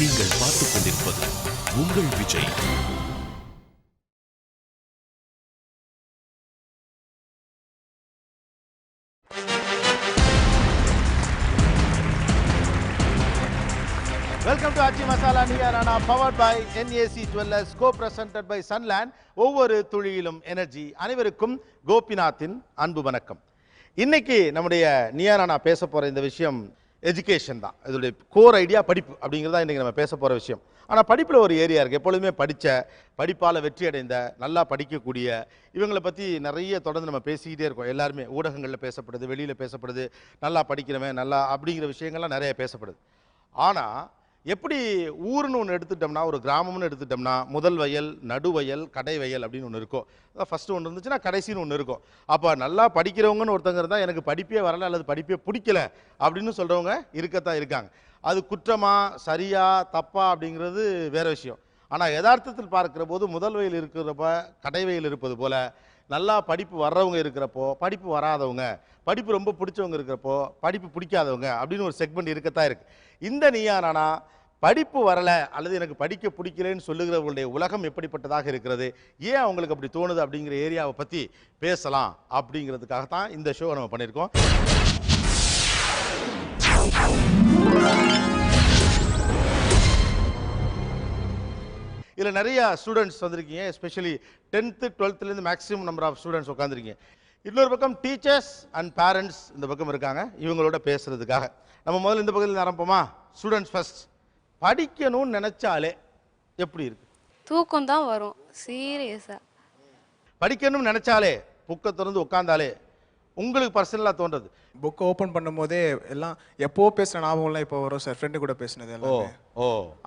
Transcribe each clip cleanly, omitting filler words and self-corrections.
நீங்கள் பார்த்துக் கொண்டிருப்பது உங்கள் விஜய். வெல்கம் டு ஆச்சி மசாலா நியாரானா powered by NAC Jewellers, co-presented by Sunland. ஒவ்வொரு துளியிலும் எனர்ஜி. அனைவருக்கும் கோபிநாத்தின் அன்பு வணக்கம். இன்னைக்கு நம்முடைய நியாரானா பேச போற இந்த விஷயம் எஜுகேஷன் தான். இதோடைய கோர் ஐடியா படிப்பு அப்படிங்கிறதா இன்னைக்கு நம்ம பேச போற விஷயம். ஆனால் படிப்பில் ஒரு ஏரியா இருக்குது. எப்பொழுதுமே படிப்பால் வெற்றி அடைந்த நல்லா படிக்கக்கூடிய இவங்களை பற்றி நிறைய தொடர்ந்து நம்ம பேசிக்கிட்டே இருக்கோம். எல்லாருமே ஊடகங்களில் பேசப்படுது, வெளியில் பேசப்படுது, நல்லா படிக்கிறவன் நல்லா அப்படிங்கிற விஷயங்கள்லாம் நிறைய பேசப்படுது. ஆனால் எப்படி ஊர்னு ஒன்று எடுத்துட்டோம்னா, ஒரு கிராமம்னு எடுத்துட்டோம்னா, முதல் வயல், நடுவயல், கடை வயல் அப்படின்னு ஒன்று இருக்கும். அதான் ஃபஸ்ட்டு ஒன்று இருந்துச்சுன்னா கடைசின்னு ஒன்று இருக்கும். அப்போ நல்லா படிக்கிறவங்கன்னு ஒருத்தங்க இருந்தால் எனக்கு படிப்பே வரலை அல்லது படிப்பே பிடிக்கல அப்படின்னு சொல்கிறவங்க இருக்கத்தான் இருக்காங்க. அது குற்றமா சரியா தப்பா அப்படிங்கிறது வேற விஷயம். ஆனால் யதார்த்தத்தில் பார்க்குற போது முதல் வயல் இருக்கிறப்ப கடை வயல் இருப்பது போல நல்லா படிப்பு வர்றவங்க இருக்கிறப்போ, படிப்பு வராதவங்க, படிப்பு ரொம்ப பிடிச்சவங்க இருக்கிறப்போ, படிப்பு பிடிக்காதவங்க அப்படின்னு ஒரு செக்மெண்ட் இருக்கத்தான் இருக்குது. இந்த நீயானா படிப்பு வரலை அல்லது எனக்கு படிக்க பிடிக்கலன்னு சொல்லுகிறவர்களுடைய உலகம் எப்படிப்பட்டதாக இருக்கிறது, ஏன் அவங்களுக்கு அப்படி தோணுது அப்படிங்கிற ஏரியாவை பற்றி பேசலாம் அப்படிங்கிறதுக்காகத்தான் இந்த ஷோ நம்ம பண்ணியிருக்கோம். இதில் நிறைய ஸ்டூடெண்ட்ஸ் வந்திருக்கீங்க. Especially 10th 12th maximum number of students உட்காந்துருக்கீங்க. இன்னொரு பக்கம் டீச்சர்ஸ் அண்ட் பேரண்ட்ஸ் இந்த பக்கம் இருக்காங்க. இவங்களோட பேசுறதுக்காக நம்ம முதல்ல இந்த பக்கத்தில் ஆரம்பிப்போமா? Students first. படிக்கணும்னு நினைச்சாலே எப்படி இருக்கு? தூக்கம் தான் வரும் சீரியஸா. படிக்கணும்னு நினைச்சாலே புக்கை திறந்து உட்காந்தாலே உங்களுக்கு பர்சனலாக தோன்றது? புக்கை ஓப்பன் பண்ணும் போதே எல்லாம் எப்போ பேசுகிற ஞாபகம்லாம் இப்போ வரும் சார். ஃப்ரெண்டு கூட பேசினது எல்லாம்.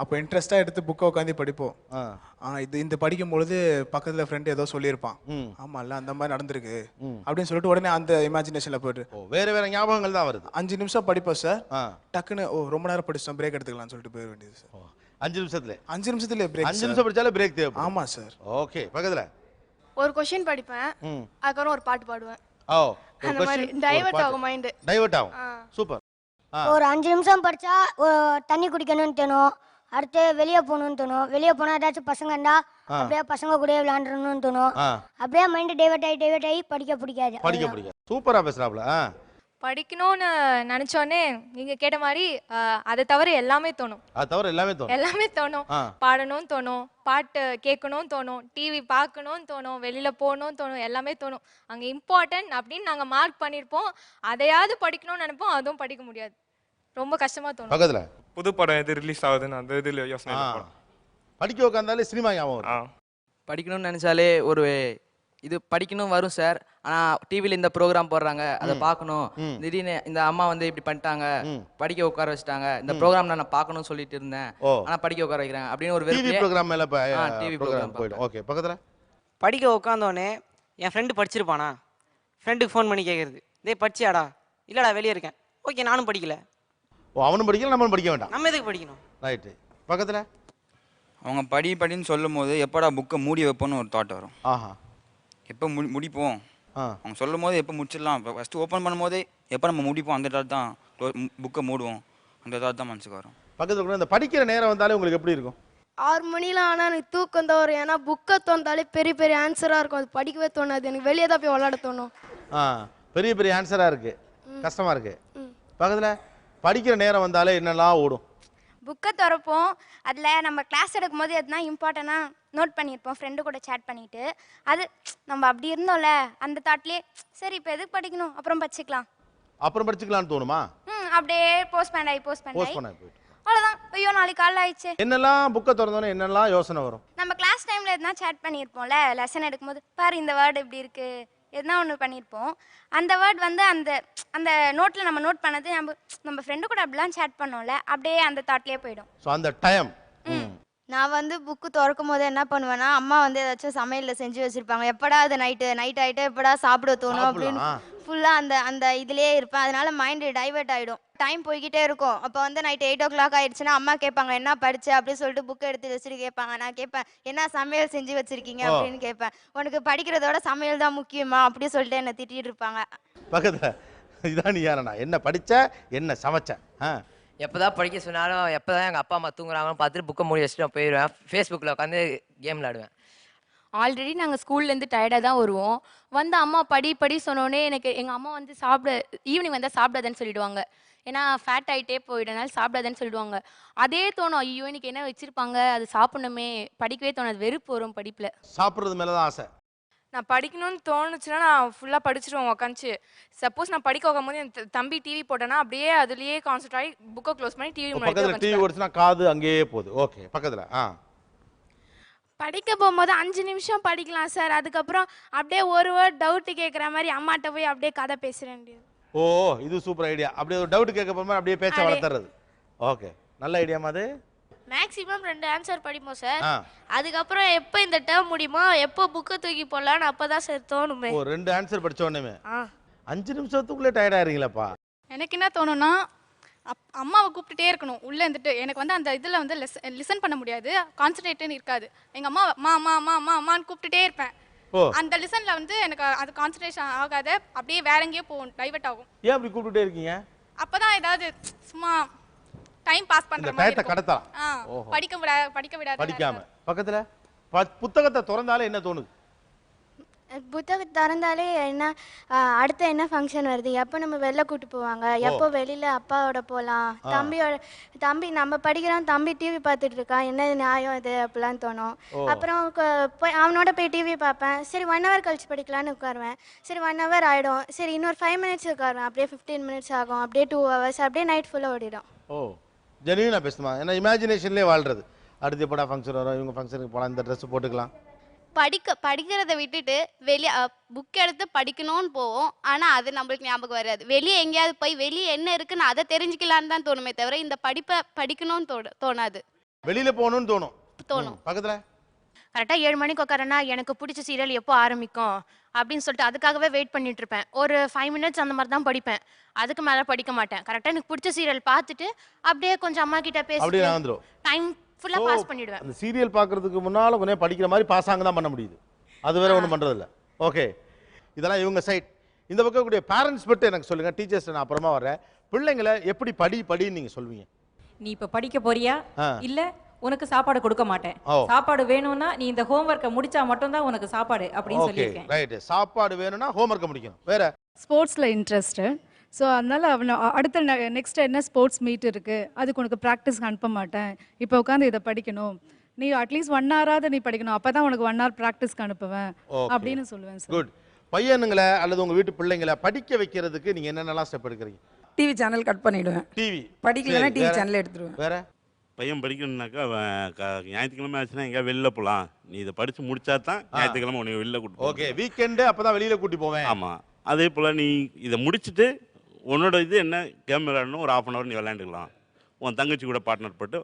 அப்போ இன்ட்ரெஸ்ட்டாக எடுத்து புக்கை உட்காந்து படிப்போம். இந்த படிக்கும் பொழுது பக்கத்தில் ஃப்ரெண்டு ஏதோ சொல்லியிருப்பான், ஆமாம்ல அந்த மாதிரி நடந்திருக்கு அப்படின்னு சொல்லிட்டு உடனே அந்த இமேஜினேஷனில் போய்ட்டு வேற வேற ஞாபகங்கள் தான் வருது. 5 நிமிஷம் படிப்போம் சார். டக்குன்னு ரொம்ப நேரம் படிச்சோம், பிரேக் எடுத்துக்கலாம்னு சொல்லிட்டு போயிட வேண்டியது சார். 5 நிமிஷத்துல பிரேக். 5 நிமிஷம் படிச்சாலே பிரேக் தேவை. ஆமாம் சார். ஓகே. பக்கத்தில் ஒரு கொஸ்டின் படிப்பேன், அதுக்கப்புறம் ஒரு பாட்டு பாடுவேன். அந்த மாதிரி டைவர்ட் ஆகும் மைண்ட். டைவர்ட் ஆகும். சூப்பர். ஒரு 5 நிமிஷம் படிச்சா தண்ணி குடிக்கணும்னு தோணும், அடுத்து வெளியே போகணும்னு தோணும், வெளியே போனா ஏதாச்சும் பசங்க இருந்தா அப்படியே பசங்க கூட விளையாண்டுறணும்னு தோணும். அப்படியே மைண்ட் டைவர்ட் ஆகி படிக்க பிடிக்காது. சூப்பரா பேசுறாப்ல. படிக்கணும்னு நினைச்சோன்னே நீங்க கேட்ட மாதிரி அதை தவிர எல்லாமே தோணும். அது தவிர எல்லாமே தோணும். பாடணும்னு தோணும், பாட்டு கேட்கணும்னு தோணும், டிவி பார்க்கணும்னு தோணும், வெளியில போகணும்னு தோணும், எல்லாமே தோணும். அங்க இம்பார்ட்டன்ட் அப்படின்னு நாங்க மார்க் பண்ணிருப்போம், அதையாவது படிக்கணும்னு நினைப்போம், அதுவும் படிக்க முடியாது. ரொம்ப கஷ்டமா தோணும். பக்கத்துல புது படம் எது ரிலீஸ் ஆகுதுன்னு அந்த இதுல யோசனை படிக்க உட்காந்தாலே சினிமா ஞாபகம் வரும். படிக்கணும்னு நினைச்சாலே ஒரு இது படிக்கணும் வரும் சார். ஆனால் டிவியில் இந்த ப்ரோக்ராம் போடுறாங்க, அதை பார்க்கணும். திடீர்னு இந்த அம்மா வந்து இப்படி பண்ணிட்டாங்க, படிக்க உட்கார வச்சுட்டாங்க, இந்த ப்ரோக்ராம் நான் பார்க்கணும்னு சொல்லிட்டு இருந்தேன், ஆனால் படிக்க உட்கார வைக்கிறாங்க அப்படின்னு ஒரு டிவி ப்ரோக்ராம் மேல டிவி ப்ரோக்ராம் போய்டும். ஓகே. பக்கத்துல படிக்க உட்காந்தோடனே என் ஃப்ரெண்டு படிச்சிருப்பானா, ஃப்ரெண்டுக்கு ஃபோன் பண்ணி கேட்குறது, டேய் படிச்சியாடா? இல்லைடா வெளியே இருக்கேன். ஓகே நானும் படிக்கல. அவனும் படிக்கல, நம்மளும் படிக்க வேண்டாம். நம்ம எதுக்கு படிக்கணும்? ரைட்டு. பக்கத்துல அவங்க படின்னு சொல்லும் போது எப்படா புக்கை மூடி வைப்போன்னு ஒரு தாட் வரும். எப்போ முடிப்போம் அவங்க சொல்லும் போது எப்போ முடிச்சிடலாம், இப்போ ஃபஸ்ட்டு ஓப்பன் பண்ணும் போதே எப்போ நம்ம முடிப்போம் அந்த தாட் தான், புக்கை மூடுவோம் அந்த தாட் தான் மனசுக்கு வரும். பக்கத்தில் இந்த படிக்கிற நேரம் வந்தாலே உங்களுக்கு எப்படி இருக்கும்? 6 மணிலாம் ஆனால் எனக்கு தூக்கம் தான் வரும். ஏன்னா புக்கை தோந்தாலே பெரிய பெரிய ஆன்சராக இருக்கும், அது படிக்கவே தோணாது. எனக்கு வெளியே தான் போய் விளையாட தோணும். பெரிய பெரிய ஆன்சராக இருக்கு, கஷ்டமா இருக்கு. பக்கத்தில் படிக்கிற நேரம் வந்தாலே என்னெல்லாம் ஓடும்? புக்கை திறப்போம், அதில் நம்ம கிளாஸ் எடுக்கும் போது எதுனா இம்பார்ட்டண்டாக நோட் பண்ணியிருப்போம், ஃப்ரெண்டு கூட சேட் பண்ணிவிட்டு. அது நம்ம அப்படி இருந்தோம்ல அந்த தாட்லேயே சரி இப்போ எதுக்கு படிக்கணும், அப்புறம் படிச்சுக்கலாம்னு தோணுமா? அப்படியே போஸ்ட் பண்ணாய் அவ்வளோதான். ஐயோ நாளைக்கு காலைல ஆயிடுச்சு. என்னெல்லாம் புக்கை திறந்தோன்னே என்னெல்லாம் யோசனை வரும்? நம்ம கிளாஸ் டைமில் எதுனா சேட் பண்ணியிருப்போம்ல, லெசன் எடுக்கும்போது பாரு இந்த வேர்டு இப்படி இருக்குது எதுனா ஒன்று பண்ணியிருப்போம். அந்த வேர்ட் வந்து அந்த அந்த நோட்டில் நம்ம நோட் பண்ணது நம்ம ஃப்ரெண்டு கூட அப்படிலாம் சேட் பண்ணோம்ல, அப்படியே அந்த தாட்லேயே போயிடும். ஸோ அந்த டைம் நான் வந்து புக்கு திறக்கும் போது என்ன பண்ணுவேன்னா, அம்மா வந்து ஏதாச்சும் சமையலில் செஞ்சு வச்சுருப்பாங்க, எப்படா அது நைட் ஆகிட்டு எப்படா சாப்பிட தோணும் அப்படின்னு ஃபுல்லாக அந்த இதுலேயே இருப்பேன். அதனால மைண்டு டைவர்ட் ஆகிடும், டைம் போய்கிட்டே இருக்கும். அப்போ வந்து நைட் 8 o'clock ஆயிடுச்சுன்னா அம்மா கேட்பாங்க என்ன படிச்சு அப்படின்னு சொல்லிட்டு புக்கை எடுத்து வச்சுட்டு கேட்பாங்க. நான் கேட்பேன் என்ன சமையல் செஞ்சு வச்சுருக்கீங்க அப்படின்னு கேட்பேன். உனக்கு படிக்கிறதோட சமையல் தான் முக்கியமா அப்படின்னு சொல்லிட்டு என்னை திட்டிகிட்டு இருப்பாங்க. பக்கத்தில் இதான் நீ யாரண்ணா என்ன படித்த என்ன சமைச்ச எப்போதான் படிக்க சொன்னாலும் எப்போதான் எங்கள் அப்பா அம்மா தூங்குறாங்கன்னு பார்த்துட்டு புக்கை மூடி வச்சுட்டு நான் போயிடுவேன். ஃபேஸ்புக்கில் உட்காந்து கேம் விளாடுவேன். ஆல்ரெடி நாங்கள் ஸ்கூல்லேருந்து டயர்டாக தான் வருவோம். வந்து அம்மா படி சொன்னோடனே எனக்கு எங்கள் அம்மா வந்து ஈவினிங் வந்தால் சாப்பிடாதன்னு சொல்லிடுவாங்க. ஏன்னா ஃபேட் ஆகிட்டே போயிடனால சாப்பிடாதன்னு சொல்லிடுவாங்க. அதே தோணும், ஐயோ இன்னைக்கு என்ன வச்சுருப்பாங்க, அது சாப்பிடணுமே, படிக்கவே தோணாது, வெறுப்பு வரும் படிப்பில். சாப்பிட்றது மேலே தான் ஆசை. நான் படிக்கணும்னு தோணுச்சுன்னா நான் ஃபுல்லாக படிச்சிருவேன் உட்காந்துச்சு. சப்போஸ் நான் படிக்க உட்காரும்போது என் தம்பி டிவி போட்டேன்னா அப்படியே அதுலேயே கான்சென்ட்ரேட் ஆகி புக்கை க்ளோஸ் பண்ணி டிவி பக்கத்தில் டிவி ஓடிச்சுன்னா காது அங்கேயே போகுது. ஓகே, பக்கத்தில் படிக்க போகும்போது 5 நிமிஷம் படிக்கலாம் சார். அதுக்கப்புறம் அப்படியே ஒரு வேர்ட் டவுட்டு கேட்குற மாதிரி அம்மாட்ட போய் அப்படியே கதை பேச வேண்டியது. ஓ, இது சூப்பர் ஐடியா. அப்படியே ஒரு டவுட் கேட்க போகும்போது அப்படியே பேச்சை வளர்த்துறது. ஓகே, நல்ல ஐடியாமா அது. மேக்ஸிமம் 2 ஆன்சர் படிப்போம் சார். அதுக்கப்புறம் எப்போ இந்த டேர்ம் முடியுமோ எப்போ புக்கை தூக்கி போடலான்னு அப்போ தான் சார் தோணுமே. ஓ, 2 ஆன்சர் படிச்ச உடனே 5 நிமிஷத்துக்குள்ளே டயர்ட் ஆகிறீங்களப்பா? எனக்கு என்ன தோணும்னா, அம்மாவை கூப்பிட்டுட்டே இருக்கணும் உள்ளே இருந்துட்டு. எனக்கு வந்து அந்த இதில் வந்து லிசன் பண்ண முடியாது, கான்சன்ட்ரேட்னு இருக்காது. எங்கள் அம்மா அம்மான்னு கூப்பிட்டுட்டே இருப்பேன். அந்த லிசனில் வந்து எனக்கு அது கான்சன்ட்ரேஷன் ஆகாது, அப்படியே வேற எங்கேயோ போகும், டைவர்ட் ஆகும். ஏன் அப்படி கூப்பிட்டுட்டே இருக்கீங்க? அப்பதான் ஏதாவது சும்மா டைம் பாஸ் பண்ற மாதிரி டயத்தை கடத்தலாம். படிக்க விடாது. படிக்காம பக்கத்துல புத்தகத்தை திறந்தாலே என்ன தோணுது? புத்தகத்தை திறந்தாலே என்ன அடுத்து என்ன ஃபங்க்ஷன் வருது, எப்போ நம்ம வெளில கூட்டு போவாங்க, எப்போ வெளியில் அப்பாவோட போகலாம், தம்பி நம்ம படிக்கிறோம், தம்பி டிவி பார்த்துட்டு இருக்கான், என்ன நியாயம் இது அப்படிலாம் தோணும். அப்புறம் அவனோட போய் டிவி பார்ப்பேன். சரி 1 hour கழிச்சு படிக்கலான்னு உட்காருவேன். சரி 1 hour ஆகிடும். சரி இன்னொரு 5 minutes உட்காருவேன். அப்படியே 15 minutes ஆகும். அப்படியே 2 hours அப்படியே நைட் ஃபுல்லாக ஓடிடும். ஜெனியூனாக பேசுமா? ஏன்னா இமேஜினேஷன்லேயே வாழ்றது. அடுத்து எப்படா ஃபங்க்ஷன் வரும், இவங்க ஃபங்க்ஷனுக்கு போகலாம், இந்த ட்ரெஸ் போட்டுக்கலாம். படிக்கிறத விட்டுட்டு வெளியே புக் எடுத்து படிக்கணும்னு போவோம். ஆனால் அது நம்மளுக்கு ஞாபகம் வராது. வெளியே எங்கேயாவது போய் வெளியே என்ன இருக்குன்னு அதை தெரிஞ்சுக்கலான்னு தான் தோணுமே தவிர இந்த படிப்பை படிக்கணும்னு தோணாது. வெளியில் போகணும்னு தோணும். பக்கத்தில் கரெக்டாக 7 மணிக்கு உட்காரனா எனக்கு பிடிச்ச சீரியல் எப்போ ஆரம்பிக்கும் அப்படின்னு சொல்லிட்டு அதுக்காகவே வெயிட் பண்ணிட்டு இருப்பேன். ஒரு 5 minutes அந்த மாதிரி தான் படிப்பேன். அதுக்கு மேலே படிக்க மாட்டேன். கரெக்டாக எனக்கு பிடிச்ச சீரியல் பார்த்துட்டு அப்படியே கொஞ்சம் அம்மா கிட்ட பேசி டைம் ஃபுல்லாக பாஸ் பண்ணிடுவேன். அந்த சீரியல் பார்க்கறதுக்கு முன்னால் கொஞ்சம் படிக்கிற மாதிரி பாஸாங்க தான் பண்ண முடியுது. அது வேற ஒன்றும் பண்ணுறதில்ல. ஓகே, இதெல்லாம் இவங்க சைட். இந்த பக்கம் கூடிய பேரண்ட்ஸ் மட்டும் எனக்கு சொல்லுங்கள். டீச்சர்ஸ் நான் அப்புறமா வரேன். பிள்ளைங்களை எப்படி படின்னு நீங்கள் சொல்வீங்க? நீ இப்போ படிக்க போறியா இல்லை உனக்கு சாப்பாடு கொடுக்க மாட்டேன், சாப்பாடு வேணும்னா நீ இந்த ஹோம்ஒர்க்கை முடிச்சா மட்டும்தான் உனக்கு சாப்பாடு அப்படின்னு சொல்லியிருக்கேன். ரைட், சாப்பாடு வேணும்னா ஹோம்ஒர்க்கை முடிக்கணும். வேற ஸ்போர்ட்ஸில் இன்ட்ரெஸ்ட்டு. ஸோ அதனால் அவனை அடுத்த நெக்ஸ்ட் என்ன ஸ்போர்ட்ஸ் மீட் இருக்குது, அதுக்கு உனக்கு ப்ராக்டிஸ்க்கு அனுப்ப மாட்டேன், இப்போ உட்காந்து இதை படிக்கணும், நீ அட்லீஸ்ட் 1 hour நீ படிக்கணும், அப்போ தான் உனக்கு 1 hour ப்ராக்டிஸ்க்கு அனுப்புவேன் அப்படின்னு சொல்லுவேன் சார். குட். பையனுங்களை அல்லது உங்கள் வீட்டு பிள்ளைங்களை படிக்க வைக்கிறதுக்கு நீங்கள் என்னென்னலாம் ஸ்டெப் எடுக்கிறீங்க? டிவி சேனல் கட் பண்ணிவிடுவேன். டிவி படிக்கலன்னா டிவி சேனல் எடுத்துருவேன். வேற பையன் படிக்கணும்னாக்கா ஞாயிற்றுக்கிழமை ஆச்சுன்னா எங்கேயா வெளில போகலாம், நீ இதை படித்து முடிச்சா தான் ஞாயிற்றுக்கிழமை உனக்கு வெளில கூட்டு. ஓகே, வீக்கெண்டு அப்போ தான் வெளியில் கூட்டி போவேன். ஆமாம், அதே போல் நீ இதை முடிச்சுட்டு உன்னோட இது என்ன கேம் விளையாடணும், ஒரு 1/2 hour நீ விளையாண்டுக்கலாம். உன் தங்கச்சி கூட பார்ட்னர் போட்டு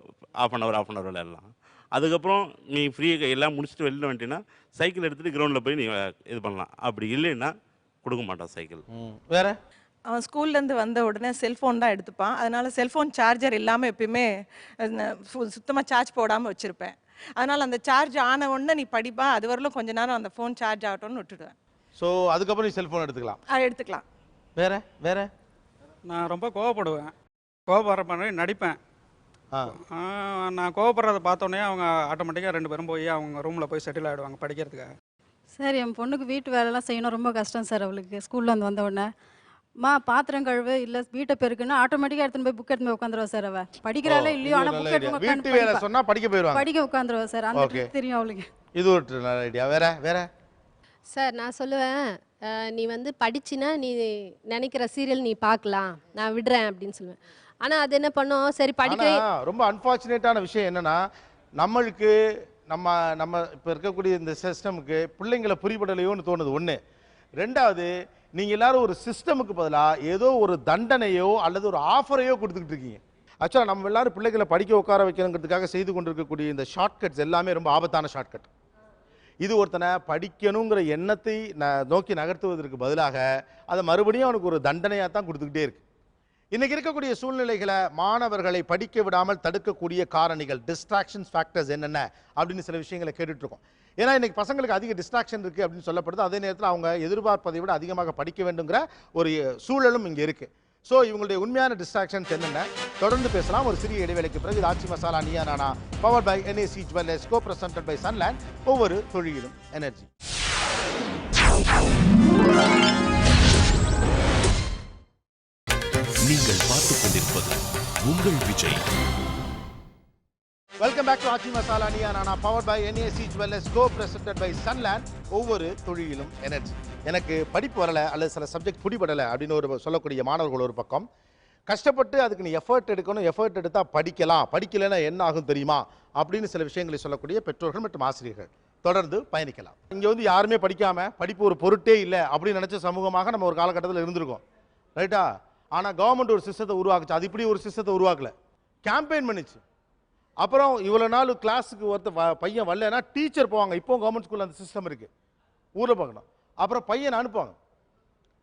1/2 hour விளையாடலாம். அதுக்கப்புறம் நீ ஃப்ரீ எல்லாம் முடிச்சுட்டு வெளில வந்துட்டீங்கன்னா சைக்கிள் எடுத்துகிட்டு கிரவுண்டில் போய் நீ இது பண்ணலாம். அப்படி இல்லைன்னா கொடுக்க மாட்டான் சைக்கிள். வேற அவன் ஸ்கூல்லேருந்து வந்த உடனே செல்ஃபோன் தான் எடுத்துப்பான். அதனால் செல்ஃபோன் சார்ஜர் இல்லாமல் எப்பயுமே சுத்தமாக சார்ஜ் போடாமல் வச்சுருப்பேன். அதனால் அந்த சார்ஜ் ஆன உடனே நீ படிப்பா, அது வரலும் கொஞ்ச நேரம் அந்த ஃபோன் சார்ஜ் ஆகட்டும்னு விட்டுடுவேன். ஸோ அதுக்கப்புறம் நீ செல்ஃபோன் எடுத்துக்கலாம். எடுத்துக்கலாம். வேற நான் ரொம்ப கோவப்படுவேன். கோவப்படுற மாதிரி நடிப்பேன். நான் கோவப்படுறத பார்த்தோன்னே அவங்க ஆட்டோமேட்டிக்காக 2 பேரும் போய் அவங்க ரூமில் போய் செட்டில் ஆகிடுவாங்க படிக்கிறதுக்காக. சார் என் பொண்ணுக்கு வீட்டு வேலைலாம் செய்யணும் ரொம்ப கஷ்டம் சார். அவளுக்கு ஸ்கூல்லேருந்து வந்த உடனே பாத்திரம் கழுவு இல்லை வீட்டை பெருக்குன்னா ஆட்டோமேட்டிக்காக எடுத்துன்னு போய் புக் எடுத்து போய் உட்காந்துருவா சார். அவள் படிக்கிறாளே இல்லையோ ஆனால் புக் எடுத்து வீட்டு வேலை சொன்னால் படிக்க உட்காந்துருவா சார். அந்த தெரியும் அவளுக்கு. இது ஒரு நல்ல ஐடியா. வேற சார் நான் சொல்லுவேன், நீ வந்து படிச்சினா நீ நினைக்கிற சீரியல் நீ பார்க்கலாம், நான் விடுறேன் அப்படின்னு சொல்லுவேன். ஆனால் அது என்ன பண்ணோம், சரி படிக்க. ரொம்ப அன்ஃபார்ச்சுனேட்டான விஷயம் என்னன்னா, நம்மளுக்கு நம்ம இப்போ இருக்கக்கூடிய இந்த சிஸ்டமுக்கு பிள்ளைங்களை புரிபடலையோன்னு தோணுது. 1. 2வது, நீங்கள் எல்லாரும் ஒரு சிஸ்டமுக்கு பதிலாக ஏதோ ஒரு தண்டனையோ அல்லது ஒரு ஆஃபரையோ கொடுத்துக்கிட்டு இருக்கீங்க. ஆக்சுவலாக நம்ம எல்லாரும் பிள்ளைகளை படிக்க உட்கார வைக்கணுங்கிறதுக்காக செய்து கொண்டிருக்கக்கூடிய இந்த ஷார்ட்கட்ஸ் எல்லாமே ரொம்ப ஆபத்தான ஷார்ட்கட். இது ஒருத்தனை படிக்கணுங்கிற எண்ணத்தை நோக்கி நகர்த்துவதற்கு பதிலாக அதை மறுபடியும் அவனுக்கு ஒரு தண்டனையாக தான் கொடுத்துக்கிட்டே இருக்கு. இன்றைக்கி இருக்கக்கூடிய சூழ்நிலைகளை மாணவர்களை படிக்க விடாமல் தடுக்கக்கூடிய காரணிகள், டிஸ்ட்ராக்ஷன்ஸ் ஃபேக்டர்ஸ் என்னென்ன அப்படின்னு சில விஷயங்களை கேட்டுட்ருக்கோம். ஏன்னா இன்றைக்கி பசங்களுக்கு அதிக டிஸ்ட்ராக்ஷன் இருக்குது அப்படின்னு சொல்லப்படுது. அதே நேரத்தில் அவங்க எதிர்பார்ப்பதை விட அதிகமாக படிக்க வேண்டுங்கிற ஒரு சூழலும் இங்கே இருக்குது. ஸோ இவங்களுடைய உண்மையான டிஸ்ட்ராக்ஷன்ஸ் என்னென்ன தொடர்ந்து பேசலாம் ஒரு சிறிய இடைவேளைக்கு பிறகு. இது Aachi Masala Neeya Naana powered by NAC Jewellers co presented by Sunland, ஒவ்வொரு தொழிலும் எனர்ஜி. நீங்கள் பார்த்துக் கொண்டிருப்பது உங்கள் Vijay. Welcome back to Aachi Masala Neeya Naana powered by NAC Jewellers co presented by Sunland, ஒவ்வொரு தொழிலும் எனர்ஜி. எனக்கு படிப்பு வரலை அல்லது சில சப்ஜெக்ட் பிடிபடலை அப்படின்னு ஒரு சொல்லக்கூடிய மாணவர்கள் ஒரு பக்கம், கஷ்டப்பட்டு அதுக்கு நீ எஃபர்ட் எடுக்கணும், எஃபர்ட் எடுத்தால் படிக்கலாம், படிக்கலைன்னா என்ன ஆகும் தெரியுமா அப்படின்னு சில விஷயங்களை சொல்லக்கூடிய பெற்றோர்கள் மற்றும் ஆசிரியர்கள் தொடர்ந்து பயணிக்கலாம். இங்கே வந்து யாருமே படிக்காமல் படிப்பு ஒரு பொருட்டே இல்லை அப்படின்னு நினச்ச சமூகமாக நம்ம ஒரு காலகட்டத்தில் இருந்திருக்கோம், ரைட்டா? ஆனால் கவர்மெண்ட் ஒரு சிஸ்டத்தை உருவாக்குச்சு. அது இப்படி ஒரு சிஸ்டத்தை உருவாக்கல, கேம்பெயின் பண்ணிச்சு. அப்புறம் இவ்வளோ நாள் கிளாஸுக்கு ஒருத்தர் பையன் வரலன்னா டீச்சர் போவாங்க. இப்போ கவர்மெண்ட் ஸ்கூலில் அந்த சிஸ்டம் இருக்குது, ஊரில் பார்க்கணும். அப்புறம் பையனை அனுப்புவாங்க,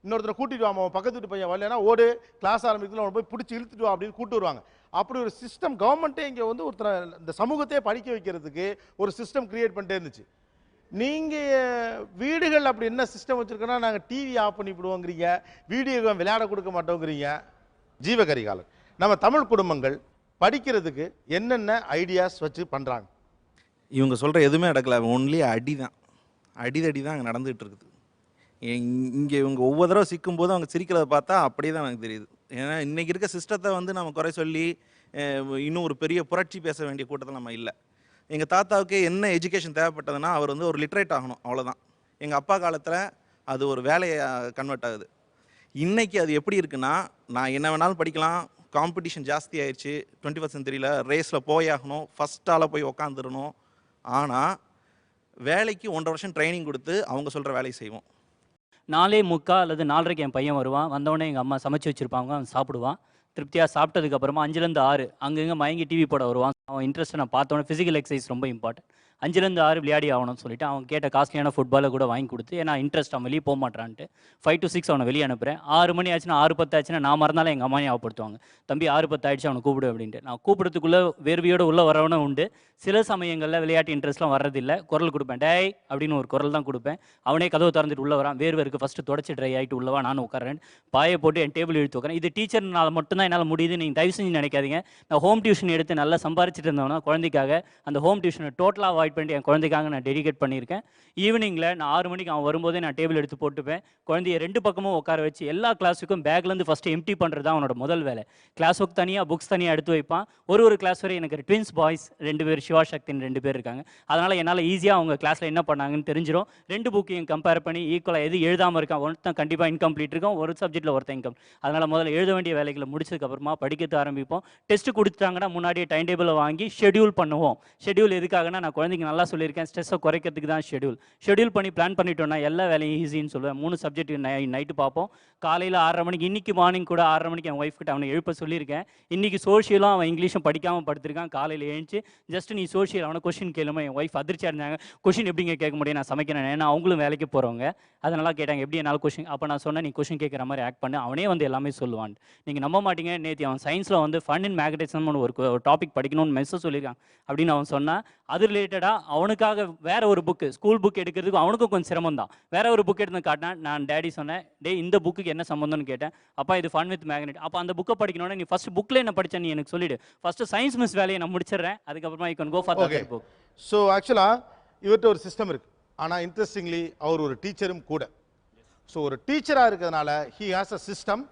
இன்னொருத்தரை கூட்டிட்டு வாங்க, பக்கத்து வீட்டு பையன் வரலன்னா ஓடு, கிளாஸ் ஆரம்பிக்கல அவனை போய் பிடிச்சி இழுத்துட்டு வா அப்படின்னு கூப்பிட்டு வருவாங்க. அப்படி ஒரு சிஸ்டம் கவர்மெண்ட்டே இங்கே வந்து ஒருத்தரை இந்த சமூகத்தையே படிக்க வைக்கிறதுக்கு ஒரு சிஸ்டம் கிரியேட் பண்ணிட்டே இருந்துச்சு. நீங்கள் வீடுகள் அப்படி என்ன சிஸ்டம் வச்சுருக்கோன்னா, நாங்கள் டிவி ஆஃப் பண்ணி விடுவோங்கிறீங்க, வீடியோ கேம் விளையாட கொடுக்க மாட்டோங்கிறீங்க. ஜீவகரிகாலன், நம்ம தமிழ் குடும்பங்கள் படிக்கிறதுக்கு என்னென்ன ஐடியாஸ் வச்சு பண்ணுறாங்க? இவங்க சொல்கிற எதுவுமே நடக்கல, ஒன்லி அடி தான், அடிதடி தான் அங்கே நடந்துகிட்டு இருக்குது. இங்கே இவங்க ஒவ்வொரு தடவை சிக்கும்போது அவங்க சிரிக்கிறத பார்த்தா அப்படியே தான் எனக்கு தெரியுது. ஏன்னா இன்றைக்கி இருக்க சிஸ்டத்தை வந்து நம்ம குறை சொல்லி இன்னும் ஒரு பெரிய புரட்சி பேச வேண்டிய கூட்டத்தில் நம்ம இல்லை. எங்கள் தாத்தாவுக்கு என்ன எஜுகேஷன் தேவைப்பட்டதுன்னா, அவர் வந்து ஒரு லிட்ரேட் ஆகணும், அவ்வளோதான். எங்கள் அப்பா காலத்தில் அது ஒரு வேலையை கன்வெர்ட் ஆகுது. இன்றைக்கி அது எப்படி இருக்குன்னா, நான் என்ன வேணாலும் படிக்கலாம், காம்படிஷன் ஜாஸ்தி ஆயிடுச்சு, 21st செஞ்சுரியில் ரேஸில் போயாகணும், ஃபஸ்ட் ஆளாக போய் உக்காந்துடணும். ஆனால் வேலைக்கு 1.5 வருஷம் ட்ரைனிங் கொடுத்து அவங்க சொல்கிற வேலையை செய்வோம். 4:45 அல்லது 4:30 என் பையன் வருவான். வந்தோடனே எங்கள் அம்மா சமைச்சு வச்சுருப்பாங்க, அவன் சாப்பிடுவான். திருப்தியாக சாப்பிட்டதுக்கப்புறமா 5லேருந்து 6 அங்கங்கே மயங்கி டிவி போட வருவான். அவன் இன்ட்ரெஸ்ட்டை நான் பார்த்தோன்னே ஃபிசிக்கல் எக்ஸசைஸ் ரொம்ப இம்பார்ட்டன்ட். 5லேருந்து 6 விளையாடி ஆகணும்னு சொல்லிட்டு அவன் கேட்ட காஸ்ட்லியான ஃபுட்பாலை கூட வாங்கி கொடுத்து, ஏன்னா இன்ட்ரெஸ்ட் அவன் வெளியே போக மாட்டான்ட்டு 5 to 6 அவனை வெளியே அனுப்புகிறேன். 6 மணி ஆச்சுன்னா 6:10 ஆச்சுன்னா நான் மறந்தாலும் எங்கள் அம்மா ஞாபகப்படுத்துவாங்க, தம்பி 6:10 ஆயிடுச்சு அவனை கூப்பிடு அப்படின்ட்டு. நான் கூப்பிடுறதுக்குள்ளே வேர்வையோடு உள்ளே வரவனும் உண்டு. சில சமயங்களில் விளையாட்டு இன்ட்ரெஸ்ட்லாம் வர்றதில்லை, குரல் கொடுப்பேன், டேய் அப்படின்னு ஒரு குரல் தான் கொடுப்பேன். அவனே கதவை திறந்துட்டு உள்ளே வரான், வேர்வருக்கு ஃபஸ்ட்டு தொடச்சி ட்ரை ஆகிட்டு உள்ளவா, நானும் உட்காரேன், பாயை போட்டு என் டேபிள் இழுத்து உட்காரேன். இது டீச்சர்னால மட்டும்தான் என்னால் முடியுது, நீங்கள் தயவு செஞ்சு நினைக்காதீங்க. நான் ஹோம் டியூஷன் எடுத்து நல்லா சம்பாரிச்சிட்டு இருந்தவனா குழந்தைக்காக அந்த ஹோம் டியூஷனை டோட்டலாக அவாய்ட் பண்ணிட்டு என் குழந்தைக்காக நான் டெடிகேட் பண்ணியிருக்கேன். ஈவினிங்கில் நான் 6 மணிக்கு அவன் வரும்போதே நான் டேபிள் எடுத்து போட்டுப்பேன். குழந்தைய 2 பக்கமும் உட்கார வச்சு எல்லா கிளாஸுக்கும் பேக்லேருந்து ஃபஸ்ட்டு எம்டி பண்ணுறது தான் அவனோட முதல் வேலை. கிளாஸ் ஒர்க் தனியாக, புக்ஸ் தனியாக எடுத்து வைப்பான். ஒரு கிளாஸ் வரை எனக்கு ட்வின்ஸ் பாய்ஸ் 2 பேர், சிவா சக்தின்னு 2 பேர் இருக்காங்க. அதனால் என்னால் ஈஸியாக அவங்க கிளாஸில் என்ன பண்ணாங்கன்னு தெரிஞ்சிடும். 2 புக்கையும் கம்பேர் பண்ணி ஈக்குவலாக எது எழுதாமல் இருக்கான், ஒருத்தன் கண்டிப்பாக இன்கம்ப்ளீட் இருக்கும், ஒரு சப்ஜெக்ட்டில் ஒருத்தன் இன்கம். அதனால் முதல்ல எழுத வேண்டிய வேலைகளை முடிச்சதுக்கப்புறமா படிக்கிறது ஆரம்பிப்போம். டெஸ்ட்டு கொடுத்துட்டாங்கன்னா முன்னாடியே டைம் டேபிளை வாங்கி ஷெடியூல் பண்ணுவோம். ஷெடியூல் எதுக்காகனா, நான் குழந்தைக்கு நல்லா சொல்லியிருக்கேன், ஸ்ட்ரெஸ்ஸை குறைக்கிறதுக்கு தான் ஷெடியூல் பண்ணி பிளான் பண்ணிட்டோன்னா எல்லா வேலையும் ஈஸின்னு சொல்லுவேன். 3 சப்ஜெக்ட் நைட்டு பார்ப்போம். காலையில் 6:30 மணிக்கு, இன்றைக்கி மார்னிங் கூட 6:30 மணிக்கு என் ஒய்ஃப் கிட்ட அவனை எழுப்ப சொல்லியிருக்கேன். இன்றைக்கி சோஷியலும் அவன் இங்கிலீஷும் படிக்காமல் படுத்திருக்கான். காலையில் எழுந்துச்சு ஜஸ்ட் நீ சோஷியல் அவனை கொஷின் கேளுமா. என் ஒய்ஃப் அதிர்ச்சியாக இருந்தாங்க, கொஷின் எப்படிங்க கேட்க முடியும், நான் சமைக்கிறேன், ஏன்னா அவங்களும் வேலைக்கு போகிறவங்க. அதனால் கேட்டாங்க எப்படி என்னால் கொஷின். அப்போ நான் சொன்னேன், நீ கொஷின் கேட்குற மாதிரி ஆக்ட் பண்ணு, அவனே வந்து எல்லாமே சொல்லுவான். நீங்கள் நம்ப மாட்டீங்க, நேற்று அவன் சயின்ஸில் வந்து ஃபன் அண்ட் மேக்னட்டிசம்னு ஒரு டாபிக் படிக்கணும்னு மெசேஜ் சொல்லியிருக்கான் அப்படின்னு அவன் சொன்னான். அது ரிலேட்டடாக அவனுக்காக வேற ஒரு புக்கு, ஸ்கூல் புக் எடுக்கிறதுக்கு அவனுக்கும் கொஞ்சம் சிரமம் தான். வேற ஒரு புக் எடுத்து காட்டினான். நான் டேடி சொன்னேன், டே இந்த புக்கு என்ன சம்மந்தம்னு கேட்டேன். அப்பா இது ஃபன் வித் மேக்னெட். அப்போ அந்த புக்கை படிக்கணும்னா நீ ஃபர்ஸ்ட் புக்கில் என்ன படிச்ச நீ எனக்கு சொல்லிடு, ஃபர்ஸ்ட் சயின்ஸ் மிஸ் வேலையை நான் முடிச்சிடுறேன், அதுக்கப்புறமா you can go for that book. So ஆக்சுவலாக இவர்கிட்ட ஒரு சிஸ்டம் இருக்குது, ஆனால் இன்ட்ரெஸ்டிங்லி அவர் ஒரு டீச்சரும் கூட. ஸோ ஒரு டீச்சராக இருக்கிறதுனால ஹி ஹாஸ் அ சிஸ்டம்.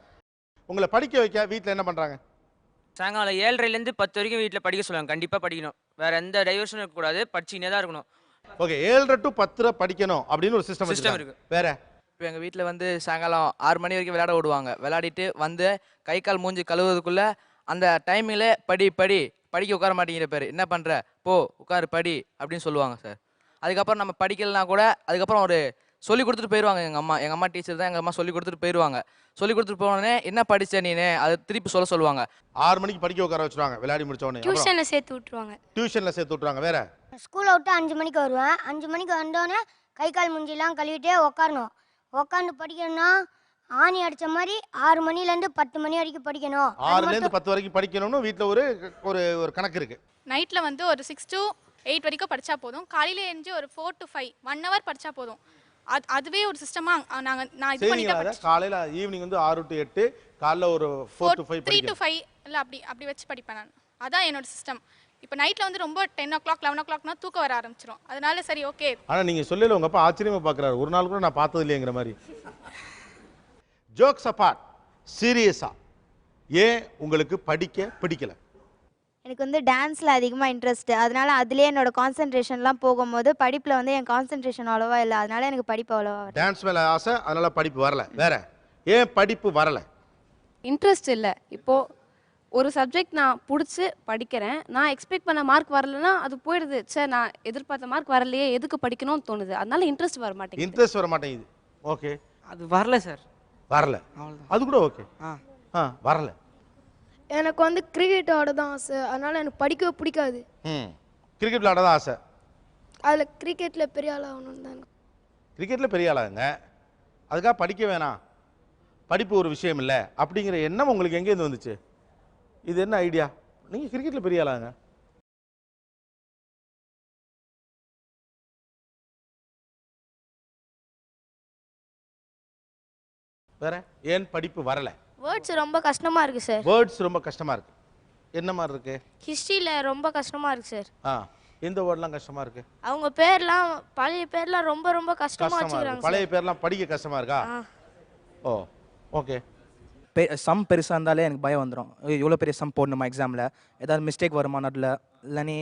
உங்களை படிக்க வைக்க வீட்டில் என்ன பண்ணுறாங்க? சாயங்காலம் 7:30லேருந்து 10 வரைக்கும் வீட்டில் படிக்க சொல்லுவாங்க. கண்டிப்பாக படிக்கணும், வேற எந்த டைவர்ஷனும் இருக்கக்கூடாது, படிச்சுக்கினே தான் இருக்கணும். ஓகே, 7:30 to 10 படிக்கணும் அப்படின்னு ஒரு சிஸ்டம் இருக்கு. வேற இப்போ எங்கள் வீட்டில் வந்து சாயங்காலம் 6 மணி வரைக்கும் விளையாட விடுவாங்க. விளையாடிட்டு வந்து கை கால் மூஞ்சி கழுவுறதுக்குள்ளே அந்த டைமில் படிக்க உட்கார மாட்டேங்கிற பேர், என்ன பண்ணுற போ உட்காரு படி அப்படின்னு சொல்லுவாங்க சார். அதுக்கப்புறம் நம்ம படிக்கலைன்னா கூட அதுக்கப்புறம் ஒரு சொல்லி கொடுத்துட்டு போயிடுவாங்க. எங்கள் அம்மா டீச்சர் தான், எங்கள் அம்மா சொல்லி கொடுத்துட்டு போயிடுவாங்க. சொல்லி கொடுத்துட்டு போனோடனே என்ன படித்த நீனு அது திருப்பி சொல்லுவாங்க. 6 மணிக்கு படிக்க உட்கார வச்சுருவாங்க, விளையாடி முடிச்சோடனே டியூஷனில் சேர்த்து விட்டுருவாங்க. வேற ஸ்கூலை விட்டு 5 மணிக்கு வருவேன். 5 மணிக்கு வந்தோடனே கை கால் மூஞ்சிலாம் கழுவிட்டே உட்காரணும். உட்காந்து படிக்கணும்னா ஆணி அடித்த மாதிரி 6 மணிலேருந்து 10 மணி வரைக்கும் படிக்கணும். 6லேருந்து 10 வரைக்கும் படிக்கணும்னு வீட்டில் ஒரு கணக்கு இருக்குது. நைட்டில் வந்து ஒரு 6 to 8 வரைக்கும் படித்தா போதும். காலையில் எழுந்து ஒரு 4 to 5 1 hour படித்தா போதும். அதுவே ஒரு சிஸ்டமாக நான் இது செய்வீங்களா பண்ணிட்டு அதை? காலையில ஈவினிங் வந்து 6 to 8, காலைல ஒரு 4 to 5 3 to 5 இல்லை அப்படி வச்சு படிப்பேன் நான். அதான் என்னோட சிஸ்டம். இப்போ நைட்டில் வந்து ரொம்ப 10 o'clock 11 o'clockனா தூக்கம் வர ஆரம்பிச்சிடும். அதனால சரி ஓகே. ஆனால் நீங்கள் சொல்லல உங்கள் அப்பா ஆச்சரியமாக பார்க்குறாரு, ஒரு நாள் கூட நான் பார்த்தது இல்லைங்கிற மாதிரி. ஜோக்ஸ் அப்பார்ட், சீரியஸாக ஏன் உங்களுக்கு படிக்க பிடிக்கல? எனக்கு வந்து டான்ஸில் அதிகமாக இன்ட்ரெஸ்ட்டு, அதனால அதுலேயே என்னோட கான்சன்ட்ரேஷன்லாம் போகும்போது படிப்பில் வந்து என் கான்சன்ட்ரேஷன் அவ்வளோவா இல்லை, அதனால எனக்கு படிப்பு அவ்வளோவா வரல. டான்ஸ் மேலே ஆசை, அதனால படிப்பு வரல. வேற ஏன் படிப்பு வரல? இன்ட்ரெஸ்ட் இல்லை. இப்போது ஒரு சப்ஜெக்ட் நான் பிடிச்சி படிக்கிறேன், நான் எக்ஸ்பெக்ட் பண்ண மார்க் வரலன்னா அது போயிடுது. சார் நான் எதிர்பார்த்த மார்க் வரலையே, எதுக்கு படிக்கணும்னு தோணுது, அதனால இன்ட்ரெஸ்ட் வர மாட்டேங்குது. இன்ட்ரெஸ்ட் வர மாட்டேங்குது. ஓகே, அது வரல சார். வரல, அது கூட ஓகே. வரல. எனக்கு வந்து கிரிக்கெட் ஆட தான் ஆசை, அதனால எனக்கு படிக்கவே பிடிக்காது. கிரிக்கெட் விளையாட தான் ஆசை. அதில் கிரிக்கெட்டில் பெரிய ஆள் ஆகணும்னு தாங்க. கிரிக்கெட்டில் பெரிய ஆளாகுங்க, அதுக்காக படிக்க வேணாம், படிப்பு ஒரு விஷயம் இல்லை அப்படிங்கிற எண்ணம் உங்களுக்கு எங்கேருந்து வந்துச்சு? இது என்ன ஐடியா? நீங்கள் கிரிக்கெட்டில் பெரிய ஆளாங்க. வேற ஏன் படிப்பு வரல? வேர்ட்ஸ் ரொம்ப கஷ்டமாக இருக்குது சார். வேர்ட்ஸ் ரொம்ப கஷ்டமாக இருக்கு. என்ன மாதிரி இருக்கு? ஹிஸ்ட்ரியில் ரொம்ப கஷ்டமாக இருக்குது சார். எந்த வேர்ட்லாம் கஷ்டமாக இருக்கு? அவங்க பேர்லாம் பழைய பேர்லாம் ரொம்ப ரொம்ப கஷ்டமாக வச்சுக்கிறாங்க. பழைய பேர்லாம் படிக்க கஷ்டமாக இருக்கா? ஓ ஓகே. சம் பெருசாக இருந்தாலே எனக்கு பயம் வந்துடும். இவ்வளோ பெரிய சம் போடணுமா எக்ஸாமில், ஏதாவது மிஸ்டேக் வருமா நடுவில், இல்லை நீ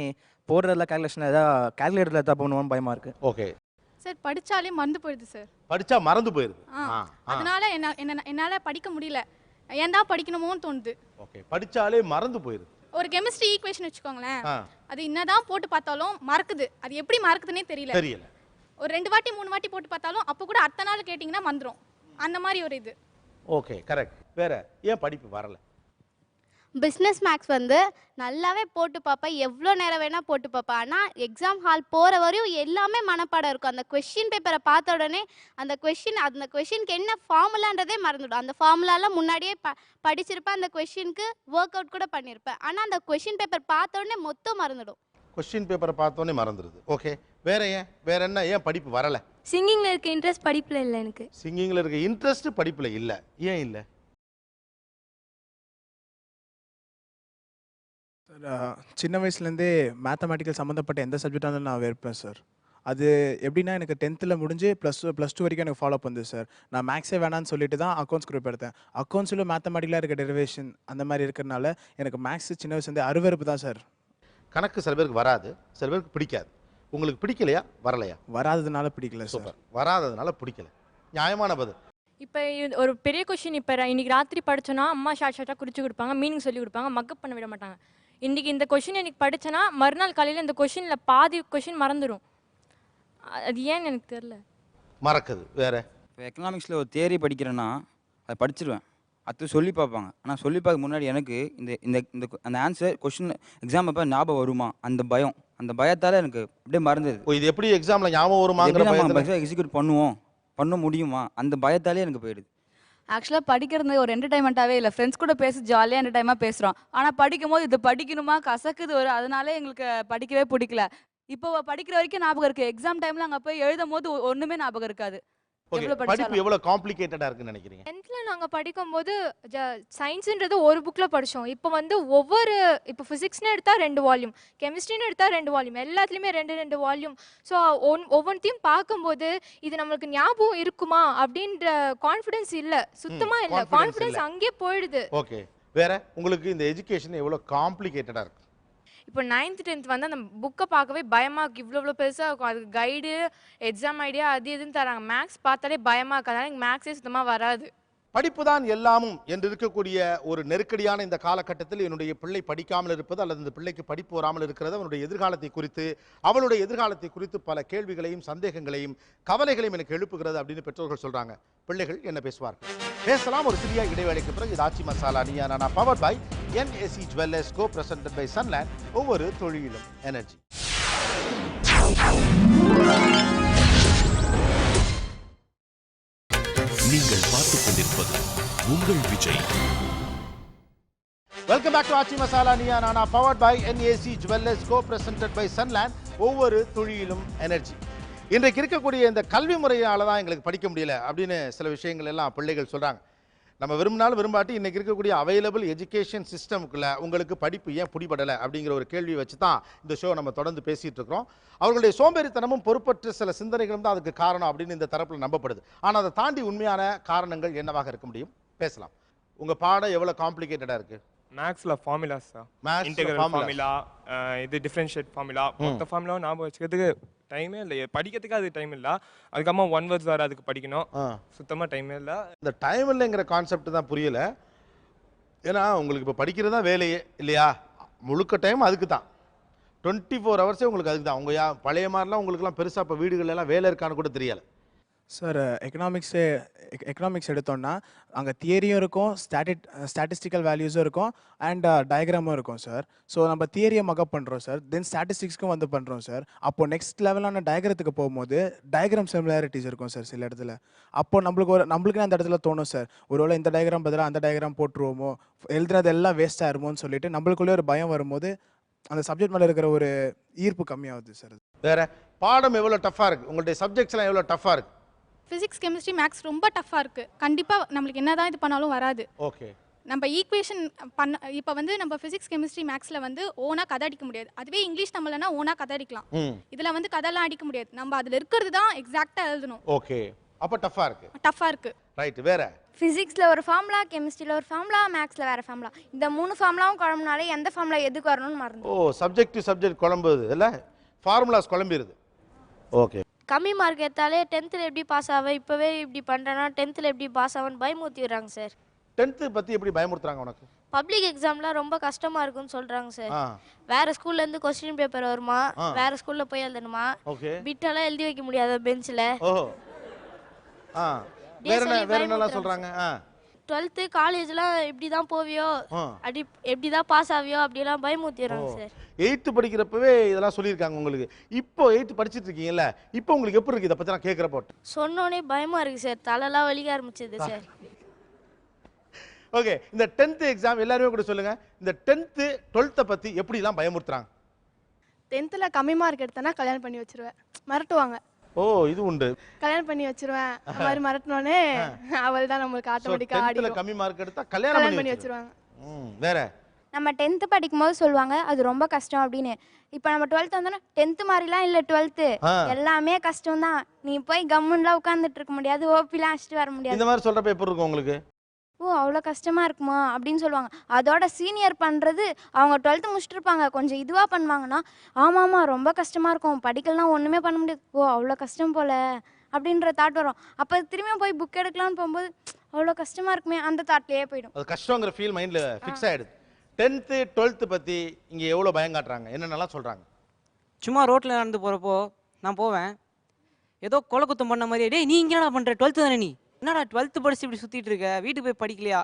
போடுறதுல கேல்குலேஷன் ஏதாவது கேல்குலேட்டரில் ஏதாவது பண்ணுவோம் பயமாக இருக்குது. ஓகே சார் படித்தாலே மறந்து போயிடுது சார். படித்தா மறந்து போயிடுது. அதனால என்னால் படிக்க முடியல, ஏன் தான் படிக்கணுமோன்னு தோணுது. ஓகே, படித்தாலே மறந்து போயிடுது. ஒரு கெமிஸ்ட்ரி ஈக்குவேஷன் வச்சுக்கோங்களேன், அது என்னதான் போட்டு பார்த்தாலும் மறக்குது, அது எப்படி மறக்குதுன்னே தெரியல. ஒரு 2 வாட்டி 3 வாட்டி போட்டு பார்த்தாலும் அப்போ கூட அடுத்த நாள் கேட்டிங்கன்னா மறந்துடும். அந்த மாதிரி ஒரு இது. Okay correct. வேற ஏன் படிப்பு வரல? பிஸ்னஸ் மேக்ஸ் வந்து நல்லாவே போட்டு பார்ப்பேன், எவ்வளோ நேரம் வேணால் போட்டு பார்ப்பேன். ஆனால் எக்ஸாம் ஹால் போகிற வரையும் எல்லாமே மனப்பாடம் இருக்கும். அந்த கொஷின் பேப்பரை பார்த்த உடனே அந்த கொஷினுக்கு என்ன ஃபார்முலான்றதே மறந்துடும். அந்த ஃபார்முலாலாம் முன்னாடியே படிச்சிருப்பேன், அந்த கொஷினுக்கு ஒர்க் அவுட் கூட பண்ணியிருப்பேன். ஆனால் அந்த கொஷின் பேப்பர் பார்த்த உடனே மொத்தம் மறந்துடும். கொஸ்டின் பேப்பரை பார்த்தோன்னே மறந்துடுது. ஓகே, வேற ஏன்? வேற என்ன ஏன் படிப்பு வரல? சிங்கிங்கில் இருக்க இன்ட்ரெஸ்ட் படிப்பில் இல்லை எனக்கு. சிங்கிங்கில் இருக்க இன்ட்ரெஸ்ட் படிப்பில் இல்லை. ஏன் இல்லை? சின்ன வயசுலேருந்தே மேத்தமேட்டிக்கல் சம்மந்தப்பட்ட எந்த சப்ஜெக்டாக இருந்தாலும் நான் வெறுப்பேன் சார். அது எப்படின்னா எனக்கு 10th முடிஞ்சு +2 வரைக்கும் எனக்கு ஃபாலோ பண்ணுது சார். நான் மேக்ஸே வேணான்னு சொல்லிட்டு தான் அக்கௌண்ட்ஸ் குரூப் எடுத்தேன். அக்கௌண்ட்ஸில் மேத்தமேட்டிக்கலாக இருக்க டெரிவேஷன் அந்த மாதிரி இருக்கிறனால எனக்கு மேக்ஸ் சின்ன வயசுலேருந்தே அருவருப்பு தான் சார். கணக்கு சில பேருக்கு வராது, சில பேருக்கு பிடிக்காது. உங்களுக்கு பிடிக்கலையா வரலையா? வராததுனால பிடிக்கல சார். வராததுனால பிடிக்கல, நியாயமான பதில். இப்போ ஒரு பெரிய கொஷின், இப்போ இன்னைக்கு ராத்திரி படிச்சோன்னா அம்மா ஷார்ட்டாக குறித்து கொடுப்பாங்க, மீனிங் சொல்லி கொடுப்பாங்க, மக்கப் பண்ண விட மாட்டாங்க. இன்றைக்கி இந்த கொஷின் எனக்கு படித்தேன்னா மறுநாள் காலையில் இந்த கொஷினில் பாதி கொஷின் மறந்துடும். அது ஏன்னு எனக்கு தெரில. மறக்குது. வேற இப்போ எக்கனாமிக்ஸில் ஒரு தியரி படிக்கிறேன்னா அதை படிச்சிருவேன், அது சொல்லி பார்ப்பாங்க. ஆனால் சொல்லி பார்க்க முன்னாடி எனக்கு இந்த அந்த ஆன்சர் கொஷின் எக்ஸாம் அப்போ ஞாபகம் வருமா அந்த பயம், அந்த பயத்தால் எனக்கு அப்படியே மறந்துது. இது எப்படி எக்ஸாமில் ஞாபகம் வருமாங்கிற எக்ஸிக்யூட் பண்ண முடியுமா அந்த பயத்தாலே எனக்கு போயிடுது. ஆக்சுவலாக படிக்கிறது ஒரு என்டர்டைன்மெண்ட்டாகவே இல்லை. ஃப்ரெண்ட்ஸ் கூட பேசி ஜாலியாக என்டர்டைமாக பேசுகிறோம். ஆனால் படிக்கும் போது இது படிக்கணுமா கசக்குது அதனாலே எங்களுக்கு படிக்கவே பிடிக்கல. இப்போ படிக்கிற வரைக்கும் ஞாபகம் இருக்குது, எக்ஸாம் டைமில் அங்கே போய் எழுதும் போது ஒன்றுமே ஞாபகம் இருக்காது. படிப்பு எவ்வளவு காம்ப்ளிகேட்டடா இருக்குன்னு நினைக்கிறீங்க? 10th நாங்க படிக்கும்போது சயின்ஸ்ன்றது ஒரு புக்ல படிச்சோம். இப்போ வந்து இப்போ பிசிக்ஸ்னு எடுத்தா 2 வால்யூம், கெமிஸ்ட்ரின்னு எடுத்தா 2 வால்யூம், எல்லாத்துலயுமே 2 வால்யூம். ஸோ ஒவ்வொன்றையும் பார்க்கும்போது இது நம்மளுக்கு ஞாபகம் இருக்குமா அப்படின்ற கான்ஃபிடன்ஸ் இல்ல, சுத்தமா இல்ல. கான்ஃபிடன்ஸ் அங்கே போயிடுது. ஓகே, வேற உங்களுக்கு இந்த எஜுகேஷன் எவ்வளவு காம்ப்ளிகேட்டடா இருக்கு? இப்போ 9th 10th வந்து அந்த புக்கை பார்க்கவே பயமாக இருக்குது, இவ்வளோ பெருசாக இருக்கும். அதுக்கு கைடு எக்ஸாம் ஐடியா அது இதுன்னு தராங்க. மேக்ஸ் பார்த்தாலே பயமாக இருக்குது, அதனால் எனக்கு மேக்ஸே சுத்தமாக வராது. படிப்பு தான் எல்லாமும் என்று இருக்கக்கூடிய ஒரு நெருக்கடியான இந்த காலகட்டத்தில் என்னுடைய பிள்ளை படிக்காமல் இருப்பது அல்லது இந்த பிள்ளைக்கு படிப்பு வராமல் இருக்கிறது அவனுடைய எதிர்காலத்தை குறித்து பல கேள்விகளையும் சந்தேகங்களையும் கவலைகளையும் எனக்கு எழுப்புகிறது அப்படின்னு பெற்றோர்கள் சொல்றாங்க. பிள்ளைகள் என்ன பேசுவார்கள்? பேசலாம் ஒரு சிறிய இடைவேளைக்கு பிறகு. இது Aachi Masala Neeya Naana, powered by NAC Jewellers, co-presented by Sunland. ஒவ்வொரு தொழிலும் எனர்ஜி. நீங்கள் பார்த்துக் கொண்டிருப்பது உங்கள் Vijay. Welcome back to Aachi Masala Neeya Naana, powered by NAC Jewellers, co-presented by Sunland. ஒவ்வொரு தொழிலும் எனர்ஜி. இன்றைக்கு இருக்கக்கூடிய இந்த கல்வி முறையால தான் எங்களுக்கு படிக்க முடியல அப்படின்னு சில விஷயங்கள் எல்லாம் பிள்ளைகள் சொல்கிறாங்க. நம்ம விரும்பினாலும் விரும்பாட்டி இன்றைக்கி இருக்கக்கூடிய அவைலபிள் எஜுகேஷன் சிஸ்டமுக்குள்ள உங்களுக்கு படிப்பு ஏன் பிடிபடலை அப்படிங்கிற ஒரு கேள்வி வச்சு தான் இந்த ஷோ நம்ம தொடர்ந்து பேசிகிட்டு இருக்கிறோம். அவர்களுடைய சோம்பேறித்தனமும் பொறுப்பற்ற சில சிந்தனைகளும் தான் அதுக்கு காரணம் அப்படின்னு இந்த தரப்பில் நம்பப்படுது. ஆனால் அதை தாண்டி உண்மையான காரணங்கள் என்னவாக இருக்க முடியும்? பேசலாம். உங்கள் பாடம் எவ்வளோ காம்ப்ளிகேட்டடாக இருக்குது? மேக்ஸில் ஃபார்முலாஸ் தான், இன்டெகிரல் ஃபார்முலா, இது டிஃப்ரென்ஷியேட் ஃபார்முலா, மொத்த ஃபார்முலாவும் ஞாபகம் வச்சுக்கிறதுக்கு டைமே இல்லை. படிக்கிறதுக்கு அது டைம் இல்லை. அதுக்கப்புறமா ஒன் வேர்ட்ஸ் வேறு அதுக்கு படிக்கணும். சுத்தமாக டைமே இல்லை. இந்த டைம் இல்லைங்கிற கான்செப்ட் தான் புரியலை. ஏன்னா உங்களுக்கு இப்போ படிக்கிறது தான் வேலையே இல்லையா? முழுக்க டைம் அதுக்கு தான், 24 ஹவர்ஸே உங்களுக்கு அதுக்கு தான். உங்கள் பழைய மாதிரிலாம் உங்களுக்குலாம் பெருசாக இப்போ வீடுகளெல்லாம் வேலை இருக்கான்னு கூட தெரியலை. சார் எக்கனாமிக்ஸ் எடுத்தோம்னா அங்கே தியரியும் இருக்கும், ஸ்டாட்டிஸ்டிக்கல் வேல்யூஸும் இருக்கும் அண்ட் டயக்ராமும் இருக்கும் சார். ஸோ நம்ம தியரியை மகப் பண்ணுறோம் சார், தென் ஸ்டாட்டிஸ்டிக்ஸ்க்கும் வந்து பண்ணுறோம் சார். அப்போது நெக்ஸ்ட் லெவலான டயக்ரத்துக்கு போகும்போது டயக்ராம் சிமிலாரிட்டிஸ் இருக்கும் சார் சில இடத்துல. அப்போது நம்மளுக்கு அந்த இடத்துல தோணும் சார், ஒருவேளை இந்த டயக்ராம் பதிலாக அந்த டயக்ராம் போட்டுருவோமோ, எழுதுறது எல்லாம் வேஸ்ட் ஆயிருமோன்னு சொல்லிட்டு நம்மளுக்குள்ளே ஒரு பயம் வரும்போது அந்த சப்ஜெக்ட் மேலே இருக்கிற ஒரு ஈர்ப்பு கம்மியாகுது சார். வேற பாடம் எவ்வளோ டஃப்பாக இருக்குது? உங்களுடைய சப்ஜெக்ட்ஸ்லாம் எவ்வளோ டஃப்பாக இருக்குது? ஃபிசிக்ஸ் கெமிஸ்ட்ரி மேக்ஸ் ரொம்ப டஃப்பாக இருக்குது. கண்டிப்பாக நம்மளுக்கு என்ன தான் இது பண்ணாலும் வராது. ஓகே. நம்ம ஈக்குவேஷன் பண்ண இப்போ வந்து நம்ம ஃபிசிக்ஸ் கெமிஸ்ட்ரி மேக்ஸில் வந்து ஓனாக கதை அடிக்க முடியாது. அதுவே இங்கிலீஷ் நம்மளனா ஓனாக கதை அடிக்கலாம். இதில் வந்து கதைலாம் அடிக்க முடியாது. நம்ம அதில் இருக்கிறது தான் எக்ஸாக்டாக எழுதணும். ஓகே, அப்போ டஃப்பாக இருக்குது. டஃப்பாக இருக்குது. ரைட். வேற ஃபிசிக்ஸில் ஒரு ஃபார்முலா, கெமிஸ்ட்ரியில் ஒரு ஃபார்முலா, மேக்ஸில் வேறு ஃபார்முலா. இந்த 3 ஃபார்முலாவும் குழம்புனாலே எந்த ஃபார்முலா எதுக்கு வரணும்னு மறந்து. ஓ, சப்ஜெக்ட் குழம்புது இல்லை, ஃபார்முலாஸ் குழம்பிடுது. ஓகே. கம்மி மார்க் எடுத்தாலே 10th எப்படி பாஸ் ஆவேன், இப்போவே இப்படி பண்ணுறேன்னா 10th எப்படி பாஸ் ஆவேன்னு பயமுறுத்திடுறாங்க சார். 10th பற்றி எப்படி பயமுறுத்துறாங்க உனக்கு? பப்ளிக் எக்ஸாம்லாம் ரொம்ப கஷ்டமாக இருக்குன்னு சொல்கிறாங்க சார். வேறு ஸ்கூல்லேருந்து கொஸ்டின் பேப்பர் வருமா, வேறு ஸ்கூலில் போய் எழுதணுமா, பிட்டெல்லாம் எழுதி வைக்க முடியாத பெஞ்சில். வேற என்னலாம் சொல்கிறாங்க? 12th காலேஜ்லாம் இப்படி தான் போவியோ, அப்படி எப்படி தான் பாஸ் ஆவியோ அப்படிலாம் பயமுறுத்திடுறாங்க சார். 8th படிக்கிறப்பவே இதெல்லாம் சொல்லியிருக்காங்க உங்களுக்கு. இப்போ 8th படிச்சுட்டு இருக்கீங்கல்ல, இப்போ உங்களுக்கு எப்படி இருக்குது இதை பற்றி நான் கேட்குறப்போ? சொன்னோன்னே பயமாக இருக்குது சார், தலைலாம் வலிக்க ஆரம்பிச்சது சார். ஓகே, இந்த 10th எக்ஸாம் எல்லாருமே கூட சொல்லுங்க, இந்த 10th 12th பற்றி எப்படிலாம் பயமுறுத்துறாங்க? 10th கம்மி மார்க் எடுத்தேன்னா கல்யாணம் பண்ணி வச்சிருவேன், மிரட்டுவாங்க. ஓ, இது உண்டு. கல்யாணம் பண்ணி வச்சிருவேன், அந்த மாதிரி மிரட்டினோடனே அவள் தான் நம்மளுக்கு ஆட்டோமேட்டிக்காக ஆடிடும். கம்மி மார்க் எடுத்தா கல்யாணம் பண்ணி வச்சிருவாங்க. வேற நம்ம 10th படிக்கும்போது சொல்லுவாங்க அது ரொம்ப கஷ்டம் அப்படின்னு. இப்போ நம்ம 12th வந்தோன்னா 10th மாதிரிலாம் இல்லை, 12th எல்லாமே கஷ்டம் தான். நீ போய் கம்முன்லாம் உட்காந்துட்டு இருக்க முடியாது, ஓபிலாம் அடிச்சுட்டு வர முடியாது. இந்த மாதிரி சொல்றப்ப எப்படி இருக்கும் உங்களுக்கு? ஓ, அவ்வளோ கஷ்டமா இருக்குமா அப்படின்னு சொல்லுவாங்க. அதோட சீனியர் பண்ணுறது அவங்க 12th முடிச்சுட்டு இருப்பாங்க, கொஞ்சம் இதுவாக பண்ணுவாங்கன்னா ஆமாம்மா ரொம்ப கஷ்டமாக இருக்கும், படிக்கலாம் ஒன்றுமே பண்ண முடியாது, ஓ அவ்வளோ கஷ்டம் போல அப்படின்ற தாட் வரும். அப்போ திரும்பியும் போய் புக் எடுக்கலான்னு போகும்போது அவ்வளோ கஷ்டமாக இருக்குமே அந்த தாட்லேயே போயிடும். அது கஷ்டங்கிற ஃபீல் மைண்டில் ஃபிக்ஸ் ஆகிடுது. 10th 12th பற்றி இங்கே எவ்வளோ பயம் காட்டுறாங்க, என்னென்னலாம் சொல்கிறாங்க? சும்மா ரோட்டில் நடந்து போகிறப்போ நான் போவேன், ஏதோ கொலை குத்தம் பண்ண மாதிரி, டேய் நீ இங்கேடா பண்ணுற, 12th தானே நீ, என்னடா 12th படிச்சு இப்படி சுற்றிட்டு இருக்க, வீட்டுக்கு போய் படிக்கலையா,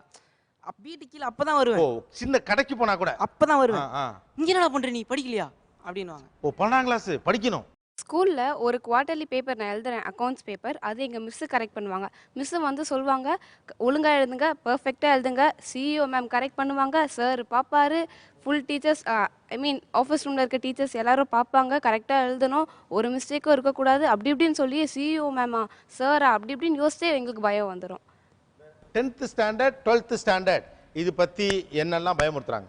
வீட்டுக்கு கீழே அப்போ தான் வருவேன். ஓ, சின்ன கடைக்கு போனால் கூட அப்போ தான் வருவேன், இங்கே என்னடா பண்ணுற நீ படிக்கலையா அப்படின்வாங்க. ஓ, 12ஆம் கிளாஸ் படிக்கணும். ஸ்கூலில் ஒரு குவார்ட்டர்லி பேப்பர் நான் எழுதுறேன், அக்கௌண்ட்ஸ் பேப்பர், அது எங்கள் மிஸ்ஸு கரெக்ட் பண்ணுவாங்க. மிஸ்ஸு வந்து சொல்லுவாங்க ஒழுங்காக எழுதுங்க, பர்ஃபெக்டாக எழுதுங்க, சிஇஓ மேம் கரெக்ட் பண்ணுவாங்க, சார் பார்ப்பாரு, ஃபுல் டீச்சர்ஸ் ஆஃபீஸ் ரூமில் இருக்க டீச்சர்ஸ் எல்லோரும் பார்ப்பாங்க, கரெக்டாக எழுதணும், ஒரு மிஸ்டேக்கும் இருக்கக்கூடாது, அப்படி இப்படின்னு சொல்லி சிஇஓ மேமா சாரா அப்படி இப்படின்னு யோசிச்சே எங்களுக்கு பயம் வந்துடும். 10th ஸ்டாண்டர்ட் 12th ஸ்டாண்டர்ட் இது பற்றி என்னெல்லாம் பயமுறுத்துறாங்க?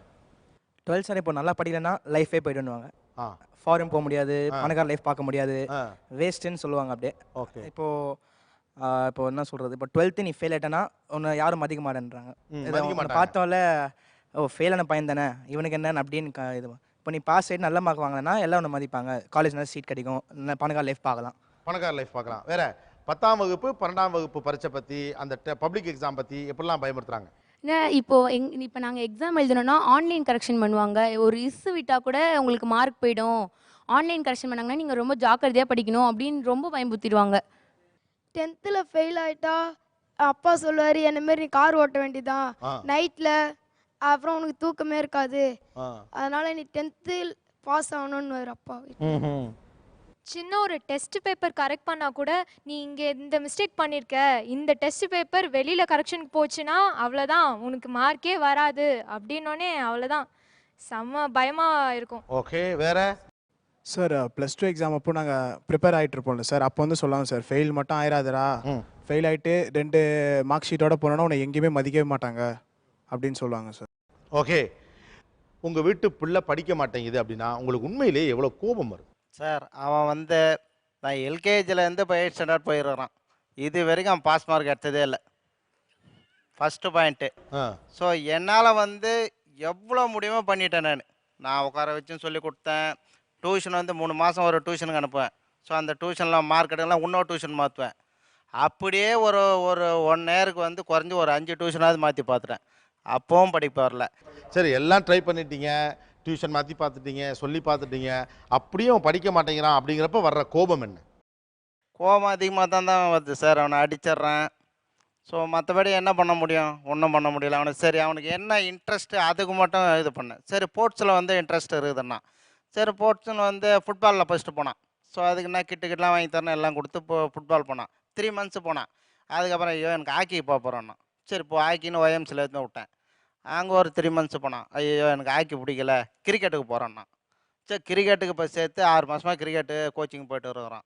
12th ஸ்டாண்டர்ட் இப்போ நல்லா படிக்கலைன்னா லைஃபே போய்டுவாங்க. ஃபாரின் போக முடியாது, பணக்கார லைஃப் பார்க்க முடியாது, வேஸ்ட்டுன்னு சொல்லுவாங்க அப்படியே. ஓகே. இப்போ என்ன சொல்கிறது, இப்போ 12th நீ ஃபெயில் ஆகிட்டேன்னா உன்னை யாரும் மதிக்க மாட்டேன்றாங்க. பார்த்தோம்ல ஓ ஃபெயிலான பையன் தானே இவனுக்கு என்னன்னு அப்படின்னு இது. இப்போ நீ பாஸ் ஆகிட்டு நல்ல மார்க் வாங்கினா எல்லாம் ஒன்று மதிப்பாங்க, காலேஜ் நல்லா சீட் கிடைக்கும், பணக்கார லைஃப் பார்க்கலாம். வேற 10ஆம் வகுப்பு 12ஆம் வகுப்பு பரீட்சை பற்றி, அந்த பப்ளிக் எக்ஸாம் பற்றி எப்படிலாம் பயமுறுத்துறாங்க? இப்போ நாங்கள் எக்ஸாம் எழுதணும்னா ஆன்லைன் கரெக்ஷன் பண்ணுவாங்க, ஒரு இஸ்ஸு விட்டால் கூட உங்களுக்கு மார்க் போயிடும், ஆன்லைன் கரெக்ஷன் பண்ணாங்கன்னா நீங்கள் ரொம்ப ஜாக்கிரதையாக படிக்கணும் அப்படின்னு ரொம்ப பயன்படுத்திடுவாங்க. 10th ஃபெயில் ஆகிட்டா அப்பா சொல்லுவார், என்ன மாரி நீ கார் ஓட்ட வேண்டியதான் நைட்டில், அப்புறம் உனக்கு தூக்கமே இருக்காது, அதனால நீ 10th பாஸ் ஆகணும்னு அப்பா. சின்ன ஒரு டெஸ்ட் பேப்பர் கரெக்ட் பண்ணால் கூட நீ இங்கே இந்த மிஸ்டேக் பண்ணியிருக்க, இந்த டெஸ்ட் பேப்பர் வெளியில் கரெக்ஷனுக்கு போச்சுன்னா அவ்வளோதான் உனக்கு மார்க்கே வராது அப்படின்னோடனே அவ்வளோதான், செம்ம பயமாக இருக்கும். ஓகே. வேற சார் +2 எக்ஸாம் அப்போ நாங்கள் ப்ரிப்பேர் ஆகிட்டு இருப்போம்ல சார், அப்போ வந்து சொல்லுவாங்க சார் ஃபெயில் மட்டும் ஆயிராதரா, ஃபெயில் ஆகிட்டு 2 மார்க் ஷீட்டோட போனோன்னா உன்னை எங்கேயுமே மதிக்கவே மாட்டாங்க அப்படின்னு சொல்லுவாங்க சார். ஓகே, உங்கள் வீட்டு பிள்ளை படிக்க மாட்டேங்குது அப்படின்னா உங்களுக்கு உண்மையிலேயே எவ்வளோ கோபம் வரும்? சார் அவன் வந்து நான் எல்கேஜிலேருந்து இப்போ 8th ஸ்டாண்டர்ட் போயிடுறான். இது வரைக்கும் அவன் பாஸ் மார்க் எடுத்ததே இல்லை. First point. ஸோ என்னால் வந்து எவ்வளோ முடியுமோ பண்ணிட்டேன். நான் உட்கார வச்சுன்னு சொல்லி கொடுத்தேன். டியூஷன் வந்து 3 மாதம் ஒரு டியூஷனுக்கு அனுப்புவேன். ஸோ அந்த டியூஷனில் மார்க் எடுக்கலாம் இன்னொரு டியூஷன் மாற்றுவேன். அப்படியே ஒரு 1 இயருக்கு வந்து குறைஞ்சி ஒரு 5 டியூஷனாவது மாற்றி பார்த்துட்டேன். அப்பவும் படிப்பு வரல. சரி, எல்லாம் ட்ரை பண்ணிட்டீங்க, டியூஷன் மாற்றி பார்த்துட்டீங்க, சொல்லி பார்த்துட்டீங்க, அப்படியும் படிக்க மாட்டேங்கிறான் அப்படிங்கிறப்ப வர்ற கோபம் என்ன? கோபம் அதிகமாக தான் வருது சார். அவனை அடிச்சிட்றேன். ஸோ மற்றபடி என்ன பண்ண முடியும்? ஒன்றும் பண்ண முடியல. அவனுக்கு சரி அவனுக்கு என்ன இன்ட்ரெஸ்ட்டு அதுக்கு மட்டும் இது பண்ணேன். சரி ஸ்போர்ட்ஸில் வந்து இன்ட்ரெஸ்ட் இருக்குதுன்னா சரி ஸ்போர்ட்ஸுன்னு வந்து ஃபுட்பாலில் ஃபஸ்ட்டு போனான். ஸோ அதுக்கு நான் கிட்டலாம் வாங்கி தரேன் எல்லாம் கொடுத்து இப்போ ஃபுட்பால் போனான். 3 months போனான். அதுக்கப்புறம் ஐயோ எனக்கு ஹாக்கிக்கு போக போகிறோன்னா சரி இப்போ ஹாக்கின்னு OMCல எடுத்து விட்டேன். அங்கே ஒரு 3 months போனான். ஐயோ எனக்கு ஹாக்கி பிடிக்கல, கிரிக்கெட்டுக்கு போகிறோன்னா சரி கிரிக்கெட்டுக்கு இப்போ சேர்த்து 6 மாதமாக கிரிக்கெட்டு கோச்சிங் போய்ட்டு இருக்கிறான்.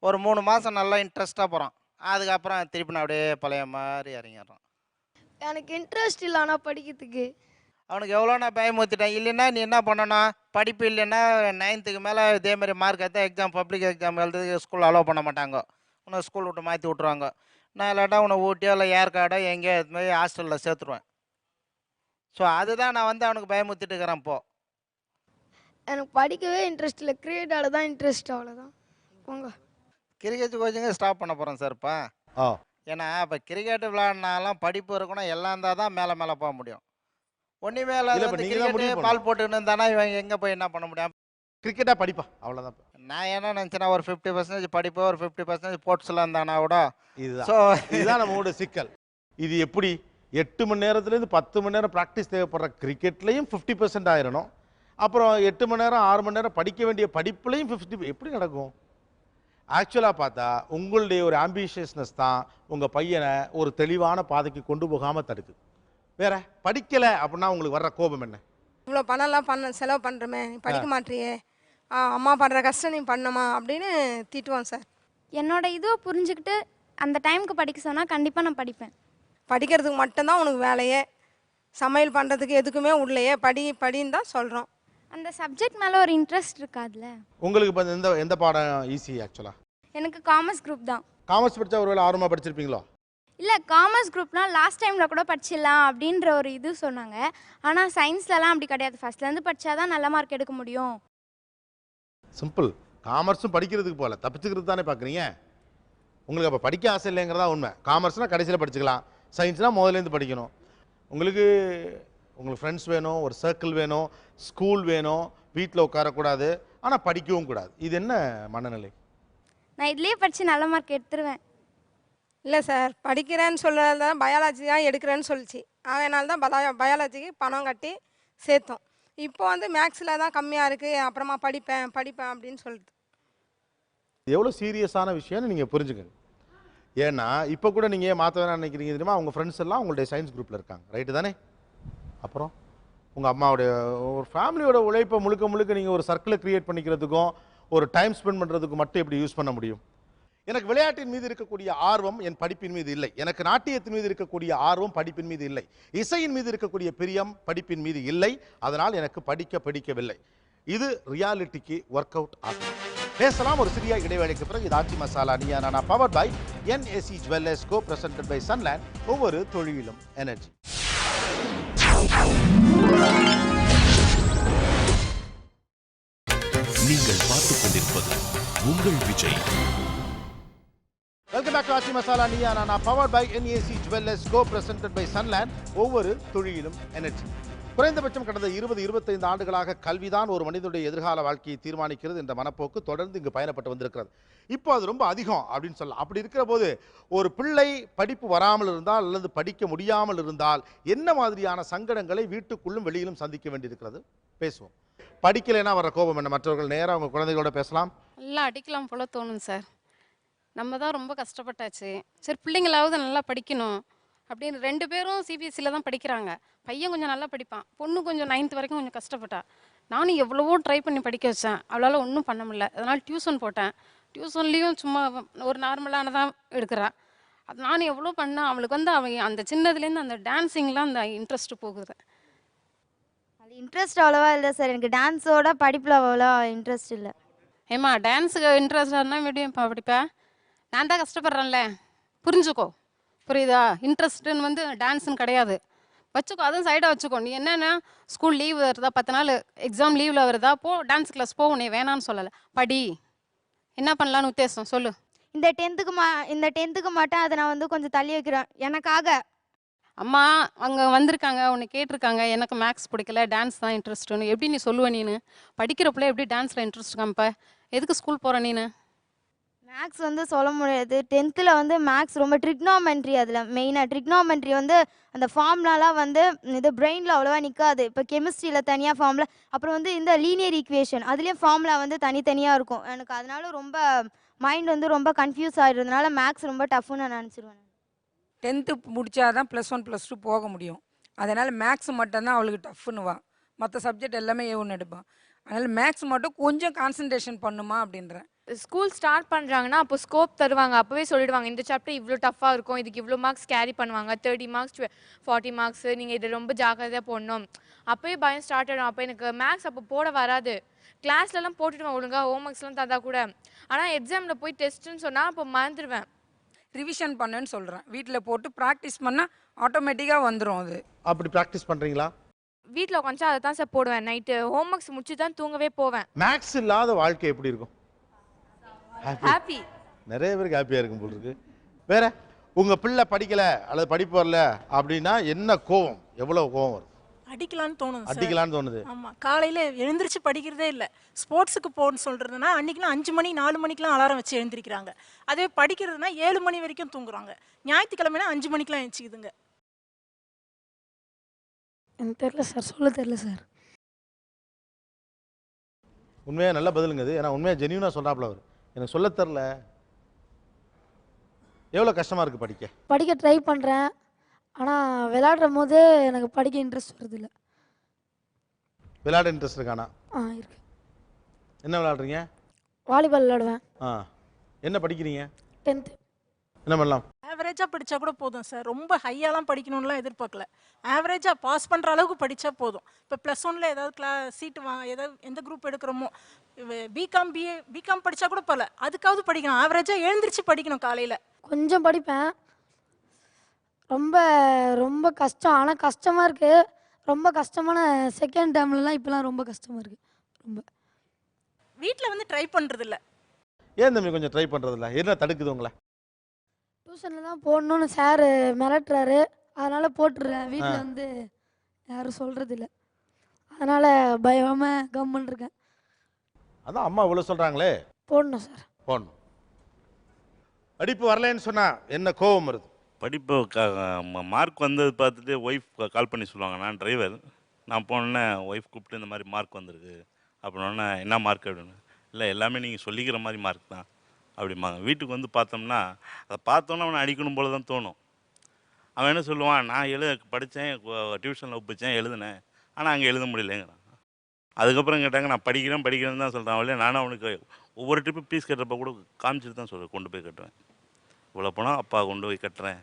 ஒரு 3 மாதம் நல்லா இன்ட்ரெஸ்ட்டாக போகிறான். அதுக்கப்புறம் திருப்பி நான் அப்படியே பழைய மாதிரி இறங்கிடுறான். எனக்கு இன்ட்ரெஸ்ட் இல்லை ஆனால் படிக்கிறதுக்கு. அவனுக்கு எவ்வளோ நான் பயமுறுத்திட்டேன். இல்லைன்னா நீ என்ன பண்ணணும், படிப்பு இல்லைன்னா 9th மேலே இதேமாதிரி மார்க் எடுத்தால் எக்ஸாம் பப்ளிக் எக்ஸாம் எழுதுறதுக்கு ஸ்கூல் அலோவ் பண்ண மாட்டாங்க. உன்னை ஸ்கூல் விட்டு மாற்றி விட்ருவாங்க. நான் இல்லாட்டா உன்னை ஊட்டியோ இல்லை ஏற்காடோ எங்கேயோ இது மாதிரி ஹாஸ்டலில் சேர்த்துருவேன். ஸோ அதுதான் நான் வந்து அவனுக்கு பயமுறுத்திட்டு இருக்கிறேன். இப்போது எனக்கு படிக்கவே இன்ட்ரெஸ்ட் இல்லை, கிரிக்கெட்டால தான் இன்ட்ரெஸ்ட். அவ்வளோதான். போங்க. கிரிக்கெட் கோச்சிங்க ஸ்டாப் பண்ண போகிறேன் சார் இப்போ. ஏன்னா இப்போ கிரிக்கெட் விளையாடினாலும் படிப்பு இருக்கணும், எல்லாம் இருந்தால் தான் மேலே மேலே போக முடியும். ஒன்றுமே கிரிக்கெட்டு பால் போட்டுன்னு இருந்தானா இவன் எங்கே போய் என்ன பண்ண முடியும்? கிரிக்கெட்டாக படிப்பா அவ்வளோதான். நான் என்ன நினச்சேன்னா ஒரு 50% படிப்பு, ஒரு 50% ஸ்போர்ட்ஸில் இருந்தானா கூட. இதுதான் நம்மளோட சிக்கல். இது எப்படி 8 மணி நேரத்துலேருந்து 10 மணி நேரம் ப்ராக்டிஸ் தேவைப்படுற கிரிக்கெட்லேயும் 50% ஆயிடணும், அப்புறம் 8 மணி நேரம் 6 மணி நேரம் படிக்க வேண்டிய படிப்புலையும் 50 எப்படி நடக்கும்? ஆக்சுவலாக பார்த்தா உங்களுடைய ஒரு ஆம்பிஷியஸ்னஸ் தான் உங்கள் பையனை ஒரு தெளிவான பாதைக்கு கொண்டு போகாமல் தடுக்குது. வேற படிக்கலை அப்படின்னா உங்களுக்கு வர்ற கோபம் என்ன? இவ்வளோ பணம்லாம் செலவு பண்ணுறமே, நீ படிக்க மாட்டியே, அம்மா பண்ணுற கஷ்டம் நீ பண்ணமா அப்படின்னு திட்டுவான் சார். என்னோட இதுவை புரிஞ்சுக்கிட்டு அந்த டைமுக்கு படிக்க சொன்னால் கண்டிப்பாக நான் படிப்பேன். படிக்கிறதுக்கு மட்டும்தான் உனக்கு வேலையே, சமையல் பண்ணுறதுக்கு எதுக்குமே உள்ளேயே படின்னு தான் சொல்கிறோம். அந்த சப்ஜெக்ட் மேலே ஒரு இன்ட்ரெஸ்ட் இருக்காதுல்ல. உங்களுக்கு இப்போ எந்த பாடம் ஈஸி? ஆக்சுவலாக எனக்கு காமர்ஸ் குரூப் தான். காமர்ஸ் படித்தா ஒருவேளை ஆர்வமாக படிச்சிருப்பீங்களோ? இல்லை, காமர்ஸ் குரூப்லாம் லாஸ்ட் டைமில் கூட படிச்சிடலாம் அப்படின்ற ஒரு இது சொன்னாங்க. ஆனால் சயின்ஸ்லலாம் அப்படி கிடையாது, ஃபஸ்ட்லேருந்து படித்தா தான் நல்ல மார்க் எடுக்க முடியும். சிம்பிள். காமர்ஸும் படிக்கிறதுக்கு போகல, தப்பிச்சுக்கிறது தானே பார்க்குறீங்க. உங்களுக்கு அப்போ படிக்க ஆசை இல்லைங்கிறதா உண்மை. காமர்ஸ்னால் கடைசியில் படிச்சுக்கலாம், சயின்ஸ்னால் முதலேருந்து படிக்கணும். உங்களுக்கு ஃப்ரெண்ட்ஸ் வேணும், ஒரு சர்க்கிள் வேணும், ஸ்கூல் வேணும், வீட்டில் உட்காரக்கூடாது, ஆனால் படிக்கவும் கூடாது. இது என்ன மனநிலை? நான் இதுலேயே படித்து நல்ல மார்க் எடுத்துருவேன். இல்லை சார், படிக்கிறேன்னு சொல்கிறது தான் பயாலஜி தான் எடுக்கிறேன்னு சொல்லிச்சு. அதனால தான் பயாலஜிக்கு பணம் கட்டி சேர்த்தோம். இப்போ வந்து மேக்ஸில் தான் கம்மியாக இருக்குது, அப்புறமா படிப்பேன் அப்படின்னு சொல்லுது. எவ்வளோ சீரியஸான விஷயம்னு நீங்கள் புரிஞ்சுக்கங்க. ஏன்னா இப்போ கூட நீங்கள் ஏன் மாற்ற வேணாம்னு நினைக்கிறீங்க தெரியுமா? உங்கள் ஃப்ரெண்ட்ஸ் எல்லாம் உங்களுடைய சயின்ஸ் குரூப்பில் இருக்காங்க, ரைட்டு தானே? அப்புறம் உங்கள் அம்மாவுடைய ஒரு ஃபேமிலியோட உழைப்பை முழுக்க நீங்கள் ஒரு சர்க்கிளை க்ரியேட் பண்ணிக்கிறதுக்கும் ஒரு டைம் ஸ்பெண்ட் பண்ணுறதுக்கு மட்டும் எப்படி யூஸ் பண்ண முடியும்? எனக்கு விளையாட்டின் மீது இருக்கக்கூடிய ஆர்வம் என் படிப்பின் மீது இல்லை, எனக்கு நாட்டியத்தின் மீது இருக்கக்கூடிய ஆர்வம் படிப்பின் மீது இல்லை, இசையின் மீது இருக்கக்கூடிய பிரியம் படிப்பின் மீது இல்லை, அதனால் எனக்கு பிடிக்கவில்லை. இது ரியாலிட்டிக்கு ஒர்க் அவுட் ஆகும். பேசலாம் ஒரு சிறிய இடைவேளைக்கு பிறகு. இது Aachi Masala Neeya Naana, powered by NAC Jewellers, co presented by Sunland. ஒவ்வொரு தொழிலும் எனர்ஜி. நீங்கள் பார்த்துக் கொண்டிருப்பது உங்கள் Vijay. Welcome back to Aachi Masala Neeya Naana, powered by NAC Jewellers, co presented by Sunland. ஒவ்வொரு தொழிலும் எனர்ஜி. குறைந்தபட்சம் கடந்த 20-25 ஆண்டுகளாக கல்விதான் ஒரு மனிதனுடைய எதிர்கால வாழ்க்கையை தீர்மானிக்கிறது என்ற மனப்போக்கு தொடர்ந்து இங்கு பயணப்பட்டு வந்திருக்கிறது. இப்போ அது ரொம்ப அதிகம் அப்படின்னு சொல்லலாம். அப்படி இருக்கிற போது ஒரு பிள்ளை படிப்பு வராமல் இருந்தால் அல்லது படிக்க முடியாமல் இருந்தால் என்ன மாதிரியான சங்கடங்களை வீட்டுக்குள்ளும் வெளியிலும் சந்திக்க வேண்டியிருக்கிறது? பேசுவோம். படிக்கலைன்னா வர கோபம் என்ன? மற்றவர்கள் நேராக அவங்க குழந்தைகளோட பேசலாம். எல்லாம் அடிக்கலாம் போல தோணும் சார். நம்ம தான் ரொம்ப கஷ்டப்பட்டாச்சு, சரி பிள்ளைங்களாவது நல்லா படிக்கணும் அப்படின்னு 2 பேரும் CBSEல தான் படிக்கிறாங்க. பையன் கொஞ்சம் நல்லா படிப்பான், பொண்ணு கொஞ்சம் 9th வரைக்கும் கொஞ்சம் கஷ்டப்பட்டா. நானும் எவ்வளவோ ட்ரை பண்ணி படிக்க வச்சேன், அவளால் ஒன்றும் பண்ண முடியல. அதனால் டியூஷன் போட்டேன். டியூஷன்லேயும் சும்மா ஒரு நார்மலானதான் எடுக்கிறா. அது நானும் எவ்வளோ பண்ணேன். அவளுக்கு வந்து அந்த சின்னதுலேருந்து அந்த டான்ஸிங்லாம் அந்த இன்ட்ரெஸ்ட் போகுது. அது இன்ட்ரெஸ்ட் அவ்வளோவா இல்லை சார். எனக்கு டான்ஸோட படிப்பில் அவ்வளோ இன்ட்ரெஸ்ட் இல்லை. ஏம்மா டான்ஸுக்கு இன்ட்ரெஸ்டாக இருந்தால் எப்படியும் படிப்பேன். நான் தான் கஷ்டப்படுறேன்ல, புரிஞ்சுக்கோ. புரியுதா? இன்ட்ரெஸ்ட்டுன்னு வந்து டான்ஸுன்னு கிடையாது. வச்சுக்கோ, அதுவும் சைடாக வச்சுக்கோ. நீ என்னென்னா ஸ்கூல் லீவ் வருதா, 10 நாள் எக்ஸாம் லீவில் வருதா, போ டான்ஸ் கிளாஸ் போ, உன்னை வேணான்னு சொல்லலை. படி. என்ன பண்ணலான்னு உத்தேசம் சொல்லு. இந்த டென்த்துக்கு மட்டும் அதை நான் வந்து கொஞ்சம் தள்ளி வைக்கிறேன் எனக்காக. அம்மா அங்கே வந்திருக்காங்க, உன்னை கேட்டிருக்காங்க, எனக்கு மேக்ஸ் பிடிக்கல, டான்ஸ் தான் இன்ட்ரெஸ்ட்டுன்னு. எப்படி நீ சொல்லுவ? நீனு படிக்கிறப்பில் எப்படி டான்ஸில் இன்ட்ரெஸ்ட் காமிப்ப? எதுக்கு ஸ்கூல் போகிற நீனு? மேக்ஸ் வந்து சொல்ல முடியாது. 10th வந்து மேக்ஸ் ரொம்ப ட்ரிக்னாமெண்ட்ரி, அதில் மெயினாக ட்ரிக்னாமெண்ட்ரி வந்து அந்த ஃபார்ம்லாலாம் வந்து இது பிரெயினில் அவ்வளோவா நிற்காது. இப்போ கெமிஸ்ட்ரியில் தனியாக ஃபார்முலா, அப்புறம் வந்து இந்த லீனியர் ஈக்குவேஷன் அதுலேயும் ஃபார்முலா வந்து தனித்தனியாக இருக்கும். எனக்கு அதனால ரொம்ப மைண்ட் வந்து ரொம்ப கன்ஃபியூஸ் ஆகிடுறதுனால மேக்ஸ் ரொம்ப டஃப்னு நான் நினச்சிருவேன். 10th முடித்தா தான் +1 +2 போக முடியும். அதனால் மேக்ஸ் மட்டும்தான் அவளுக்கு டஃப்னுவா. மற்ற சப்ஜெக்ட் எல்லாமே A1 எடுப்பான். அதனால் மேக்ஸ் மட்டும் கொஞ்சம் கான்சன்ட்ரேஷன் பண்ணுமா அப்படின்றேன். ஸ்கூல் ஸ்டார்ட் பண்ணுறாங்கன்னா அப்போ ஸ்கோப் தருவாங்க. அப்போவே சொல்லிடுவாங்க, இந்த சாப்டர் இவ்வளோ டஃப்பாக இருக்கும், இதுக்கு இவ்வளோ மார்க்ஸ் கேரி பண்ணுவாங்க, 30 மார்க்ஸ் 40 மார்க்ஸ், நீங்கள் இதை ரொம்ப ஜாக்கிரதையாக போடணும். அப்போயே பயம் ஸ்டார்ட் ஆகிடும். அப்போ எனக்கு மேக்ஸ் அப்போ போட வராது. கிளாஸ்லலாம் போட்டுடுவேன் ஒழுங்காக, ஹோம் ஒர்க்ஸ்லாம் தந்தா கூட. ஆனால் எக்ஸாமில் போய் டெஸ்ட்டுன்னு சொன்னால் அப்போ மறந்துடுவேன். ரிவிஷன் பண்ணுன்னு சொல்கிறேன். வீட்டில் போட்டு ப்ராக்டிஸ் பண்ணால் ஆட்டோமேட்டிக்காக வந்துடும். அது அப்படி ப்ராக்டிஸ் பண்ணுறீங்களா? வீட்டில் உட்காந்து அதை தான் சார் போடுவேன். நைட்டு ஹோம் ஒர்க்ஸ் முடிச்சு தான் தூங்கவே போவேன். மேக்ஸ் இல்லாத வாழ்க்கை எப்படி இருக்கும்? ஹாப்பி. நிறைய பேருக்கு ஹாப்பியாக இருக்கும் போல் இருக்கு. வேற உங்கள் பிள்ளை படிக்கலை அல்லது படிப்பு வரல அப்படின்னா என்ன கோவம், எவ்வளோ கோவம் வரும்? அடிக்கலான்னு தோணுது. அடிக்கலான்னு தோணுது. ஆமாம், காலையில் எழுந்திரிச்சு படிக்கிறதே இல்லை. ஸ்போர்ட்ஸுக்கு போகணும்னு சொல்கிறதுனா அன்றைக்கெலாம் 5 மணி 4 மணிக்கெலாம் அலாரம் வச்சு எழுந்திரிக்கிறாங்க. அதே படிக்கிறதுனா 7 மணி வரைக்கும் தூங்குறாங்க. ஞாயிற்றுக்கிழமைனா 5 மணிக்கெலாம் எழுந்திரிக்குதுங்க. எனக்கு தெரியல சார், சொல்ல தெரியல சார். உண்மையாக நல்ல பதிலுங்க அது. ஏன்னா உண்மையாக ஜென்யூனாக சொல்கிறாப்புல அவர். எனக்கு சொல்ல தெரில. எவ்வளோ கஷ்டமாக இருக்குது படிக்க? படிக்க ட்ரை பண்ணுறேன், ஆனால் விளையாடுற போது எனக்கு படிக்க இன்ட்ரெஸ்ட் வருது இல்லை. விளையாட இன்ட்ரெஸ்ட் இருக்கானா? இருக்கு. என்ன விளையாடுறீங்க? வாலிபால் விளையாடுவேன். என்ன படிக்கிறீங்க? 10th. என்ன பண்ணலாம்? ஆவரேஜாக படித்தா கூட போதும் சார். ரொம்ப ஹையாலாம் படிக்கணும்லாம் எதிர்பார்க்கல. ஆவரேஜாக பாஸ் பண்ணுற அளவுக்கு படித்தா போதும். இப்போ +1 ஏதாவது சீட்டு ஏதாவது எந்த குரூப் எடுக்கிறோமோ, பிகாம் பிகாம் படித்தா கூட போகல, அதுக்காவது படிக்கணும். ஆவரேஜாக எழுந்திரிச்சு படிக்கணும். காலையில் கொஞ்சம் படிப்பேன். ரொம்ப ரொம்ப கஷ்டம், ஆனால் கஷ்டமாக இருக்குது. ரொம்ப கஷ்டமான செகண்ட் டேர்ம்லலாம் இப்போலாம் ரொம்ப கஷ்டமாக இருக்குது. ரொம்ப வீட்டில் வந்து ட்ரை பண்ணுறதில்ல. ஏன் தம்பி கொஞ்சம் ட்ரை பண்ணுறதில்ல? என்ன தடுக்குது உங்களை? டியூஷனில் தான் போடணும்னு சார் மிரட்டுறாரு, அதனால் போட்டுடுறேன். வீட்டில் வந்து யாரும் சொல்கிறதில்ல, அதனால் பயமாக கம்முன்னு இருக்கேன். அதான் அம்மா இவ்வளோ சொல்கிறாங்களே, போடணும் சார். போடணும். படிப்பு வரலன்னு சொன்னால் என்ன கோபம் வருது? படிப்பு மார்க் வந்தது பார்த்துட்டு ஒய்ஃப் கால் பண்ணி சொல்லுவாங்க. நான் டிரைவர், நான் போனேன்னே ஒய்ஃப் கூப்பிட்டு இந்த மாதிரி மார்க் வந்திருக்கு அப்படின்னோடனே என்ன மார்க் அப்படின்னு. இல்லை எல்லாமே நீங்கள் சொல்லிக்கிற மாதிரி மார்க் தான் அப்படிம்பாங்க. வீட்டுக்கு வந்து பார்த்தோம்னா அதை பார்த்தோன்னா அவனை அடிக்கணும் போல தான் தோணும். அவன் என்ன சொல்லுவான், நான் படித்தேன், டியூஷனில் ஒப்பிச்சேன், எழுதினேன், ஆனால் அங்கே எழுத முடியலைங்கிறான். அதுக்கப்புறம் கேட்டாங்க, நான் படிக்கிறேன்னு தான் சொல்கிறான். அவளே நானும் அவனுக்கு ஒவ்வொரு ட்ரிப்பு ஃபீஸ் கட்டுறப்ப கூட காமிச்சிட்டு தான் சொல்கிறேன், கொண்டு போய் கட்டுவேன். இவ்வளோ போனால் அப்பா கொண்டு போய் கட்டுறேன்,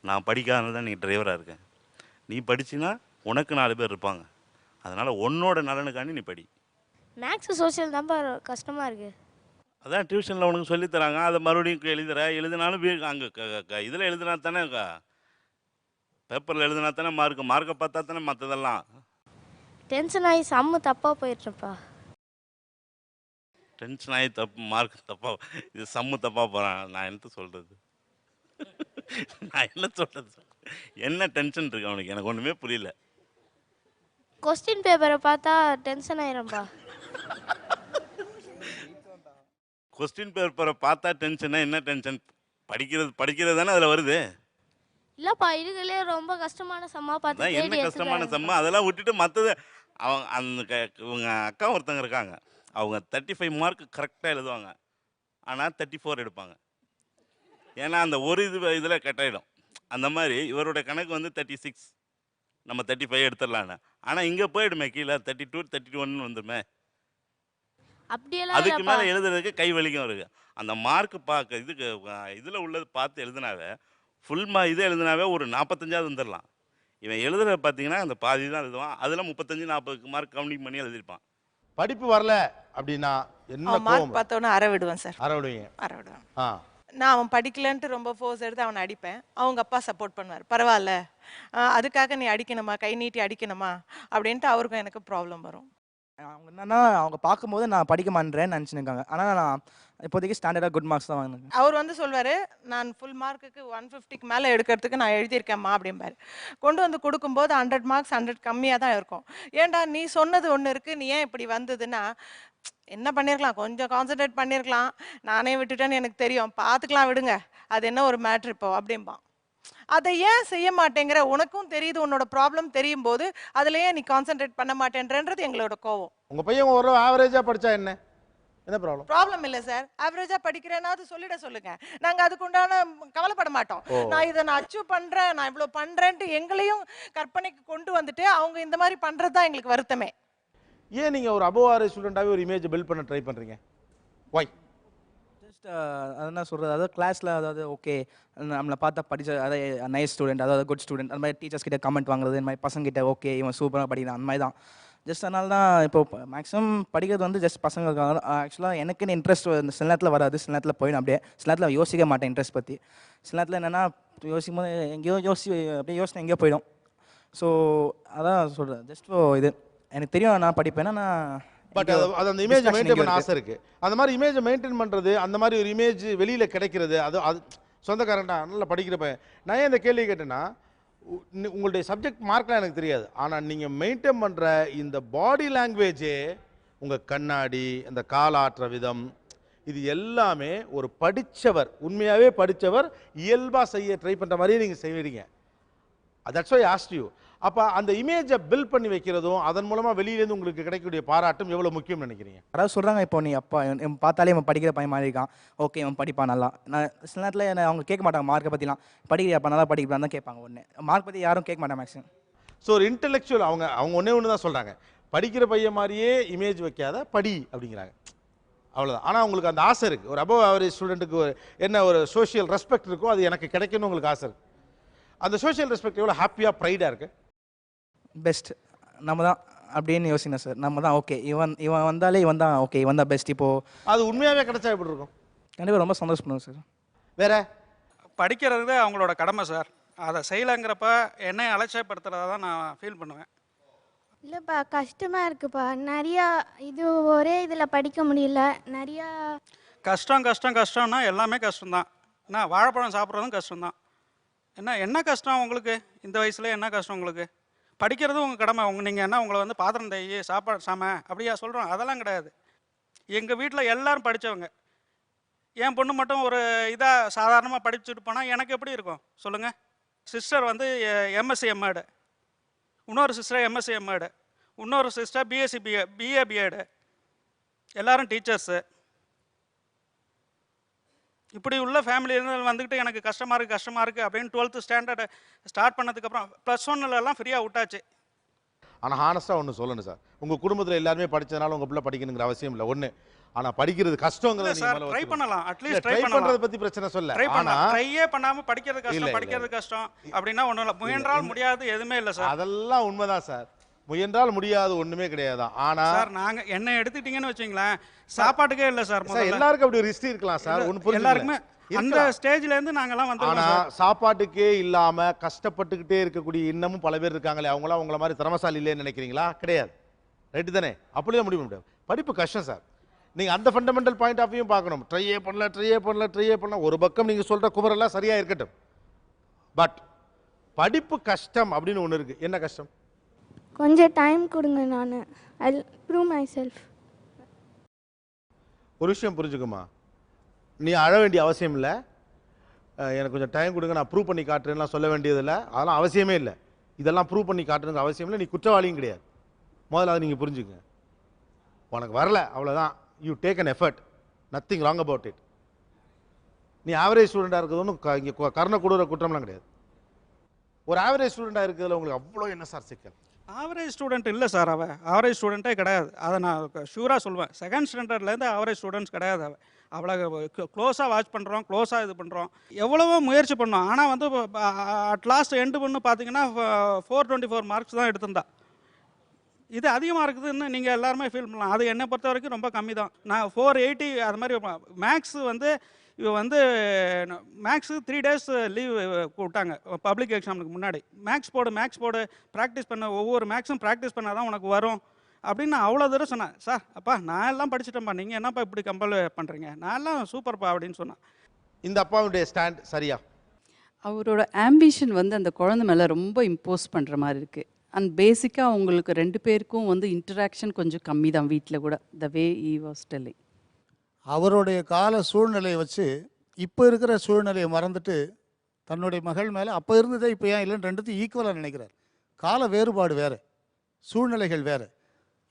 நான் படிக்காதனால தான் நீ டிரைவராக இருக்கேன், நீ படிச்சின்னா உனக்கு 4 பேர் இருப்பாங்க, அதனால் உன்னோட நலனுக்காண்டி நீ படி. மேக்ஸ் சோஷியல் தான் கஷ்டமாக இருக்குது. அதான் டியூஷனில் உனக்கு சொல்லித்தராங்க, அதை மறுபடியும் எழுதினாலும் அங்கே இதில் எழுதினா தானே, பேப்பரில் எழுதினா தானே மார்க்கை பார்த்தா தானே மற்றதெல்லாம். டென்ஷன் ஆகி சம்மு தப்பாக போயிட்டுருப்பா. டென்ஷன் ஆகி மார்க் தப்பாக, இது சம்மு தப்பாக போகிறான், நான் என்ன சொல்கிறது? நான் என்ன சொல்கிறது? என்ன டென்ஷன் இருக்கு அவனுக்கு? எனக்கு ஒன்றுமே புரியல. கொஸ்டின் பேப்பரை பார்த்தா டென்ஷன் ஆயிரும்பா. கொஸ்டின் பேப்பரை பார்த்தா டென்ஷனா? என்ன டென்ஷன்? படிக்கிறது தானே அதில் வருது. இல்லைப்பா, இதுகளே ரொம்ப கஷ்டமான சம்மா பார்த்து என்ன கஷ்டமான சம்மா அதெல்லாம் விட்டுட்டு மற்றது அவங்க இவங்க அக்கா ஒருத்தங்க இருக்காங்க, அவங்க 35 மார்க் கரெக்டாக எழுதுவாங்க, ஆனால் 34 எடுப்பாங்க. ஏன்னா அந்த ஒரு இதில் கட்டாயிடும். அந்த மாதிரி இவரோட கணக்கு வந்து 36, நம்ம 35 எடுத்துடலான்னு. ஆனால் இங்கே போயிடுமே கீழே 32 31 வந்துடுமே. அப்படியெல்லாம் அதுக்கு இல்லப்பா. மேலே எழுதுறதுக்கு கை வலிக்கும் இருக்கு. அந்த மார்க் பார்க்க இதுக்கு இதில் உள்ளது பார்த்து எழுதினாவே இது எழுதினாவே ஒரு 45ஆவது வந்துடலாம். இவன் எழுதுறத பார்த்தீங்கன்னா அந்த பாதி தான் எழுதுவான். அதில் 35 40 மார்க் கவுண்டிங் பண்ணி எழுதியிருப்பான். படிப்பு வரல அப்படின்னா என்ன மார்க் பார்த்தோன்னே அற விடுவேன் சார். அற விடுவீங்க? அற விடுவேன். நான் அவன் படிக்கலன்ட்டு ரொம்ப ஃபோர்ஸ் எடுத்து அவனை அடிப்பேன். அவங்க அப்பா சப்போர்ட் பண்ணுவார். பரவாயில்ல, அதுக்காக நீ அடிக்கணுமா, கை நீட்டி அடிக்கணுமா அப்படின்ட்டு அவருக்கும் எனக்கு ப்ராப்ளம் வரும். அவங்க என்னன்னா அவங்க பார்க்கும்போது நான் படிக்க மாட்டேன்னு நினச்சிருக்காங்க. ஆனால் நான் இப்போதைக்கு ஸ்டாண்டர்டாக குட் மார்க்ஸ் தான் வாங்கினேன். அவர் வந்து சொல்வார், நான் ஃபுல் மார்க்குக்கு 150க்கு மேலே எடுக்கிறதுக்கு நான் எழுதியிருக்கேம்மா அப்படிம்பாரு. கொண்டு வந்து கொடுக்கும்போது 100 மார்க்ஸ் 100 கம்மியாக தான் இருக்கும். ஏன்டா நீ சொன்னது ஒன்று இருக்குது, நீ ஏன் இப்படி வந்ததுன்னா, என்ன பண்ணியிருக்கலாம், கொஞ்சம் கான்சன்ட்ரேட் பண்ணியிருக்கலாம், நானே விட்டுட்டேன்னு எனக்கு தெரியும், பார்த்துக்கலாம் விடுங்க, அது என்ன ஒரு மேட்ரு இப்போ அப்படிம்பான். அதை ஏன் செய்ய மாட்டேங்கிற, உனக்கும் தெரியுது உன்னோட ப்ராப்ளம் தெரியும் போது அதில் ஏன் நீ கான்சென்ட்ரேட் பண்ண மாட்டேன்றது எங்களோட கோவம். உங்கள் பையன் ஒரு ஆவரேஜாக படித்தா என்ன ப்ராப்ளம் இல்லை சார், ஆவரேஜாக படிக்கிறேன்னா அது சொல்லுங்க, நாங்கள் அதுக்கு உண்டான கவலைப்பட மாட்டோம். நான் அச்சீவ் பண்ணுறேன், நான் இவ்வளோ பண்ணுறேன்ட்டு எங்களையும் கற்பனைக்கு கொண்டு வந்துட்டு அவங்க இந்த மாதிரி பண்ணுறது தான் எங்களுக்கு வருத்தமே. ஏன் நீங்கள் ஒரு அபோவ் ஆவரேஜ் ஸ்டூடெண்ட்டாகவே ஒரு இமேஜ் பில்ட் பண்ண ட்ரை பண்ணுறீங்க? ஒய்? அது என்ன சொல்கிறது, அதாவது கிளாஸில் அதாவது ஓகே நம்மளை பார்த்தா படித்த அதாவது நைஸ் ஸ்டூடெண்ட், அதாவது குட் ஸ்டூடெண்ட், அந்த மாதிரி டீச்சர்ஸ் கிட்ட கமெண்ட் வாங்குறது, இந்த மாதிரி பசங்கிட்ட ஓகே இவன் சூப்பராக படிக்கிறான், அந்த மாதிரி தான். ஜஸ்ட் அதனால தான் இப்போ மேக்ஸிமம் படிக்கிறது வந்து ஜஸ்ட் பசங்களுக்காக. ஆக்சுவலாக எனக்குன்னு இன்ட்ரெஸ்ட் சில நேரத்தில் வராது, சில நேரத்தில் போயிடும். அப்படியே சில நேரத்தில் யோசிக்க மாட்டேன் இன்ட்ரெஸ்ட் பற்றி. சில நேரத்தில் என்னென்னா யோசிக்கும் போது எங்கேயோ அப்படியே யோசனை எங்கேயோ போயிடும். ஸோ அதான் சொல்கிறேன், ஜஸ்ட் இது எனக்கு தெரியும் நான் படிப்பேன்னா நான் பட் அது அந்த இமேஜ் மெயின்டைன் பண்ண ஆசை இருக்கு. அந்த மாதிரி இமேஜை மெயின்டைன் பண்ணுறது, அந்த மாதிரி ஒரு இமேஜ் வெளியில் கிடைக்கிறது, அது சொந்தக்காரன்டா நல்லா படிக்கிற பையன். நான் ஏன் இந்த கேள்வி கேட்டேன்னா, உங்களுடைய சப்ஜெக்ட் மார்க்லாம் எனக்கு தெரியாது, ஆனால் நீங்கள் மெயின்டைன் பண்ணுற இந்த பாடி லாங்குவேஜே, உங்கள் கண்ணாடி, அந்த காலாற்ற விதம், இது எல்லாமே ஒரு படித்தவர், உண்மையாகவே படித்தவர் இயல்பாக செய்ய ட்ரை பண்ணுற மாதிரியே நீங்கள் செய்வீங்க. That's why asked you. அப்போ அந்த இமேஜை பில்ட் பண்ணி வைக்கிறதும் அதன் மூலமாக வெளியிலேருந்து உங்களுக்கு கிடைக்கக்கூடிய பாராட்டும் எவ்வளோ முக்கியம்னு நினைக்கிறீங்க? அதாவது சொல்கிறாங்க, இப்போ நீ அப்பா இவன் பார்த்தாலே இவன் படிக்கிற பையன் மாதிரி இருக்கான், ஓகே இவன் படிப்பான் நல்லா. நான் சில நேரத்தில் என்ன அவங்க கேட்க மாட்டாங்க மார்க்கை பற்றிலாம், படிக்கிறியாப்பா நல்லா படிக்கிறான் தான் கேட்பாங்க. ஒன்று மார்க் பற்றி யாரும் கேட்க மாட்டாங்க மேக்ஸிமம். ஸோ ஒரு இன்டெலெக்சுவல் அவங்க ஒன்று தான் சொல்கிறாங்க, படிக்கிற பையன் மாதிரியே இமேஜ் வைக்காத படி அப்படிங்கிறாங்க, அவ்வளோதான். ஆனால் உங்களுக்கு அந்த ஆசை இருக்குது, ஒரு அபவ் ஆவரேஜ் ஸ்டூடெண்ட்டுக்கு என்ன ஒரு சோஷியல் ரெஸ்பெக்ட் இருக்கோ அது எனக்கு கிடைக்கணும்னு உங்களுக்கு ஆசை இருக்குது. அந்த சோஷியல் ரெஸ்பெக்ட் எவ்வளோ ஹாப்பியாக ப்ரைடாக இருக்குது? பெஸ்ட் நம்ம தான் அப்படின்னு யோசிக்கணும் சார். நம்ம தான் ஓகே இவன் வந்தாலே இவன் தான் ஓகே இவன் தான் பெஸ்ட். இப்போது அது உண்மையாகவே கிடைச்சா எப்படி இருக்கும்? கண்டிப்பாக ரொம்ப சந்தோஷப்படுவோம் சார். வேற படிக்கிறது அவங்களோட கடமை சார், அதை செய்யலைங்கிறப்ப என்னை அலட்சியப்படுத்துறதா தான் நான் ஃபீல் பண்ணுவேன். இல்லைப்பா கஷ்டமாக இருக்குப்பா, நிறையா இது ஒரே இதில் படிக்க முடியல, நிறையா கஷ்டம்னா எல்லாமே கஷ்டம்தான். என்ன வாழைப்பழம் சாப்பிட்றதும் கஷ்டம்தான். என்ன கஷ்டம் உங்களுக்கு இந்த வயசில்? என்ன கஷ்டம் உங்களுக்கு? படிக்கிறதும் உங்கள் கடமை. நீங்கள் என்ன உங்களை வந்து பாத்திரம் தேய் சாப்பாடு சாம அப்படியா சொல்கிறோம்? அதெல்லாம் கிடையாது. எங்கள் வீட்டில் எல்லோரும் படித்தவங்க. என் பொண்ணு மட்டும் ஒரு இதாக சாதாரணமாக படிச்சுட்டு போனால் எனக்கு எப்படி இருக்கும் சொல்லுங்கள்? சிஸ்டர் வந்து எம்எஸ்சி எம்எட், இன்னொரு சிஸ்டர் எம்எஸ்சி எம்எட், இன்னொரு சிஸ்டர் பிஎஸ்சி பிஏ பிஎட், எல்லோரும் டீச்சர்ஸு. இப்படி உள்ள ஃபேமிலியிலேருந்து வந்துக்கிட்டு எனக்கு கஷ்டமாக இருக்குது அப்படின்னு 12th ஸ்டாண்டர்டு ஸ்டார்ட் பண்ணதுக்கப்புறம் +1 ஃப்ரீயாக விட்டாச்சு. ஆனால் ஹானஸ்ட்டாக ஒன்று சொல்லணும் சார், உங்கள் குடும்பத்தில் எல்லாருமே படித்ததுனால உங்கள் பிள்ளை படிக்கணுங்கிற அவசியம் இல்லை. ஒன்று ஆனால் படிக்கிறது கஷ்டங்கிறது ட்ரை பண்ணலாம், அட்லீஸ்ட் ட்ரை பண்ணுறதை பற்றி பிரச்சனை சொல்ல, ட்ரையே பண்ணாமல் படிக்கிறது கஷ்டம் அப்படின்னா ஒன்றும் இல்லை. முயன்றால் முடியாது எதுவுமே இல்லை சார். அதெல்லாம் உண்மைதான் சார், முயன்றால் முடியாது ஒண்ணுமே கிடையாது. ஆனா சார் நாங்க என்ன எடுத்துட்டீங்கன்னு வச்சுங்களேன், சாப்பாட்டுக்கே இல்ல சார். எல்லாருக்கும் அப்படி ஒரு ஹிஸ்டரி இருக்கலாம் சார், எல்லாருக்குமே அந்த ஸ்டேஜ்ல இருந்து நாங்கெல்லாம் வந்து. ஆனா சாப்பாட்டுக்கே இல்லாம கஷ்டப்பட்டுக்கிட்டே இருக்கக்கூடிய இன்னமும் பல பேர் இருக்காங்களே, அவங்களாம் உங்களை மாதிரி திறமசாலி இல்லைன்னு நினைக்கிறீங்களா? கிடையாது. ரைட்டு தானே? அப்படியே முடிவு முடியாது. படிப்பு கஷ்டம் சார். நீங்க அந்த ஃபண்டமெண்டல் பாயிண்ட் ஆஃப் வியூ பார்க்கணும். ட்ரையே பண்ணல ஒரு பக்கம் நீங்க சொல்ற குமரெல்லாம் சரியா இருக்கட்டும், பட் படிப்பு கஷ்டம் அப்படின்னு ஒன்று இருக்கு. என்ன கஷ்டம்? கொஞ்சம் டைம் கொடுங்க, நான் ஐ ப்ரூவ் மை செல்ஃப். ஒரு விஷயம் புரிஞ்சுக்குமா, நீ அழ வேண்டிய அவசியம் இல்லை. எனக்கு கொஞ்சம் டைம் கொடுங்க, நான் ப்ரூவ் பண்ணி காட்டுறேன்லாம் சொல்ல வேண்டியதில்லை. அதெல்லாம் அவசியமே இல்லை. இதெல்லாம் ப்ரூவ் பண்ணி காட்டுறதுக்கு அவசியம் இல்லை. நீ குற்றவாளியும் கிடையாது. முதல்ல அதை நீங்கள் புரிஞ்சுக்கங்க. உனக்கு வரல அவ்வளோதான். You take an effort, nothing wrong about it. நீ ஆவரேஜ் ஸ்டூடெண்ட்டாக இருக்கிறது ஒன்றும் இங்கே கருணை கொடுற குற்றம்லாம் கிடையாது. ஒரு ஆவரேஜ் ஸ்டூடெண்டாக இருக்கிறதுல உங்களுக்கு அவ்வளோ என்ன சார் சிக்கல்? ஆவரேஜ் ஸ்டூடெண்ட் இல்லை சார், அவள் ஆவரேஜ் ஸ்டூடெண்ட்டே கிடையாது. அதை நான் ஷூராக சொல்லுவேன். செகண்ட் ஸ்டாண்டர்ட்லேருந்து ஆவரேஜ் ஸ்டூடெண்ட்ஸ் கிடையாது. அவளை க்ளோஸாக வாட்ச் பண்ணுறோம், க்ளோஸாக இது பண்ணுறோம், எவ்வளவோ முயற்சி பண்ணோம். ஆனால் வந்து அட் லாஸ்ட் எண்டு பண்ணு பார்த்தீங்கன்னா 424 மார்க்ஸ் தான் எடுத்திருந்தா. இது அதிகமாக இருக்குதுன்னு நீங்கள் எல்லாருமே ஃபீல் பண்ணலாம். அது என்னை பொறுத்த வரைக்கும் ரொம்ப கம்மி தான். நான் 480 அது மாதிரி. மேக்ஸ் வந்து இவ வந்து மேக்ஸு 3 days லீவ் விட்டாங்க பப்ளிக் எக்ஸாமுக்கு முன்னாடி. மேக்ஸ் போடு ப்ராக்டிஸ் பண்ண, ஒவ்வொரு மேக்ஸும் ப்ராக்டிஸ் பண்ணால் தான் உனக்கு வரும் அப்படின்னு நான் அவ்வளோ தூரம் சொன்னேன். சார் அப்பா நான் எல்லாம் படிச்சுட்டேன்ப்பா, நீங்கள் என்னப்பா இப்படி கம்பல் பண்ணுறீங்க, நான் எல்லாம் சூப்பர்ப்பா அப்படின்னு சொன்னேன். இந்த அப்பாவுடைய ஸ்டாண்ட் சரியா? அவரோட ஆம்பிஷன் வந்து அந்த குழந்தை மேலே ரொம்ப இம்போஸ் பண்ணுற மாதிரி இருக்குது. அண்ட் பேசிக்காக அவங்களுக்கு 2 பேருக்கும் வந்து இன்டராக்ஷன் கொஞ்சம் கம்மி தான் வீட்டில் கூட. த வே ஈ வாஸ் டெல்லிங். அவருடைய கால சூழ்நிலையை வச்சு இப்போ இருக்கிற சூழ்நிலையை மறந்துட்டு தன்னுடைய மகள் மேலே அப்போ இருந்ததே இப்போ ஏன் இல்லைன்னு ரெண்டுத்தையும் ஈக்குவலாக நினைக்கிறார். கால வேறுபாடு வேறு, சூழ்நிலைகள் வேறு.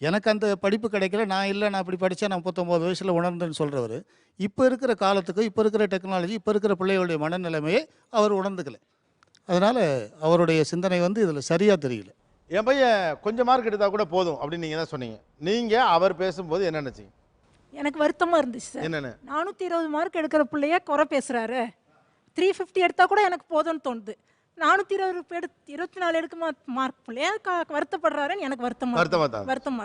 எனக்கு அந்த படிப்பு கிடைக்கல, நான் இல்லை, நான் இப்படி படித்தேன், நான் 39 வயசில் உணர்ந்தேன்னு சொல்கிறவர் இப்போ இருக்கிற காலத்துக்கு, இப்போ இருக்கிற டெக்னாலஜி, இப்போ இருக்கிற பிள்ளைகளுடைய மனநிலைமையை அவர் உணர்ந்துக்கலை. அதனால் அவருடைய சிந்தனை வந்து இதில் சரியாக தெரியல. என் பையன் கொஞ்சம் மார்க் எடுத்தால் கூட போதும் அப்படின்னு நீங்கள் தான் சொன்னீங்க. நீங்கள் அவர் பேசும்போது என்ன நினச்சிங்க? எனக்கு வருத்தமாக இருந்துச்சு சார். என்னென்னு? 420 மார்க் எடுக்கிற பிள்ளைய குறை பேசுகிறாரு. 350 எடுத்தால் கூட எனக்கு போதும்னு தோணுது. 424 எடுக்க மார்க் பிள்ளைய வருத்தப்படுறாருன்னு எனக்கு வருத்தமாக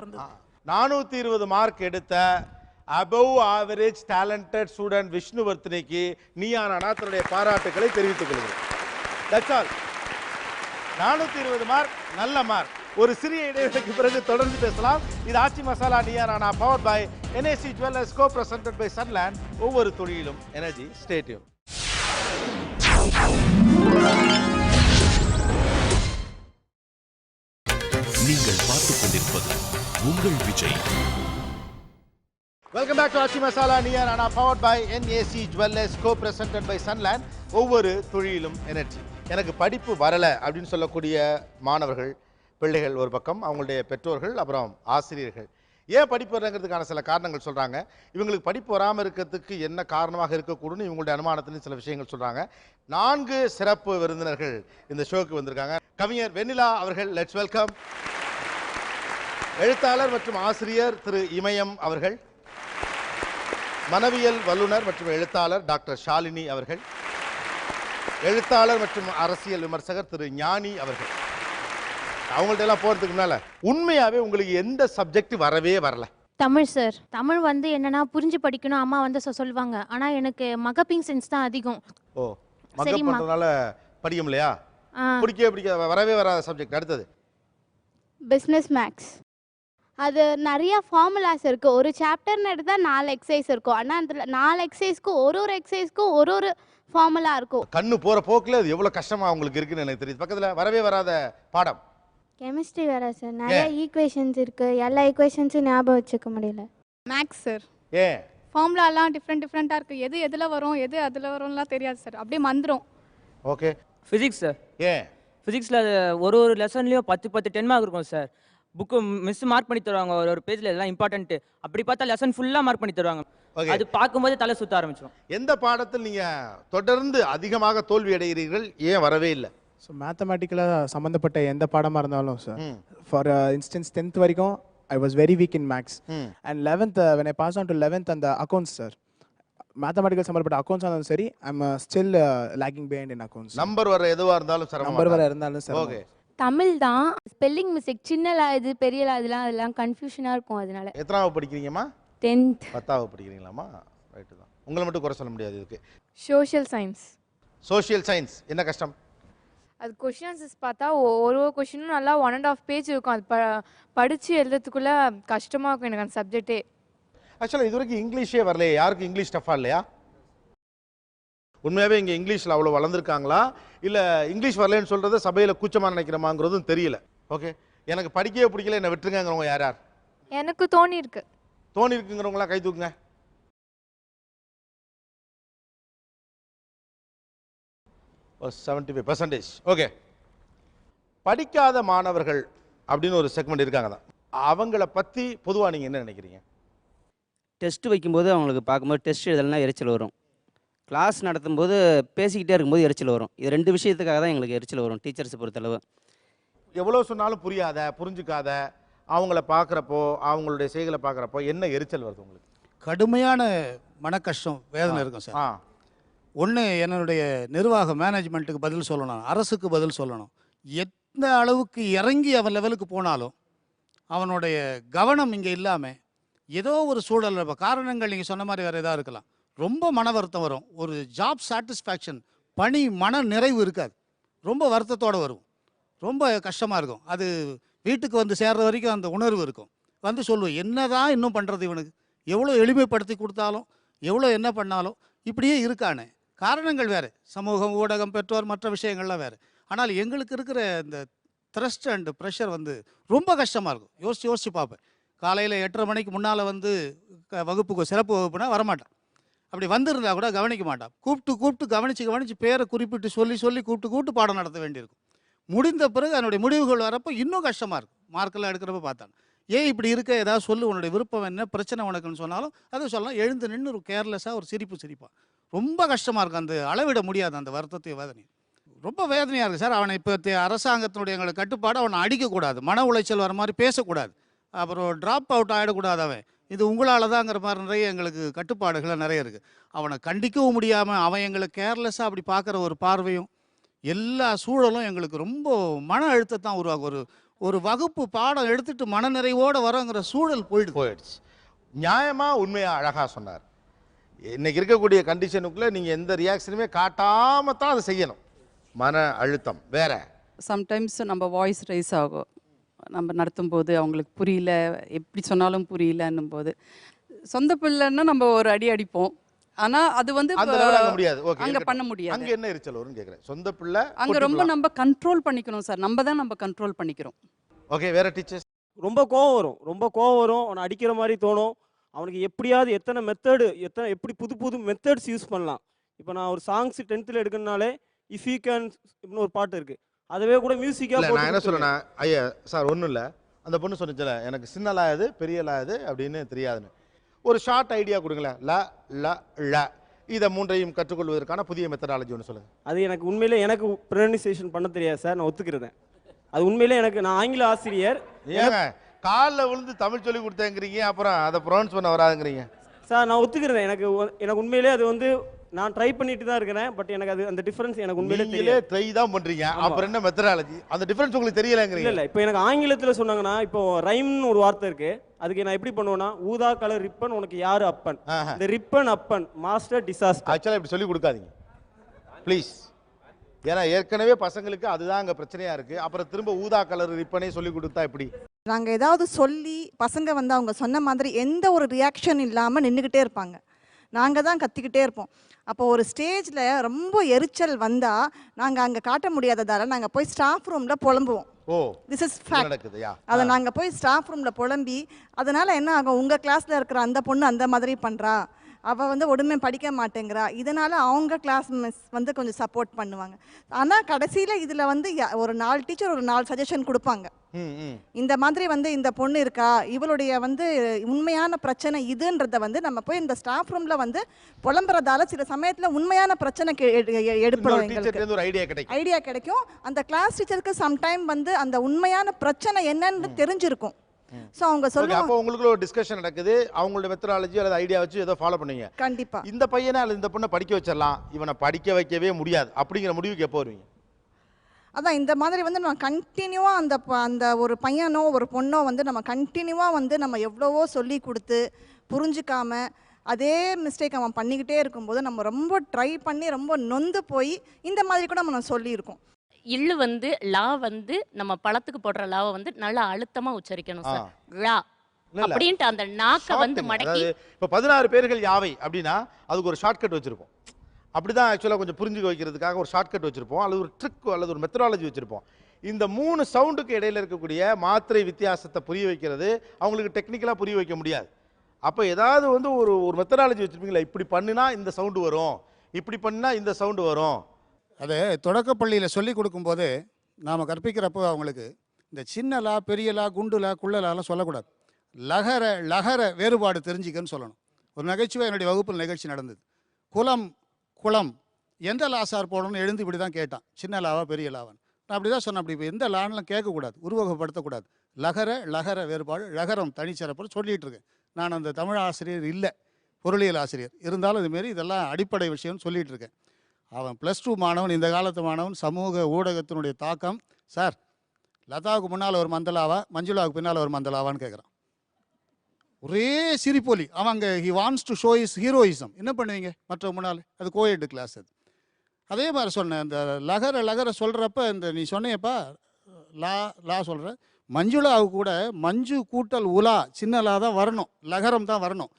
இருந்தது. 420 மார்க் எடுத்த அபவ் ஆவரேஜ் டேலண்டட் ஸ்டூடெண்ட் விஷ்ணுவர்த்தனைக்கு நீயானா தன்னுடைய பாராட்டுக்களை தெரிவித்துக் கொள்கிறேன். That's all. 420 மார்க் நல்ல மார்க். ஒரு சிறிய இடைவெளிக்கு பிறகு தொடர்ந்து பேசலாம். இது ஆச்சி மசாலா நியாரானா powered by NAC Jewellers co-presented by Sunland. ஒவ்வொரு தொழிலும் எனர்ஜி. Stay tune. நீங்கள் பார்த்துக் கொண்டிருப்பது உங்கள் Vijay. Welcome back to Aachi Masala நியாரானா powered by NAC Jewellers co-presented by Sunland. ஒவ்வொரு தொழிலும் எனர்ஜி. எனக்கு படிப்பு வரலை அப்படின்னு சொல்லக்கூடிய மாணவர்கள், பிள்ளைகள் ஒரு பக்கம், அவங்களுடைய பெற்றோர்கள், அப்புறம் ஆசிரியர்கள். ஏன் படிப்பு வரங்கிறதுக்கான சில காரணங்கள் சொல்கிறாங்க. இவங்களுக்கு படிப்பு வராமல் இருக்கிறதுக்கு என்ன காரணமாக இருக்கக்கூடும்னு இவங்களுடைய அனுமானத்திலும் சில விஷயங்கள் சொல்கிறாங்க. 4 சிறப்பு விருந்தினர்கள் இந்த ஷோக்கு வந்திருக்காங்க. கவிஞர் வெண்ணிலா அவர்கள், லெட்ஸ் வெல்கம். எழுத்தாளர் மற்றும் ஆசிரியர் திரு இமயம் அவர்கள். மனவியல் வல்லுநர் மற்றும் எழுத்தாளர் டாக்டர் ஷாலினி அவர்கள். எழுத்தாளர் மற்றும் அரசியல் விமர்சகர் திரு ஞானி அவர்கள். அவங்கள்ட்ட எல்லாம் போகிறதுக்கு முன்னால் உண்மையாகவே உங்களுக்கு எந்த சப்ஜெக்ட் வரவே வரல? தமிழ் சார். தமிழ் வந்து என்னன்னா புரிஞ்சு படிக்கணும் அம்மா வந்து சொல்லுவாங்க. ஆனால் எனக்கு மகப்பிங் சென்ஸ் தான் அதிகம். ஓ, மக்கப் பண்ணுறதுனால படிக்க முடியலையா? பிடிக்க வரவே வராத சப்ஜெக்ட். அடுத்தது பிஸ்னஸ் மேக்ஸ். அது நிறைய ஃபார்முலாஸ் இருக்குது. ஒரு சாப்டர்னு எடுத்தால் 4 எக்ஸசைஸ் இருக்கும். ஆனால் அதில் 4 எக்ஸசைஸ்க்கும் ஒரு எக்ஸசைஸ்க்கும் ஒரு ஃபார்முலா இருக்கும். கண்ணு போகிற போக்கில் அது எவ்வளோ கஷ்டமாக உங்களுக்கு இருக்குன்னு எனக்கு தெரியுது. பக்கத்தில் வரவே வராத பாடம் கெமிஸ்ட்ரி வேற சார். நிறைய ஈக்குவேஷன்ஸ் இருக்குது, எல்லா ஈக்குவேஷன்ஸும் ஞாபகம் வச்சுக்க முடியல. Maths sir. ஏன்? ஃபார்முலாலாம் டிஃப்ரெண்ட்டாக இருக்குது. எதில் வரும் அதில் வரும்லாம் தெரியாது சார், அப்படியே மந்திரம். ஓகே. Physics sir. ஏன்? ஃபிசிக்ஸில் ஒரு லெசன்லேயும் 10 மார்க் இருக்கும் சார். புக்கு மிஸ் மார்க் பண்ணி தருவாங்க, ஒரு பேஜில் எல்லாம் இம்பார்ட்டன்ட்டு. அப்படி பார்த்தா லெசன் ஃபுல்லாக மார்க் பண்ணி தருவாங்க. அது பார்க்கும்போது தலை சுற்ற ஆரம்பிச்சிடும். எந்த பாடத்தில் நீங்கள் தொடர்ந்து அதிகமாக தோல்வி அடைகிறீர்கள்? ஏன் வரவே இல்லை? ஸோ மேத்தமேட்டிக்கலாக சம்மந்தப்பட்ட எந்த பாடமாக இருந்தாலும் சார், ஃபார் இன்ஸ்டன்ஸ் 10th வரைக்கும் I was very weak in maths. And 11th when I passed on to 11th அந்த அக்கௌண்ட்ஸ் சார், மேத்தமேட்டிக்கல் சம்மந்தப்பட்ட அக்கௌண்ட்ஸ் இருந்தாலும் சரி, I am still lacking behind in accounts. Number வர எதுவாக இருந்தாலும் சார், நம்பர் வர இருந்தாலும் சார். ஓகே. தமிழ் தான் ஸ்பெல்லிங் மிஸ்டேக், சின்ன இது பெரிய அதெல்லாம் கன்ஃபியூஷனாக இருக்கும். அதனால. எத்தனாவது படிக்கிறீங்கம்மா? 10th. 10வது படிக்கிறீங்களாம்மா? ரைட்டு தான். உங்களை மட்டும் குறை சொல்ல முடியாது இதுக்கு. Social science. சோஷியல் சயின்ஸ் என்ன கஷ்டம்? அது கொஷின் ஆன்சர்ஸ் பார்த்தா ஒரு கொஷினும் நல்லா 1.5 பேஜ் இருக்கும். அது படித்து எழுதுறதுக்குள்ள கஷ்டமாக இருக்கும் எனக்கு அந்த சப்ஜெக்டே. ஆக்சுவலாக இது வரைக்கும் இங்கிலீஷே வரலையே. யாருக்கும் இங்கிலீஷ் டஃபாக இல்லையா? உண்மையாகவே இங்கே இங்கிலீஷில் அவ்வளோ வளர்ந்துருக்காங்களா, இல்லை இங்கிலீஷ் வரலன்னு சொல்கிறத சபையில் கூச்சமாக நினைக்கிறோமாங்கிறதும் தெரியல. ஓகே, எனக்கு படிக்கவே பிடிக்கல, என்னை விட்டுருங்கிறவங்க யார்? எனக்கு தோணி இருக்குங்கிறவங்களாம் கை தூக்குங்க. ஒரு 75%. ஓகே. படிக்காத மாணவர்கள் அப்படின்னு ஒரு செக்மெண்ட் இருக்காங்க தான், அவங்கள பற்றி பொதுவாக நீங்கள் என்ன நினைக்கிறீங்க? டெஸ்ட் வைக்கும்போது அவங்களுக்கு பார்க்கும்போது டெஸ்ட் எழுதலாம் எரிச்சல் வரும். கிளாஸ் நடத்தும்போது பேசிக்கிட்டே இருக்கும்போது எரிச்சல் வரும். இது 2 விஷயத்துக்காக தான் எங்களுக்கு எரிச்சல் வரும் டீச்சர்ஸை பொறுத்தளவு. எவ்வளோ சொன்னாலும் புரியாத, புரிஞ்சுக்காத, அவங்கள பார்க்குறப்போ, அவங்களுடைய செய்களை பார்க்குறப்போ என்ன எரிச்சல் வருது உங்களுக்கு? கடுமையான மனக்கஷ்டம், வேதனை இருக்கும் சார். ஒன்று, என்னுடைய நிர்வாக மேனேஜ்மெண்ட்டுக்கு பதில் சொல்லணும், அரசுக்கு பதில் சொல்லணும். எந்த அளவுக்கு இறங்கி அவன் லெவலுக்கு போனாலும் அவனுடைய கவனம் இங்கே இல்லாமல் ஏதோ ஒரு சூழல், காரணங்கள் நீங்கள் சொன்ன மாதிரி வேறு எதாவது இருக்கலாம். ரொம்ப மன வருத்தம் வரும். ஒரு ஜாப் சாட்டிஸ்ஃபேக்ஷன், பணி மன நிறைவு இருக்காது. ரொம்ப வருத்தத்தோடு வரும். ரொம்ப கஷ்டமாக இருக்கும். அது வீட்டுக்கு வந்து சேர்ற வரைக்கும் அந்த உணர்வு இருக்கும். வந்து சொல்லுவேன், என்ன தான் இன்னும் பண்ணுறது இவனுக்கு, எவ்வளோ எளிமைப்படுத்தி கொடுத்தாலும், எவ்வளோ என்ன பண்ணாலும் இப்படியே இருக்கானே. காரணங்கள் வேறு, சமூகம், ஊடகம், பெற்றோர், மற்ற விஷயங்கள்லாம் வேறு. ஆனால் எங்களுக்கு இருக்கிற இந்த த்ரஸ்ட் அண்ட் ப்ரெஷர் வந்து ரொம்ப கஷ்டமாக இருக்கும். யோசித்து பார்ப்பேன். காலையில் 8:30 மணிக்கு முன்னால் வந்து வகுப்புக்கு, சிறப்பு வகுப்புனா வரமாட்டான். அப்படி வந்திருந்தா கூட கவனிக்க மாட்டான். கூப்பிட்டு கவனித்து பேரை குறிப்பிட்டு சொல்லி கூப்பிட்டு பாடம் நடத்த வேண்டியிருக்கும். முடிந்த பிறகு அதனுடைய முடிவுகள் வரப்போ இன்னும் கஷ்டமாக இருக்கும். மார்க்கெல்லாம் எடுக்கிறப்ப பார்த்தான், ஏன் இப்படி இருக்க, ஏதாவது சொல்லு, உன்னுடைய விருப்பம் என்ன, பிரச்சனை உனக்குன்னு சொன்னாலும் அதை சொல்லலாம். எழுந்து நின்று ஒரு கேர்லெஸ்ஸாக ஒரு சிரிப்பான். ரொம்ப கஷ்டமாக இருக்கும். அந்த அளவிட முடியாது அந்த வருத்தத்தை, வேதனை ரொம்ப வேதனையாக இருக்குது சார். அவனை இப்போ அரசாங்கத்தினுடைய எங்களுக்கு கட்டுப்பாடு, அவனை அடிக்கக்கூடாது, மன உளைச்சல் வர மாதிரி பேசக்கூடாது, அப்புறம் ட்ராப் அவுட் ஆகிடக்கூடாது. அவன் இது உங்களால் தாங்கிற மாதிரி நிறைய எங்களுக்கு கட்டுப்பாடுகள் நிறைய இருக்குது. அவனை கண்டிக்கவும் முடியாமல் அவன் எங்களை கேர்லெஸ்ஸாக அப்படி பார்க்குற ஒரு பார்வையும் எல்லா சூழலும் எங்களுக்கு ரொம்ப மன அழுத்தத்தான் உருவாகும். ஒரு வகுப்பு பாடம் எடுத்துட்டு மனநிறைவோடு வரங்கிற சூழல் போயிடுச்சு. நியாயமாக உண்மையாக அழகாக சொன்னார். இன்னைக்கு இருக்கக்கூடிய கண்டிஷனுக்குள்ளே நீங்கள் எந்த ரியாக்ஷனுமே காட்டாமல் தான் அதை செய்யணும். மன அழுத்தம் வேற. சம்டைம்ஸ் நம்ம வாய்ஸ் ரைஸ் ஆகும், நம்ம நடத்தும் போது அவங்களுக்கு புரியல, எப்படி சொன்னாலும் புரியலன்னும் போது. சொந்த பிள்ளைன்னா நம்ம ஒரு அடி அடிப்போம், ஆனா அது வந்து முடியாது. அங்க பண்ண முடியாது. அங்க என்ன எரிச்சல் வரும்னு கேக்குறேன். சொந்த பிள்ளை அங்க ரொம்ப நம்ம கண்ட்ரோல் பண்ணிக்கணும் சார். நம்ம கண்ட்ரோல் பண்ணிக்கிறோம். ஓகே, வேற டீச்சர்ஸ்? ரொம்ப கோவம் வரும். அவனை அடிக்கிற மாதிரி தோணும். அவனுக்கு எப்படியாவது எப்படி புது மெத்தட்ஸ் யூஸ் பண்ணலாம். இப்போ நான் ஒரு சாங்ஸ் 10th எடுக்கணும்னாலே இஃப் யூ கேன் இப்படின்னு ஒரு பாட்டு இருக்கு, அதுவே கூட மியூசிக்காக போட்டு. நான் என்ன சொல்றேன்னா, ஐயா சார் ஒன்றும் இல்லை, அந்த பொண்ணு சொன்னிச்சல எனக்கு சின்னலாயது பெரியலாயது அப்படின்னு தெரியாதுன்னு. ஒரு ஷார்ட் ஐடியா கொடுங்களேன். ல ல ல இதை 3ஐயும் கற்றுக்கொள்வதற்கான புதிய மெத்தடாலஜி ஒன்று சொல்லுங்கள். அது எனக்கு உண்மையிலே எனக்கு ப்ரொனன்சியேஷன் பண்ண தெரியாது சார், நான் ஒத்துக்கிறேன். அது உண்மையிலே நான் ஆங்கில ஆசிரியர். ஏங்க காலில் விழுந்து தமிழ் சொல்லி கொடுத்தேங்கிறீங்க, அப்புறம் அதை ப்ரொனவுன்ஸ் பண்ண வராதுங்கிறீங்க சார். நான் ஒத்துக்கிறேன். எனக்கு உண்மையிலே அது வந்து நான் ட்ரை பண்ணிட்டு தான் இருக்கிறேன். பட் எனக்கு அது அந்த டிஃபரன்ஸ் எனக்கு உண்மையிலே தெரியல. ட்ரை தான் பண்றீங்க, அப்புறம் என்ன மெத்தடாலஜி, அந்த டிஃபரன்ஸ் உங்களுக்கு தெரியலங்கிறீங்க? இல்லை, இப்போ எனக்கு ஆங்கிலத்தில் சொன்னாங்கன்னா, இப்போ ரைம்னு ஒரு வார்த்தை இருக்கு, அதுக்கு நான் எப்படி பண்ணுவேன்னா, ஊதா கலர் ரிப்பன் உனக்கு யாரு அப்பன், இந்த ரிப்பன் அப்பன் மாஸ்டர் டிசாஸ்டர். ஆக்சுவலாக இப்படி சொல்லி கொடுக்காதீங்க ப்ளீஸ். ஏன்னா ஏற்கனவே பசங்களுக்கு அதுதான் அங்கே பிரச்சனையாக இருக்குது. அப்புறம் திரும்ப ஊதா கலர் ரிப்பனே சொல்லி கொடுத்தா எப்படி? நாங்கள் ஏதாவது சொல்லி பசங்க வந்து அவங்க சொன்ன மாதிரி எந்த ஒரு ரியாக்ஷன் இல்லாமல் நின்றுக்கிட்டே இருப்பாங்க. நாங்கள் தான் கத்திக்கிட்டே இருப்போம். அப்போ ஒரு ஸ்டேஜில் ரொம்ப எரிச்சல் வந்தால் நாங்கள் அங்கே காட்ட முடியாததால் நாங்கள் போய் ஸ்டாஃப் ரூமில் புலம்புவோம். This is fact. அதை நாங்கள் போய் ஸ்டாஃப் ரூமில் புலம்பி, அதனால் என்ன ஆகும், உங்கள் கிளாஸில் இருக்கிற அந்த பொண்ணு அந்த மாதிரி பண்ணுறா, அவள் வந்து ஒடுமை படிக்க மாட்டேங்கிறா, இதனால் அவங்க கிளாஸ் மிஸ் வந்து கொஞ்சம் சப்போர்ட் பண்ணுவாங்க. ஆனால் கடைசியில் இதில் வந்து ஒரு 4 டீச்சர் ஒரு 4 சஜஷன் கொடுப்பாங்க. இந்த மாதிரி வந்து இந்த பொண்ணு இருக்கா, இவளுடைய வந்து உண்மையான பிரச்சனை இதுன்றதை வந்து நம்ம போய் இந்த ஸ்டாஃப் ரூமில் வந்து புலம்புறதால சில சமயத்தில் உண்மையான பிரச்சனை எடுப்போம். எங்களுக்கு ஐடியா கிடைக்கும். அந்த கிளாஸ் டீச்சருக்கு சம்டைம் வந்து அந்த உண்மையான பிரச்சனை என்னன்னு தெரிஞ்சிருக்கும். சோ அவங்க சொல்லுவாங்க. அப்ப உங்களுக்கு ஒரு டிஸ்கஷன் நடக்குது, அவங்களோட மெத்தடாலஜி அல்லது ஐடியா வச்சு ஏதோ ஃபாலோ பண்ணுவீங்க. கண்டிப்பா. இந்த பையனை அல்லது இந்த பொண்ணை படிக்க வச்சிடலாம், இவனை படிக்க வைக்கவே முடியாது அப்படிங்கிற முடிவுக்கு எப்போ வருவீங்க? அதான் இந்த மாதிரி வந்து நம்ம கண்டினியூவாக அந்த ஒரு பையனோ ஒரு பொண்ணோ வந்து நம்ம கண்டினியூவாக வந்து நம்ம எவ்வளவோ சொல்லி கொடுத்து புரிஞ்சுக்காம அதே மிஸ்டேக் அவன் பண்ணிக்கிட்டே இருக்கும்போது நம்ம ரொம்ப ட்ரை பண்ணி ரொம்ப நொந்து போய் இந்த மாதிரி கூட நம்ம சொல்லியிருக்கோம். இல்லு வந்து லா வந்து நம்ம பழத்துக்கு போடுற லாவை வந்து நல்லா அழுத்தமா உச்சரிக்கணும் சார். லா அப்படின்ட்டு அந்த நாக்க வந்து மடக்கி. இப்போ 16 பேர்கள் யாவை அப்படின்னா அதுக்கு ஒரு ஷார்ட்கட் வச்சிருப்போம். அப்படிதான் ஆக்சுவலாக கொஞ்சம் புரிஞ்சுக்க வைக்கிறதுக்காக ஒரு ஷார்ட்கட் வச்சிருப்போம், அல்லது ஒரு ட்ரிக் அல்லது ஒரு மெத்தடாலஜி வச்சிருப்போம். இந்த 3 சவுண்டுக்கு இடையில இருக்கக்கூடிய மாத்திரை வித்தியாசத்தை புரிய வைக்கிறது அவங்களுக்கு டெக்னிக்கலாக புரிய வைக்க முடியாது. அப்போ ஏதாவது வந்து ஒரு மெத்தடாலஜி வச்சிருப்பீங்களா, இப்படி பண்ணினா இந்த சவுண்டு வரும், இப்படி பண்ணினா இந்த சவுண்டு வரும். அது தொடக்கப்பள்ளியில் சொல்லி கொடுக்கும்போது நாம் கற்பிக்கிறப்போ அவங்களுக்கு இந்த சின்னலா பெரியலா குண்டுலா குள்ளலாலாம் சொல்லக்கூடாது. லகர வேறுபாடு தெரிஞ்சிக்கன்னு சொல்லணும். ஒரு நகைச்சுவை என்னுடைய வகுப்பில் நிகழ்ச்சி நடந்தது. குலம் குளம் எந்த லா சார் போடணும்னு எழுந்து இப்படி தான் கேட்டான், சின்ன லாவா பெரிய லாவான்னு. நான் அப்படி தான் சொன்னேன், அப்படி இப்போ எந்த லான்லாம் கேட்கக்கூடாது, உருவகப்படுத்தக்கூடாது. லகர வேறுபாடு, லகரம் தனிச்சிறப்பு சொல்லிகிட்டு இருக்கேன். நான் அந்த தமிழ் ஆசிரியர் இல்லை, பொருளியல் ஆசிரியர். இருந்தாலும் இதுமாரி இதெல்லாம் அடிப்படை விஷயம்னு சொல்லிகிட்டு இருக்கேன். அவன் +2 மாணவன், இந்த காலத்து மாணவன். சமூக ஊடகத்தினுடைய தாக்கம். சார், லதாவுக்கு முன்னால் ஒரு மந்தலாவா, மஞ்சுளாவுக்கு பின்னால் ஒரு மந்தலாவான்னு கேட்குறான். ஒரே சிரிப்பொலி. அவன் அங்கே he wants to show is heroism. என்ன பண்ணுவீங்க மற்ற முன்னால்? அது கோஎட் கிளாஸ். அது அதே மாதிரி சொன்னேன், இந்த லகர சொல்கிறப்ப இந்த நீ சொன்னியப்பா லா சொல்கிற, மஞ்சுளாவுக்கு கூட மஞ்சு கூட்டல் உலா சின்ன லா தான் வரணும், லகரம் தான் வரணும்.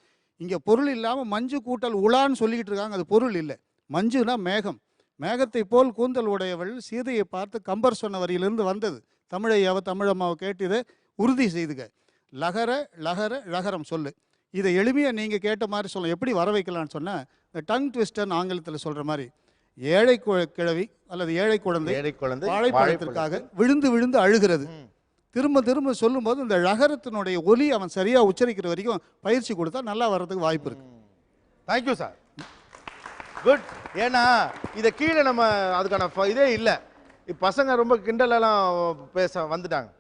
இங்கே பொருள் இல்லாமல் மஞ்சு கூட்டல் உலான்னு சொல்லிக்கிட்டு இருக்காங்க. அது பொருள் இல்லை. மஞ்சுனா மேகம். மேகத்தை போல் கூந்தல் உடையவள் சீதையை பார்த்து கம்பர் சொன்ன வரியிலிருந்து வந்தது. தமிழையாவை தமிழம்மாவை கேட்டு இதை உறுதி செய்துக. லகரம் சொல்லு. இதை எளிமையாக நீங்கள் கேட்ட மாதிரி சொல்ல எப்படி வர வைக்கலான்னு சொன்னால், இந்த டங் ட்விஸ்டர்னு ஆங்கிலத்தில் சொல்கிற மாதிரி, ஏழை கிழவி அல்லது ஏழை குழந்தை வாழைப்பழத்திற்காக விழுந்து விழுந்து அழுகிறது. திரும்ப திரும்ப சொல்லும்போது இந்த லகரத்தினுடைய ஒலி அவன் சரியாக உச்சரிக்கிற வரைக்கும் பயிற்சி கொடுத்தா நல்லா வர்றதுக்கு வாய்ப்பு இருக்கு. Thank you sir, good. ஏன்னா இதை கீழே நம்ம அதுக்கான இதே இல்லை. இப்போ பசங்க ரொம்ப கிண்டலெல்லாம் பேச வந்துட்டாங்க.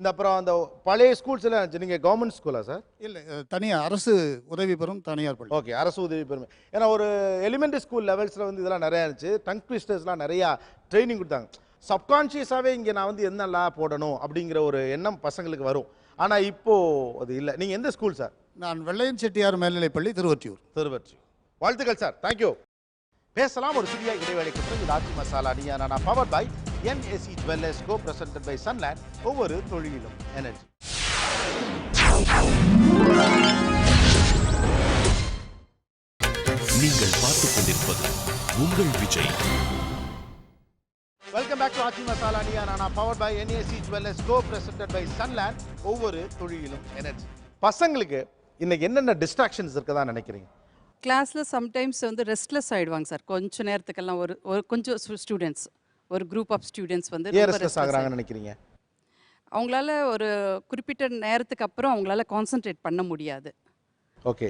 இந்த அப்புறம் அந்த பழைய ஸ்கூல்ஸில் நீங்கள் கவர்மெண்ட் ஸ்கூலா சார்? இல்லை, தனியார் அரசு உதவி பெறும் தனியார் பள்ளி. ஓகே, அரசு உதவி பெறும். ஏன்னா ஒரு எலிமெண்ட்ரி ஸ்கூல் லெவல்ஸில் வந்து இதெல்லாம் நிறையா இருந்துச்சு. டங் ட்விஸ்டர்ஸ்லாம் நிறையா ட்ரைனிங் கொடுத்தாங்க. சப்கான்ஷியஸாகவே இங்கே நான் வந்து என்னெல்லாம் போடணும் அப்படிங்கிற ஒரு எண்ணம் பசங்களுக்கு வரும். ஆனால் இப்போது அது இல்லை. நீங்கள் எந்த ஸ்கூல் சார்? நான் வெள்ளையன் செட்டியார் மேல்நிலைப்பள்ளி, திருவொற்றியூர். வாழ்த்துக்கள் சார், தேங்க்யூ. பேசலாம் ஒரு சிறிய இடைவேளைக்கு பிறகு. ராஜி மசாலா நியானா powered by NAC Jewellers Co presented by Sunland. ஒவ்வொரு தொழிலும் எனர்ஜி. நீங்கள் பார்த்துக் கொண்டிருப்பது உங்கள் Vijay. Welcome back to Raji Masala நியானா powered by NAC Jewellers Co presented by Sunland. ஒவ்வொரு தொழிலும் எனர்ஜி. பசங்களுக்கு இன்னைக்கு என்னென்ன டிஸ்ட்ராக்ஷன்ஸ் இருக்கதா நினைக்கிறீங்க? கிளாஸில் சம்டைம்ஸ் வந்து ரெஸ்ட்லெஸ் ஆகிடுவாங்க சார். கொஞ்சம் நேரத்துக்கெல்லாம் ஒரு கொஞ்சம் ஸ்டூடெண்ட்ஸ், ஒரு குரூப் ஆஃப் ஸ்டூடெண்ட்ஸ் வந்து ரெஸ்ட்லெஸ் ஆகுறாங்கன்னு நினைக்கிறீங்க? அவங்களால ஒரு குறிப்பிட்ட நேரத்துக்கு அப்புறம் அவங்களால கான்சென்ட்ரேட் பண்ண முடியாது. ஓகே,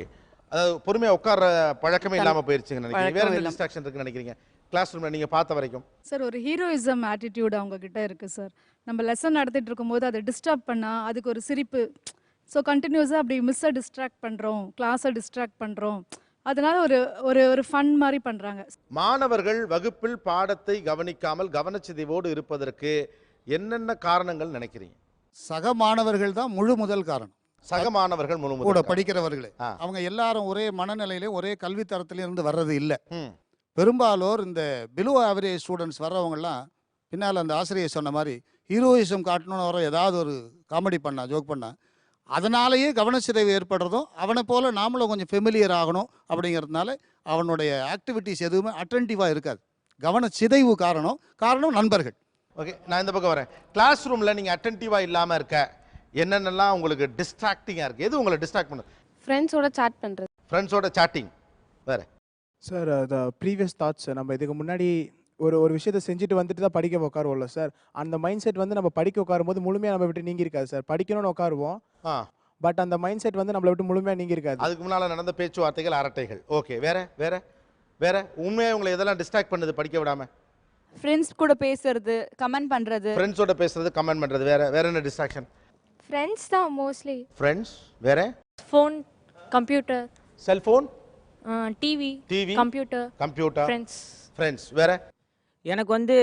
அதாவது பொறுமையாக உட்கார பழக்கமே இல்லாமல் போயிருச்சுங்க நினைக்கிறீங்க. வேற என்ன டிஸ்ட்ராக்ஷன் இருக்குன்னு நினைக்கிறீங்க கிளாஸ் ரூமில் நீங்கள் பார்த்த வரைக்கும்? சார், ஒரு ஹீரோயிசம் ஆட்டிடியூட் அவங்க கிட்ட இருக்குது சார். நம்ம லெசன் நடத்திட்டு இருக்கும்போது அதை டிஸ்டர்ப் பண்ணால் அதுக்கு ஒரு சிரிப்பு. ஸோ கண்டினியூஸாக அப்படி மிஸ்ஸை டிஸ்ட்ராக்ட் பண்ணுறோம், கிளாஸை டிஸ்ட்ராக்ட் பண்ணுறோம். அதனால ஒரு ஃபன் மாதிரி பண்றாங்க. மாணவர்கள் வகுப்பில் பாடத்தை கவனிக்காமல் கவனச்சிதைவோடு இருப்பதற்கு என்னென்ன காரணங்கள் நினைக்கிறீங்க? சக மாணவர்கள் தான் முழு முதல் காரணம். சக மாணவர்கள் கூட படிக்கிறவர்களே அவங்க எல்லாரும் ஒரே மனநிலையிலே ஒரே கல்வி தரத்திலே இருந்து வர்றது இல்லை. பெரும்பாலோர் இந்த பிலோ ஆவரேஜ் ஸ்டூடெண்ட்ஸ் வர்றவங்கலாம் பின்னால் அந்த ஆசிரியர் சொன்ன மாதிரி ஹீரோயிசம் காட்டணும்னு வர ஏதாவது ஒரு காமெடி பண்ணா, ஜோக் பண்ணா, அதனாலேயே கவனச்சிதைவு ஏற்படுறதும், அவனை போல் நாமளும் கொஞ்சம் ஃபெமிலியர் ஆகணும் அப்படிங்கிறதுனால அவனுடைய ஆக்டிவிட்டீஸ் எதுவுமே அட்டென்டிவாக இருக்காது. கவனச்சிதைவு காரணம் நண்பர்கள். ஓகே, நான் இந்த பக்கம் வரேன். கிளாஸ் ரூமில் நீங்கள் அட்டென்டிவாக இல்லாமல் இருக்க என்னென்னலாம் உங்களுக்கு டிஸ்ட்ராக்டிங்காக இருக்குது? எது உங்களை டிஸ்ட்ராக்ட் பண்ணுது? ஃப்ரெண்ட்ஸோட சாட் பண்ணுறது. ஃப்ரெண்ட்ஸோட சாட்டிங். வேறு சார், ப்ரீவியஸ் தாட்ஸ் நம்ம இதுக்கு முன்னாடி ஒரு விஷயத்தை செஞ்சுட்டு வந்துட்டு தான் படிக்க உட்காருவோம்ல சார், அந்த மைண்ட் செட் வந்து நம்ம படிக்க உட்காரும் போது முழுமையாக நம்ம விட்டு நீங்கி இருக்காது சார். படிக்கணும்னு உட்காருவோம், பட் அந்த மைண்ட் செட் வந்து நம்மளை விட்டு முழுமையாக நீங்கி இருக்காது. அதுக்கு முன்னால் நடந்த பேச்சுவார்த்தைகள், அரட்டைகள். ஓகே, வேற உண்மையாக உங்களை எதெல்லாம் டிஸ்ட்ராக்ட் பண்ணுது படிக்க விடாமல்? ஃப்ரெண்ட்ஸ் கூட பேசுறது, கமெண்ட் பண்ணுறது. ஃப்ரெண்ட்ஸோட பேசுறது, கமெண்ட் பண்ணுறது. வேற என்ன டிஸ்ட்ராக்ஷன்? ஃப்ரெண்ட்ஸ் தான் மோஸ்ட்லி. ஃப்ரெண்ட்ஸ். வேற phone, computer. Cellphone, TV, computer. Friends. வேற எனக்கு வந்து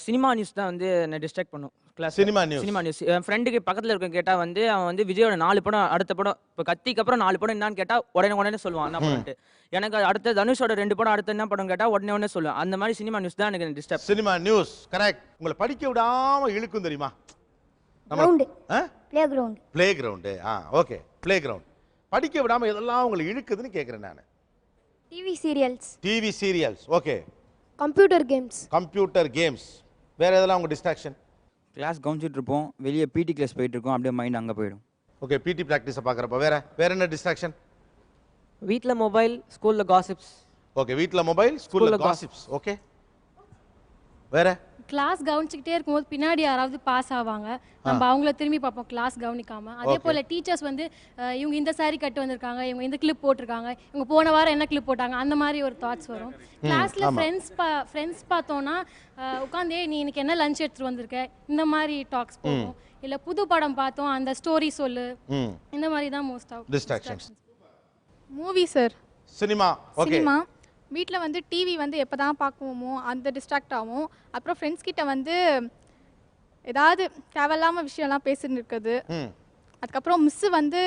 சினிமா நியூஸ் தான் வந்து என்ன டிஸ்ட்ராக்ட் பண்ணும் கிளாஸ். சினிமா நியூஸ் என் ஃப்ரெண்டுக்கு பக்கத்தில் இருக்க கேட்டால் வந்து அவன் வந்து விஜயோட 4 படம், அடுத்த படம் இப்போ கத்திக்கு அப்புறம் 4 படம் என்னான்னு கேட்டால் உடனே சொல்லுவான் என்ன படம்ட்டு. எனக்கு அடுத்த தனுஷோட 2 படம், அடுத்த என்ன படம் கேட்டால் உடனே சொல்லுவேன். அந்த மாதிரி சினிமா நியூஸ் தான் எனக்கு டிஸ்டர்ப். Cinema news correct. உங்களை படிக்க விடாம இழுக்கும் தெரியுமா? Play ground. Okay, play ground. படிக்க விடாம எதெல்லாம் உங்களை இழுக்குதுன்னு கேட்குறேன் நான். TV serials. Okay. Computer games. வேற எதெல்லாம் உங்க டிஸ்ட்ராக்ஷன்? கிளாஸ் கவனிச்சிட்டு இருப்போம், வெளியே பிடி கிளாஸ் போயிட்டு இருக்கோம், அப்படியே மைண்ட் அங்கே போயிடும். ஓகே, பிடி ப்ராக்டிஸை பார்க்குறப்ப. வேற என்ன டிஸ்ட்ராக்ஷன்? வீட்டில் மொபைல், ஸ்கூலில் காசிப்ஸ். ஓகே, வீட்டில் மொபைல், ஸ்கூலில் காசிப்ஸ். ஓகே, வேற கிளாஸ் கவனிச்சுக்கிட்டே இருக்கும்போது பின்னாடி யாராவது பாஸ் ஆவாங்க, நம்ம அவங்கள திரும்பி பார்ப்போம் கிளாஸ் கவனிக்காம. அதே போல் டீச்சர்ஸ் வந்து இவங்க இந்த சாரி கட்டு வந்திருக்காங்க, இவங்க இந்த கிளிப் போட்டிருக்காங்க, இவங்க போன வாரம் என்ன கிளிப் போட்டாங்க, அந்த மாதிரி ஒரு தாட்ஸ் வரும். கிளாஸில் ஃப்ரெண்ட்ஸ் பார்த்தோன்னா உட்காந்தே நீ இன்னைக்கு என்ன லஞ்ச் எடுத்துகிட்டு வந்திருக்க, இந்த மாதிரி டாக்ஸ் போகும். இல்லை புது படம் பார்த்தோம் அந்த ஸ்டோரி சொல்லு, இந்த மாதிரி தான் most of distractions. Movie sir. Cinema. Okay. Cinema வீட்டில் வந்து டிவி வந்து எப்போ தான் பார்க்குவோமோ அந்த டிஸ்ட்ராக்ட் ஆகும். அப்புறம் ஃப்ரெண்ட்ஸ் கிட்ட வந்து ஏதாவது தேவையில்லாமல் விஷயம்லாம் பேசிட்டு இருக்குது. அதுக்கப்புறம் மிஸ்ஸு வந்து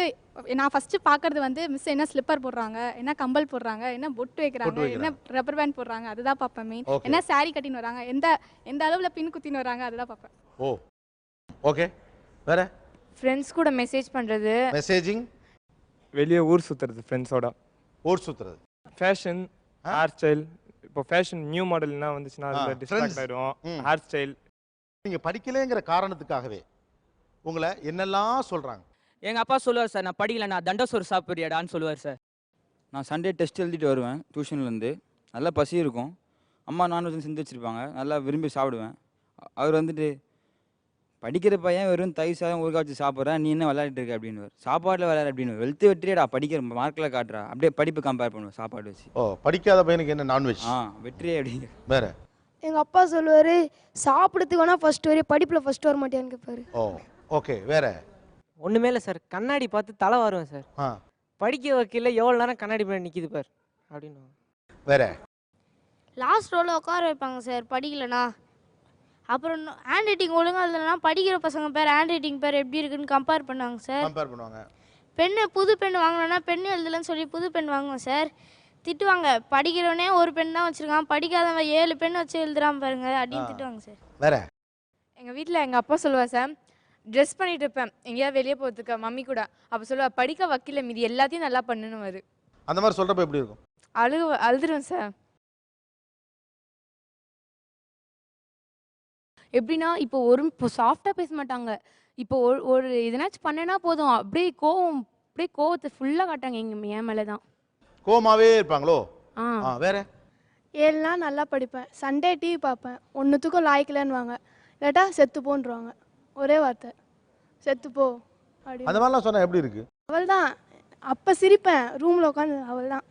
நான் ஃபஸ்ட்டு பார்க்குறது வந்து மிஸ் என்ன ஸ்லிப்பர் போடுறாங்க, என்ன கம்பல் போடுறாங்க, என்ன பொட்டு வைக்கிறாங்க, என்ன ரப்பர் பேண்ட் போடுறாங்க, அதுதான் பார்ப்பேன் மெயின். என்ன சாரீ கட்டின்னு வராங்க, எந்த அளவில் பின் குத்தின்னு வராங்க, அதுதான் பார்ப்பேன். ஓ ஓகே. வேற ஃப்ரெண்ட்ஸ் கூட மெசேஜ் பண்ணுறது, மெசேஜிங், வெளியே ஊர் சுற்றுறது ஃப்ரெண்ட்ஸோட, ஊர் சுற்றுறது, ஃபேஷன், ஹேர் ஸ்டைல். இப்போ ஃபேஷன் நியூ மாடல்லாம் வந்துச்சுன்னா அதில் டிஸ்ட்ராக்ட் ஆகிடும். Hair style. நீங்கள் படிக்கலைங்கிற காரணத்துக்காகவே உங்களை என்னெல்லாம் சொல்கிறாங்க? எங்கள் அப்பா சொல்லுவார் சார், நான் படிக்கல, நான் தண்டசோறு சாப்பிட்றியாடான்னு சொல்லுவார் சார். நான் சண்டே டெஸ்ட் எழுதிட்டு வருவேன் டியூஷன்லேருந்து. நல்லா பசி இருக்கும். அம்மா நான்வெஜ் செஞ்சு வச்சுருப்பாங்க, நல்லா விரும்பி சாப்பிடுவேன். அவர் வந்துட்டு படிக்கிற பையன் வெறும் தயிர் சாதம் ஊறுகாய் வச்சு சாப்பிட்றேன், நீ என்ன விளையாடிட்டு இருக்க அப்படின்னு. சாப்பாட்டில் விளையாட அப்படின்னு வெளுத்து வெற்றியடா, படிக்கிற மார்க்கில் காட்டுறா, அப்படியே படிப்பு கம்பேர் பண்ணுவேன் சாப்பாடு வச்சு. ஓ படிக்காத பையனுக்கு என்ன நான்வெஜ்? வெற்றியே அப்படிங்க. வேற எங்கள் அப்பா சொல்லுவார் சாப்பிட்றதுக்கு வேணால் ஃபர்ஸ்ட் வரையும் படிப்பில் ஃபர்ஸ்ட் வர மாட்டேன்னு கேட்பாரு. ஓ ஓகே. வேற ஒன்றுமே இல்லை சார், கண்ணாடி பார்த்து தலை வருவேன் சார். படிக்க வைக்கல எவ்வளோ நேரம் கண்ணாடி பண்ணி நிற்கிது பார் அப்படின்னு. வேற லாஸ்ட் ரோவில் உட்கார வைப்பாங்க சார் படிக்கலனா. அப்புறம் ஹேண்ட் ரைட்டிங் ஒழுங்காக இல்லைனா படிக்கிற பசங்க பேர் ஹேண்ட் ரைட்டிங் பேர் எப்படி இருக்குன்னு கம்பேர் பண்ணுவாங்க சார். கம்பேர் பண்ணுவாங்க. பெண்ணு புது பெண் வாங்கினா பெண்ணு எழுதலன்னு சொல்லி புது பெண் வாங்குவோம் சார். திட்டுவாங்க, படிக்கிறவனே ஒரு பெண் தான் வச்சுருக்கான், படிக்காதவன் 7 பெண் வச்சு எழுதுறான் பாருங்க அப்படின்னு திட்டுவாங்க சார். வேற எங்கள் வீட்டில் எங்கள் அப்பா சொல்லுவார் சார், ட்ரெஸ் பண்ணிட்டு இருப்பேன் எங்கேயாவது வெளியே போகிறதுக்கு மம்மி கூட, அப்போ சொல்லுவா படிக்க வக்கீல மீதி எல்லாத்தையும் நல்லா பண்ணுன்னு வரு. அந்த மாதிரி சொல்கிறப்ப எப்படி இருக்கும்? அழுதுருவேன் சார். எப்படின்னா இப்போ சாஃப்டாக பேச மாட்டாங்க. இப்போ ஒரு எதனாச்சும் பண்ணனா போதும் அப்படியே கோவத்தை ஃபுல்லாக காட்டாங்க என் மேலே தான். கோமாவே இருப்பாங்களோ? வேற 7 நாள் நல்லா படிப்பேன், சண்டே டிவி பார்ப்பேன், ஒன்றுத்துக்கும் லாய்க்கலன்னு வாங்க, இல்லாட்டா செத்து போன்றுவாங்க. ஒரே வார்த்தை, செத்து போ அப்படி. அந்த மாதிரிலாம் சொன்னால் எப்படி இருக்கு? அவள் தான் அப்போ சிரிப்பேன் ரூமில் உட்காந்து, அவள் தான்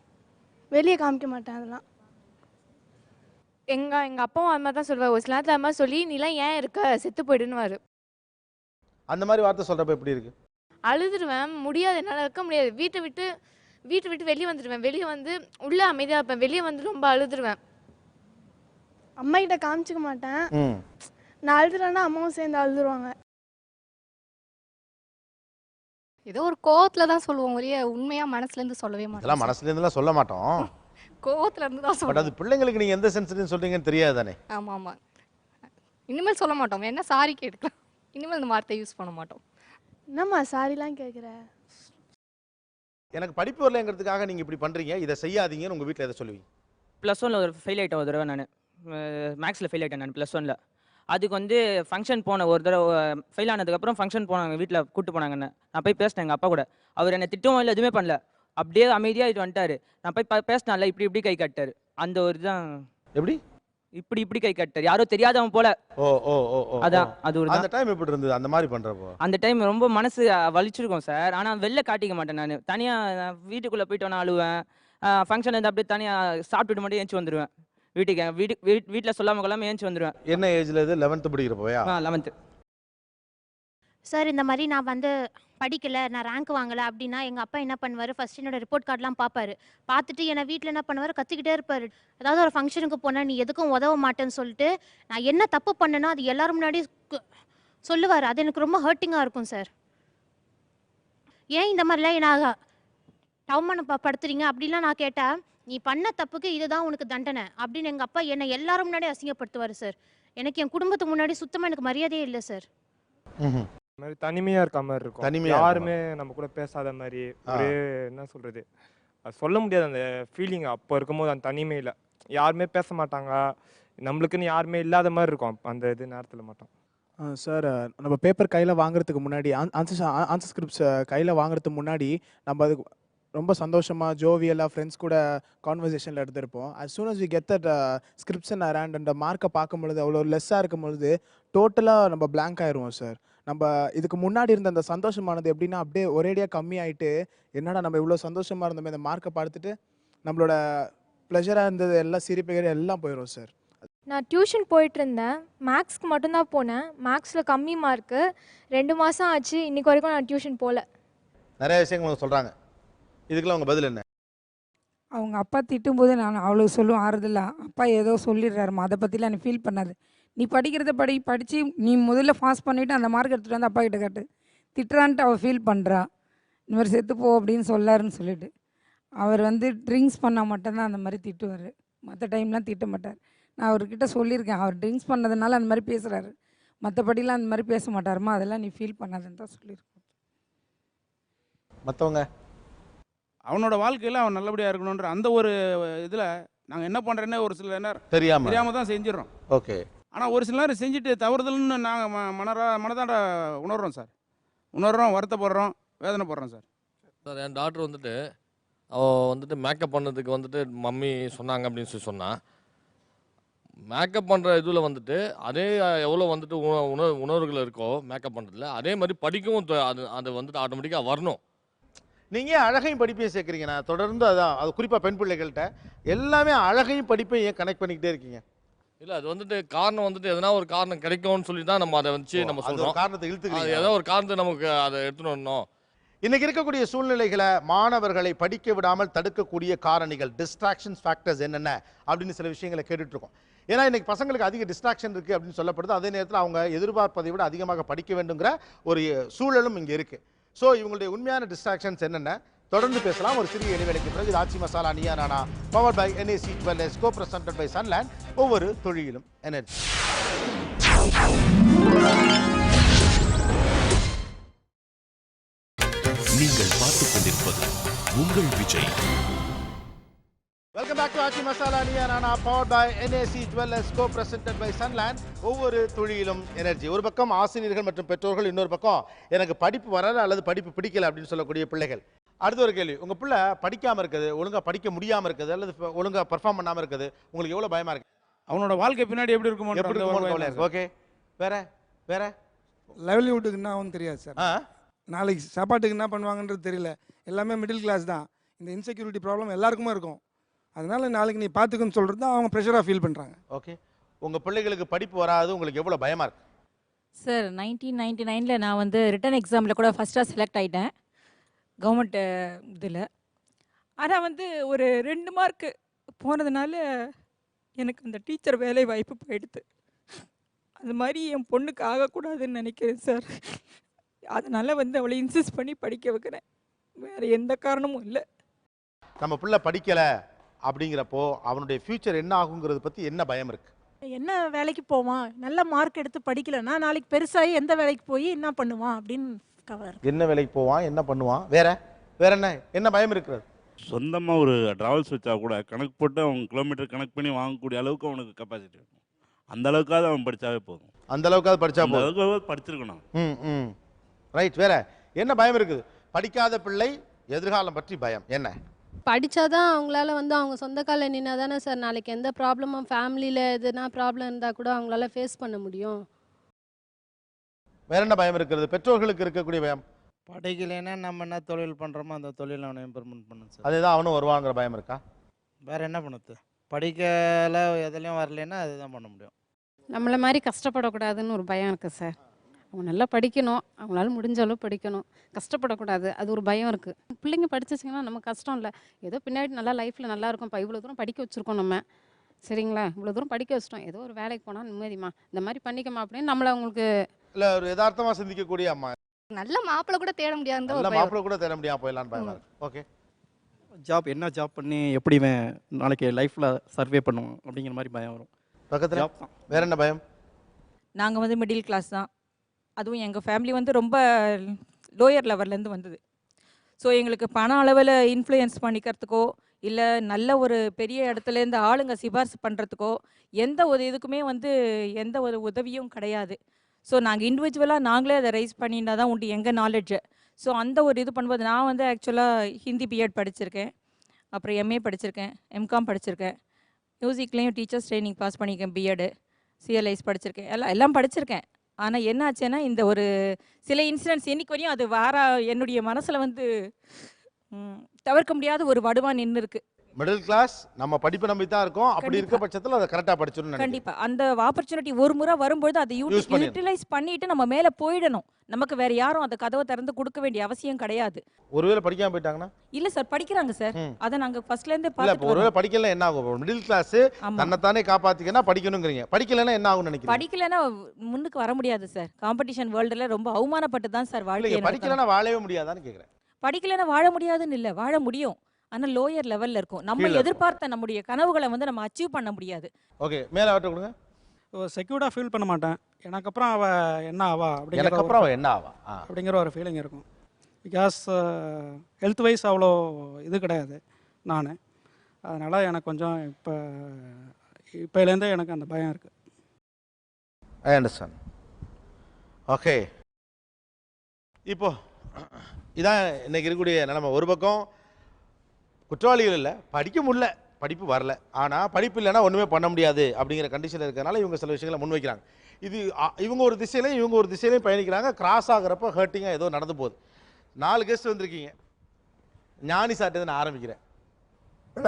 வெளியே காமிக்க மாட்டேன் அதெல்லாம். எங்கள் அப்பாவும் அது மாதிரி தான் சொல்லுவார். ஒரு சில நேரத்தில் அது மாதிரி சொல்லி நீலாம் ஏன் இருக்க செத்து போயிடுன்னு. அந்த மாதிரி வார்த்தை சொல்கிறப்ப எப்படி இருக்கு? அழுதுருவேன், முடியாது, என்னால் இருக்க முடியாது. வீட்டை விட்டு வெளியே வந்துடுவேன். வெளியே வந்து உள்ளே அமைதியாக இருப்பேன், வெளியே வந்து ரொம்ப அழுதுருவேன். அம்மா கிட்ட காமிச்சிக்க மாட்டேன், நான் அழுதுறேன்னா அம்மாவும் சேர்ந்து அழுதுருவாங்க. ஏதோ ஒரு கோவத்தில் தான் சொல்லுவோம், ஒரே உண்மையாக மனசுலேருந்து சொல்லவே மாட்டோம். அதெல்லாம் மனசுலேருந்துலாம் சொல்ல மாட்டோம், கோவத்துலேருந்து தான் பட் சொல்லுவோம். அது பிள்ளைங்களுக்கு நீங்கள் எந்த சென்ஸ்லேருந்து சொல்கிறீங்கன்னு தெரியாது தானே? ஆமாம் ஆமாம், இனிமேல் சொல்ல மாட்டோம், என்ன சாரி கேட்கலாம், இனிமேல் இந்த வார்த்தை யூஸ் பண்ண மாட்டோம். என்னம்மா சாரிலாம் கேட்குற? எனக்கு படிப்பு வரலைங்கிறதுக்காக நீங்கள் இப்படி பண்ணுறீங்க, இதை செய்யாதீங்கன்னு உங்கள் வீட்டில் எதை சொல்லுவீங்க? +1 ஒரு ஃபெயில் ஆகிட்டேன் ஒரு தடவை. நான் மேக்ஸில் ஃபெயில் ஆகிட்டேன் நான் +1. அதுக்கு வந்து ஃபங்க்ஷன் போன ஒரு தடவை ஃபெயில் ஆனதுக்கப்புறம் ஃபங்க்ஷன் போனாங்க, வீட்டில் கூப்பிட்டு போனாங்க. நான் போய் பேசினேன் எங்கள் அப்பா கூட. அவர் என்னை திட்டவும் இல்லை, எதுவுமே பண்ணல, அப்படியே அமைதியாக இது வந்துட்டார். நான் போய் பேசினால இப்படி கை காட்டார். அந்த ஒரு தான் எப்படி இப்படி கை காட்டார், யாரோ தெரியாதவன் போல. ஓ ஓ ஓ ஓ அதான் அது ஒரு அந்த டைம் எப்படி இருந்தது அந்த மாதிரி பண்ணுறப்போ? அந்த டைம் ரொம்ப மனசு வலிச்சிருக்கும் சார். ஆனால் வெளில காட்டிக்க மாட்டேன் நான். தனியாக வீட்டுக்குள்ளே போயிட்டு நான் அழுவேன். ஃபங்க்ஷன் வந்து அப்படியே தனியாக சாப்பிட்டுட்டு மட்டும் ஏஞ்சி வந்துடுவேன் வீட்டில் சொல்லாமல் கொள்ளாமல் ஏஞ்சி வந்துடுவேன். என்ன ஏஜில் இது? 11th படிக்கிறப்போயா? 11th. சார் இந்த மாதிரி நான் வந்து படிக்கலை, நான் ரேங்க் வாங்கலை அப்படின்னா எங்கள் அப்பா என்ன பண்ணுவார், ஃபஸ்ட் என்னோட ரிப்போர்ட் கார்டெலாம் பார்ப்பாரு. பார்த்துட்டு என்னை வீட்டில் என்ன பண்ணுவார், கத்திக்கிட்டே இருப்பார். ஏதாவது ஒரு ஃபங்க்ஷனுக்கு போனால் நீ எதுக்கும் உதவ மாட்டேன்னு சொல்லிட்டு நான் என்ன தப்பு பண்ணேனோ அது எல்லாரும் முன்னாடி சொல்லுவார். அது எனக்கு ரொம்ப ஹர்ட்டிங்காக இருக்கும் சார். ஏன் இந்த மாதிரிலாம் என்ன அவமானப்படுத்துறீங்க அப்படிலாம் நான் கேட்டேன். நீ பண்ண தப்புக்கு இதுதான் உனக்கு தண்டனை அப்படின்னு எங்கள் அப்பா என்னை எல்லாரும் முன்னாடி அசிங்கப்படுத்துவார் சார். எனக்கு என் குடும்பத்துக்கு முன்னாடி சுத்தமாக எனக்கு மரியாதையே இல்லை சார். மாதிரி தனிமையாக இருக்க மாதிரி இருக்கும், யாருமே நம்ம கூட பேசாத மாதிரி. ஒரே என்ன சொல்கிறது, அது சொல்ல முடியாது அந்த ஃபீலிங். அப்போ இருக்கும்போது அந்த தனிமையில் யாருமே பேச மாட்டாங்க, நம்மளுக்குன்னு யாருமே இல்லாத மாதிரி இருக்கும் அந்த இது நேரத்தில் மட்டும். சார், நம்ம பேப்பர் கையில் வாங்குறதுக்கு முன்னாடி ஆன்சர் ஸ்கிரிப்ட்ஸ் கையில் வாங்குறதுக்கு முன்னாடி நம்ம அதுக்கு ரொம்ப சந்தோஷமாக ஜோவியலாக ஃப்ரெண்ட்ஸ் கூட கான்வர்சேஷனில் எடுத்திருப்போம். as soon as we get that scripts in our hand அந்த மார்க்கை பார்க்கும் பொழுது அவ்வளோ லெஸ்ஸாக இருக்கும் பொழுது டோட்டலாக நம்ம blank ஆயிடுவோம் சார். நம்ம இதுக்கு முன்னாடி இருந்த அந்த சந்தோஷமானது எப்படின்னா அப்படியே ஒரேடியாக கம்மியாயிட்டு என்னடா நம்ம இவ்வளோ சந்தோஷமாக இருந்தோமே இந்த மார்க்கை பார்த்துட்டு நம்மளோட ப்ளஷராக இருந்தது எல்லாம் சிரிப்புகள் எல்லாம் போயிடும் சார். நான் டியூஷன் போயிட்டு இருந்தேன். மேக்ஸ்க்கு மட்டும்தான் போனேன். மேக்ஸில் கம்மி மார்க்கு. 2 மாதம் ஆச்சு, இன்னைக்கு வரைக்கும் நான் டியூஷன் போகல. நிறைய விஷயங்கள் சொல்கிறாங்க, இதுக்கெல்லாம் உங்கள் பதில் என்ன? அவங்க அப்பா திட்டும்போது நான் அவ்வளோ சொல்லுவேன் ஆறுதலா, அப்பா ஏதோ சொல்லிடுறாருமா, அதை பற்றிலாம் நீ ஃபீல் பண்ணாது, நீ படிக்கிறத படித்து நீ முதல்ல பாஸ் பண்ணிவிட்டு அந்த மார்க் எடுத்துகிட்டு வந்து அப்பா கிட்ட காட்டு, திட்டுறான்ட்டு அவள் ஃபீல் பண்ணுறா, இந்த மாதிரி செத்துப்போ அப்படின்னு சொல்லாருன்னு சொல்லிட்டு. அவர் வந்து ட்ரிங்க்ஸ் பண்ணால் மட்டும்தான் அந்த மாதிரி திட்டுவார், மற்ற டைம்லாம் திட்ட மாட்டார். நான் அவர்கிட்ட சொல்லியிருக்கேன், அவர் ட்ரிங்க்ஸ் பண்ணதுனால அந்த மாதிரி பேசுகிறாரு, மற்றபடிலாம் அந்த மாதிரி பேச மாட்டாருமா, அதெல்லாம் நீ ஃபீல் பண்ணாதுன்னு தான் சொல்லியிருக்கேன். மற்றவங்க அவனோட வாழ்க்கையில் அவன் நல்லபடியாக இருக்கணுன்ற அந்த ஒரு இதில் நாங்கள் என்ன பண்ணுறேன்னே ஒரு சில நேரம் தெரியாமல் தான் செஞ்சிடறோம். ஓகே. ஆனால் ஒரு சில நேரம் செஞ்சுட்டு தவறுதல்னு நாங்கள் மனதாண்ட உணர்றோம் சார், உணர்றோம், வருத்தப்படுறோம், வேதனைப்படுறோம் சார். சார் என் டாக்டர் வந்துட்டு அவள் வந்துட்டு மேக்கப் பண்ணதுக்கு வந்துட்டு மம்மி சொன்னாங்க அப்படின்னு சொல்லி சொன்னான். மேக்கப் பண்ணுற இதில் வந்துட்டு அதே எவ்வளோ வந்துட்டு உணர்வுகள் இருக்கோ மேக்கப் பண்ணுறதுல, அதே மாதிரி படிக்கவும் அது வந்துட்டு ஆட்டோமேட்டிக்காக வரணும். நீங்கள் அழகையும் படிப்பையும் சேர்க்குறீங்க, நான் தொடர்ந்து அதான், அது குறிப்பாக பெண் பிள்ளைகள்கிட்ட எல்லாமே அழகையும் படிப்பையும் ஏன் கனெக்ட் பண்ணிக்கிட்டே இருக்கீங்க? இல்லை, அது வந்துட்டு காரணம் வந்துட்டு எதனா ஒரு காரணம் கிடைக்கும்னு சொல்லி தான் நம்ம அதை வச்சு நம்ம சொல்கிறோம். காரணத்தை இழுத்துக்கிறீங்க, ஏதோ ஒரு காரணத்தை நமக்கு அதை எடுத்துன்னு வரணும். இன்னைக்கு இருக்கக்கூடிய சூழ்நிலைகளை மாணவர்களை படிக்க விடாமல் தடுக்கக்கூடிய காரணிகள், டிஸ்ட்ராக்ஷன்ஸ் ஃபேக்டர்ஸ் என்னென்ன அப்படின்னு சில விஷயங்களை கேட்டுட்ருக்கோம். ஏன்னா இன்றைக்கி பசங்களுக்கு அதிக டிஸ்ட்ராக்ஷன் இருக்குது அப்படின்னு சொல்லப்படுது. அதே நேரத்தில் அவங்க எதிர்பார்ப்பதை விட அதிகமாக படிக்க வேண்டுங்கிற ஒரு சூழலும் இங்கே இருக்குது. ஸோ இவங்களுடைய உண்மையான டிஸ்ட்ராக்ஷன்ஸ் என்னென்ன தொடர்ந்து பேசலாம் ஒரு சிறிய இடைவேளைக்கு பிறகு. இது Aachi Masala Neeya Naana, powered by NAC Wellness, co-presented by Sunland. ஒவ்வொரு தொழிலும் எனர்ஜி. நீங்கள் பார்த்துக் கொண்டிருப்பது உங்கள் Vijay. Welcome back to Aachi Masala Neeya Naana, powered by NAC Wellness, co-presented by Sunland. ஒவ்வொரு தொழிலும் எனர்ஜி. ஒரு பக்கம் ஆசிரியர்கள் மற்றும் பெற்றோர்கள், இன்னொரு பக்கம் எனக்கு படிப்பு வரல அல்லது படிப்பு பிடிக்கல அப்படின்னு சொல்லக்கூடிய பிள்ளைகள். அடுத்த ஒரு கேள்வி, உங்கள் பிள்ளை படிக்காமல் இருக்குது, ஒழுங்காக படிக்க முடியாமல் இருக்குது, அல்லது ஒழுங்காக பர்ஃபார்ம் பண்ணாமல் இருக்குது, உங்களுக்கு எவ்வளோ பயமாக இருக்குது? அவனோட வாழ்க்கை பின்னாடி எப்படி இருக்குமோ. ஓகே, வேற வேற லைவ்லிஹுட்டுக்கு என்ன ஆகும் தெரியாது சார். நாளைக்கு சாப்பாட்டுக்கு என்ன பண்ணுவாங்கன்றது தெரியல. எல்லாமே மிடில் கிளாஸ் தான். இந்த இன்செக்யூரிட்டி ப்ராப்ளம் எல்லாருக்குமே இருக்கும். அதனால நாளைக்கு நீ பார்த்துக்குன்னு சொல்கிறது தான் அவங்க ப்ரெஷராக ஃபீல் பண்ணுறாங்க. ஓகே, உங்கள் பிள்ளைகளுக்கு படிப்பு வராது, உங்களுக்கு எவ்வளோ பயமாக இருக்குது? சார் 1999 நான் வந்து ரிட்டன் எக்ஸாமில் கூட ஃபஸ்ட்டாக செலக்ட் ஆகிட்டேன் கவர்மெண்ட் இதில். ஆனால் வந்து ஒரு 2 மார்க்கு போனதுனால எனக்கு அந்த டீச்சர் வேலை வாய்ப்பு போயிடுது. அது மாதிரி என் பொண்ணுக்கு ஆகக்கூடாதுன்னு நினைக்கிறேன் சார். அதனால் வந்து அவளை இன்சிஸ்ட் பண்ணி படிக்க வைக்கிறேன், வேறு எந்த காரணமும் இல்லை. நம்ம பிள்ளை படிக்கலை அப்படிங்கிறப்போ அவனுடைய ஃப்யூச்சர் என்ன ஆகுங்கிறத பற்றி என்ன பயம் இருக்குது? என்ன வேலைக்கு போவான், நல்ல மார்க் எடுத்து படிக்கலைன்னா நாளைக்கு பெருசாகி எந்த வேலைக்கு போய் என்ன பண்ணுவான் அப்படின்னு கவர். என்ன வேலைக்கு போவான், என்ன பண்ணுவான், வேற வேற என்ன பயம் இருக்கிறது? சொந்தமாக ஒரு ட்ராவல்ஸ் வச்சா கூட கணக்கு போட்டு அவன் கிலோமீட்டர் கணக்கு பண்ணி வாங்கக்கூடிய அளவுக்கு அவனுக்கு கெப்பாசிட்டி இருக்கும். அந்த அளவுக்காவது அவன் படித்தாவே போதும். அந்த அளவுக்காவது படித்தா போதும். அளவுக்காவது படிச்சிருக்கணும். ரைட். வேற என்ன பயம் இருக்குது? படிக்காத பிள்ளை எதிர்காலம் பற்றி பயம் என்ன? படித்தாதான் அவங்களால வந்து அவங்க சொந்த காலில் நின்னா தானே சார் நாளைக்கு எந்த ப்ராப்ளமும் ஃபேமிலியில் எதுனா ப்ராப்ளம் இருந்தால் கூட அவங்களால ஃபேஸ் பண்ண முடியும். வேற என்ன பயம் இருக்கிறது? பெற்றோர்களுக்கு இருக்கக்கூடிய பயம், படிக்கலைன்னா நம்ம என்ன தொழில் பண்ணுறோமோ அந்த தொழில் அவனை இம்ப்ரூவ்மெண்ட் பண்ணணும் சார். அதுதான் அவனும் வருவாங்கிற பயம் இருக்கா? வேற என்ன பண்ணுது? படிக்கலை எதுலேயும் வரலைன்னா அதுதான் பண்ண முடியும். நம்மளை மாதிரி கஷ்டப்படக்கூடாதுன்னு ஒரு பயம் இருக்குது சார். அவங்க நல்லா படிக்கணும், அவங்களால முடிஞ்ச அளவு படிக்கணும், கஷ்டப்படக்கூடாது, அது ஒரு பயம் இருக்குது. பிள்ளைங்க படிச்சிச்சிங்கன்னா நமக்கு கஷ்டம் இல்லை, ஏதோ பின்னாடி நல்லா லைஃப்பில் நல்லா இருக்கும். இப்போ இவ்வளோ தூரம் படிக்க வச்சுருக்கோம் நம்ம, சரிங்களா, இவ்வளோ தூரம் படிக்க வச்சிட்டோம், ஏதோ ஒரு வேலைக்கு போனால் நிம்மதிமா இந்த மாதிரி பண்ணிக்கமா அப்படின்னு நம்மளை அவங்களுக்கு இல்லை ஒரு யதார்த்தமாக சிந்திக்கக்கூடிய அம்மா. நல்ல மாப்பிள்ளை கூட தேட முடியாது, நல்ல மாப்பிள்ளை கூட தேட முடியாமல் போயிடலான்னு பயமா இருக்கு. ஓகே, ஜாப் என்ன ஜாப் பண்ணி எப்படி நாளைக்கு லைஃப்பில் சர்வே பண்ணுவோம் அப்படிங்கிற மாதிரி பயம் வரும். பக்கத்தில் வேற என்ன பயம்? நாங்கள் வந்து மிடில் கிளாஸ் தான், அதுவும் எங்கள் ஃபேமிலி வந்து ரொம்ப லோயர் லெவல்லேருந்து வந்தது. ஸோ எங்களுக்கு பண அளவில் இன்ஃப்ளூயன்ஸ் பண்ணிக்கிறதுக்கோ இல்லை நல்ல ஒரு பெரிய இடத்துலேருந்து ஆளுங்க சிபாரிசு பண்ணுறதுக்கோ எந்த ஒரு இதுக்குமே வந்து எந்த ஒரு உதவியும் கிடையாது. ஸோ நாங்கள் இண்டிவிஜுவலாக நாங்களே அதை ரைஸ் பண்ணினா தான் உண்டு எங்கள் நாலேஜை. ஸோ அந்த ஒரு இது பண்ணும்போது நான் வந்து ஆக்சுவலாக ஹிந்தி பிஎட் படிச்சிருக்கேன், அப்புறம் எம்ஏ படிச்சிருக்கேன், எம்காம் படிச்சிருக்கேன், மியூசிக்லேயும் டீச்சர்ஸ் ட்ரைனிங் பாஸ் பண்ணியிருக்கேன், பிஎட், சிஎல்ஐஸ் படிச்சிருக்கேன், எல்லாம் படிச்சிருக்கேன். ஆனால் என்ன ஆச்சுன்னா இந்த ஒரு சில இன்சிடென்ட்ஸ் இன்னைக்கு வரையும் அது என்னுடைய மனசில் வந்து தவிர்க்க முடியாத ஒரு வடுவா நின்று இருக்கு. மிடில் கிளாஸ் நம்ம படிப்பு நம்பி தான் இருக்கோம். அப்படி இருக்க பட்சத்தில் அதை கரெக்டாக படிச்சிடணும். கண்டிப்பா அந்த ஆப்பர்ச்சுனிட்டி ஒரு முறை வரும்போது அதை யூட்டிலைஸ் பண்ணிட்டு நம்ம மேலே போயிடணும். நமக்கு வேற யாரும் அந்த கதவை திறந்து கொடுக்க வேண்டிய அவசியம் கிடையாது. ஒருவேளை படிக்காம போயிட்டாங்கன்னா? இல்ல சார், படிக்கிறாங்க சார். அதை நாங்க ஃபர்ஸ்ட்ல இருந்தே இல்ல, இப்போ ஒருவேளை படிக்கல என்ன ஆகும்? மிடில் கிளாஸ் தன்னைத்தானே காப்பாத்திக்கனா படிக்கணும்ங்கறீங்க. படிக்கலனா என்ன ஆகும்னு நினைக்கிறீங்க? படிக்கலனா முன்னுக்கு வர முடியாது சார். காம்படிஷன் வேர்ல்டுல ரொம்ப அவமானப்பட்டு தான் சார் வாழ்க்கை. படிக்கலனா வாழவே முடியாதான்னு கேக்குறேன். படிக்கலனா வாழ முடியாதுன்னு இல்ல, வாழ முடியும். ஆனா லோயர் லெவல்ல இருக்கும். நம்ம எதிர்பார்த்த நம்முடைய கனவுகளை வந்து நம்ம அச்சீவ் பண்ண முடியாது. ஓகே, மேல ஆட்ட கொடுங்க. செக்யூர்டாக ஃபீல் பண்ண மாட்டேன். எனக்கு அப்புறம் அவ என்ன ஆவா அப்படிங்கிற ஒரு ஃபீலிங் இருக்கும். பிகாஸ் ஹெல்த் வைஸ் அவ்வளோ இது கிடையாது நான். அதனால் எனக்கு கொஞ்சம் இப்போலேருந்தே எனக்கு அந்த பயம் இருக்குது. I understand. ஓகே, இப்போ இதான் இன்னைக்கு இருக்கக்கூடிய நிலைமை. ஒரு பக்கம் குற்றவாளிகள் இல்லை, படிக்க முடியல, படிப்பு வரல, ஆனால் படிப்பு இல்லைன்னா ஒன்றுமே பண்ண முடியாது அப்படிங்கிற கண்டிஷனில் இருக்கிறதுனால இவங்க சில விஷயங்களை முன்வைக்கிறாங்க. இது இவங்க ஒரு திசையிலையும் இவங்க ஒரு திசையிலையும் பயணிக்கிறாங்க. கிராஸ் ஆகிறப்ப ஹர்ட்டிங்காக ஏதோ நடந்து போகுது. 4 கெஸ்ட் வந்திருக்கீங்க. ஞானி சார்ட்டு நான் ஆரம்பிக்கிறேன்.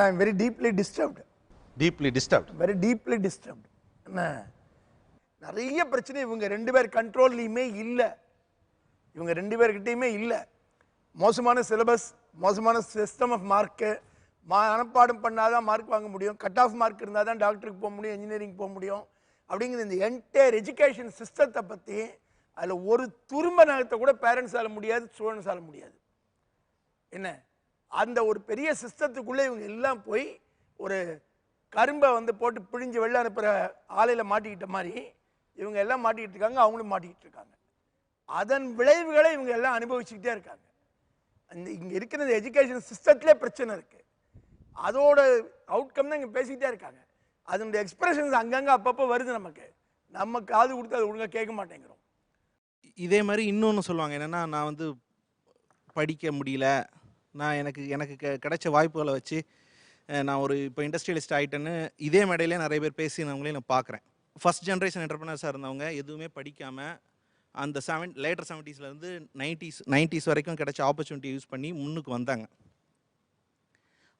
I am very deeply disturbed. Very deeply disturbed. என்ன நிறைய பிரச்சனை இவங்க 2 பேர் கண்ட்ரோல்லையுமே இல்லை. இவங்க 2 பேர்கிட்டையுமே இல்லை. மோசமான சிலபஸ், மோசமான சிஸ்டம் ஆஃப் மார்க்கு. மனப்பாடம் பண்ணாதான் மார்க் வாங்க முடியும். கட் ஆஃப் மார்க் இருந்தால் தான் டாக்டருக்கு போக முடியும், இன்ஜினியரிங் போக முடியும். அப்படிங்கிற இந்த என்டையர் எஜுகேஷன் சிஸ்டத்தை பற்றி அதில் ஒரு துரும்ப நகத்தை கூட பேரண்ட்ஸால் முடியாது, ஸ்டூடெண்ட்ஸால் முடியாது. என்ன அந்த ஒரு பெரிய சிஸ்டத்துக்குள்ளே இவங்க எல்லாம் போய் ஒரு கரும்பை வந்து போட்டு பிழிஞ்சு வெளில அனுப்புகிற ஆலையில் மாட்டிக்கிட்ட மாதிரி இவங்க எல்லாம் மாட்டிக்கிட்டு இருக்காங்க, அவங்களும் மாட்டிக்கிட்டு இருக்காங்க. அதன் விளைவுகளை இவங்க எல்லாம் அனுபவிச்சுக்கிட்டே இருக்காங்க. அந்த இங்கே இருக்கிற இந்த எஜுகேஷன் சிஸ்டத்திலே பிரச்சனை இருக்குது. அதோட அவுட்கம் தான் இங்கே பேசிக்கிட்டே இருக்காங்க. அதனுடைய எக்ஸ்பிரஷன்ஸ் அங்கங்கே அப்பப்போ வருது. நம்ம காது கொடுத்து அது ஒழுங்காக கேட்க மாட்டேங்கிறோம். இதே மாதிரி இன்னொன்று சொல்லுவாங்க, என்னென்னா நான் வந்து படிக்க முடியல, நான் எனக்கு கிடைச்ச வாய்ப்புகளை வச்சு நான் ஒரு இப்போ இண்டஸ்ட்ரியலிஸ்ட் ஆகிட்டேன்னு இதே மேடையிலே நிறைய பேர் பேசினவங்களையும் நான் பார்க்குறேன். ஃபஸ்ட் ஜென்ரேஷன் என்டர்பிரினர்ஸாக இருந்தவங்க எதுவுமே படிக்காமல் அந்த லேட்டர் 70ஸ்லேருந்து 90s வரைக்கும் கிடைச்ச ஆப்பர்ச்சுனிட்டி யூஸ் பண்ணி முன்னுக்கு வந்தாங்க.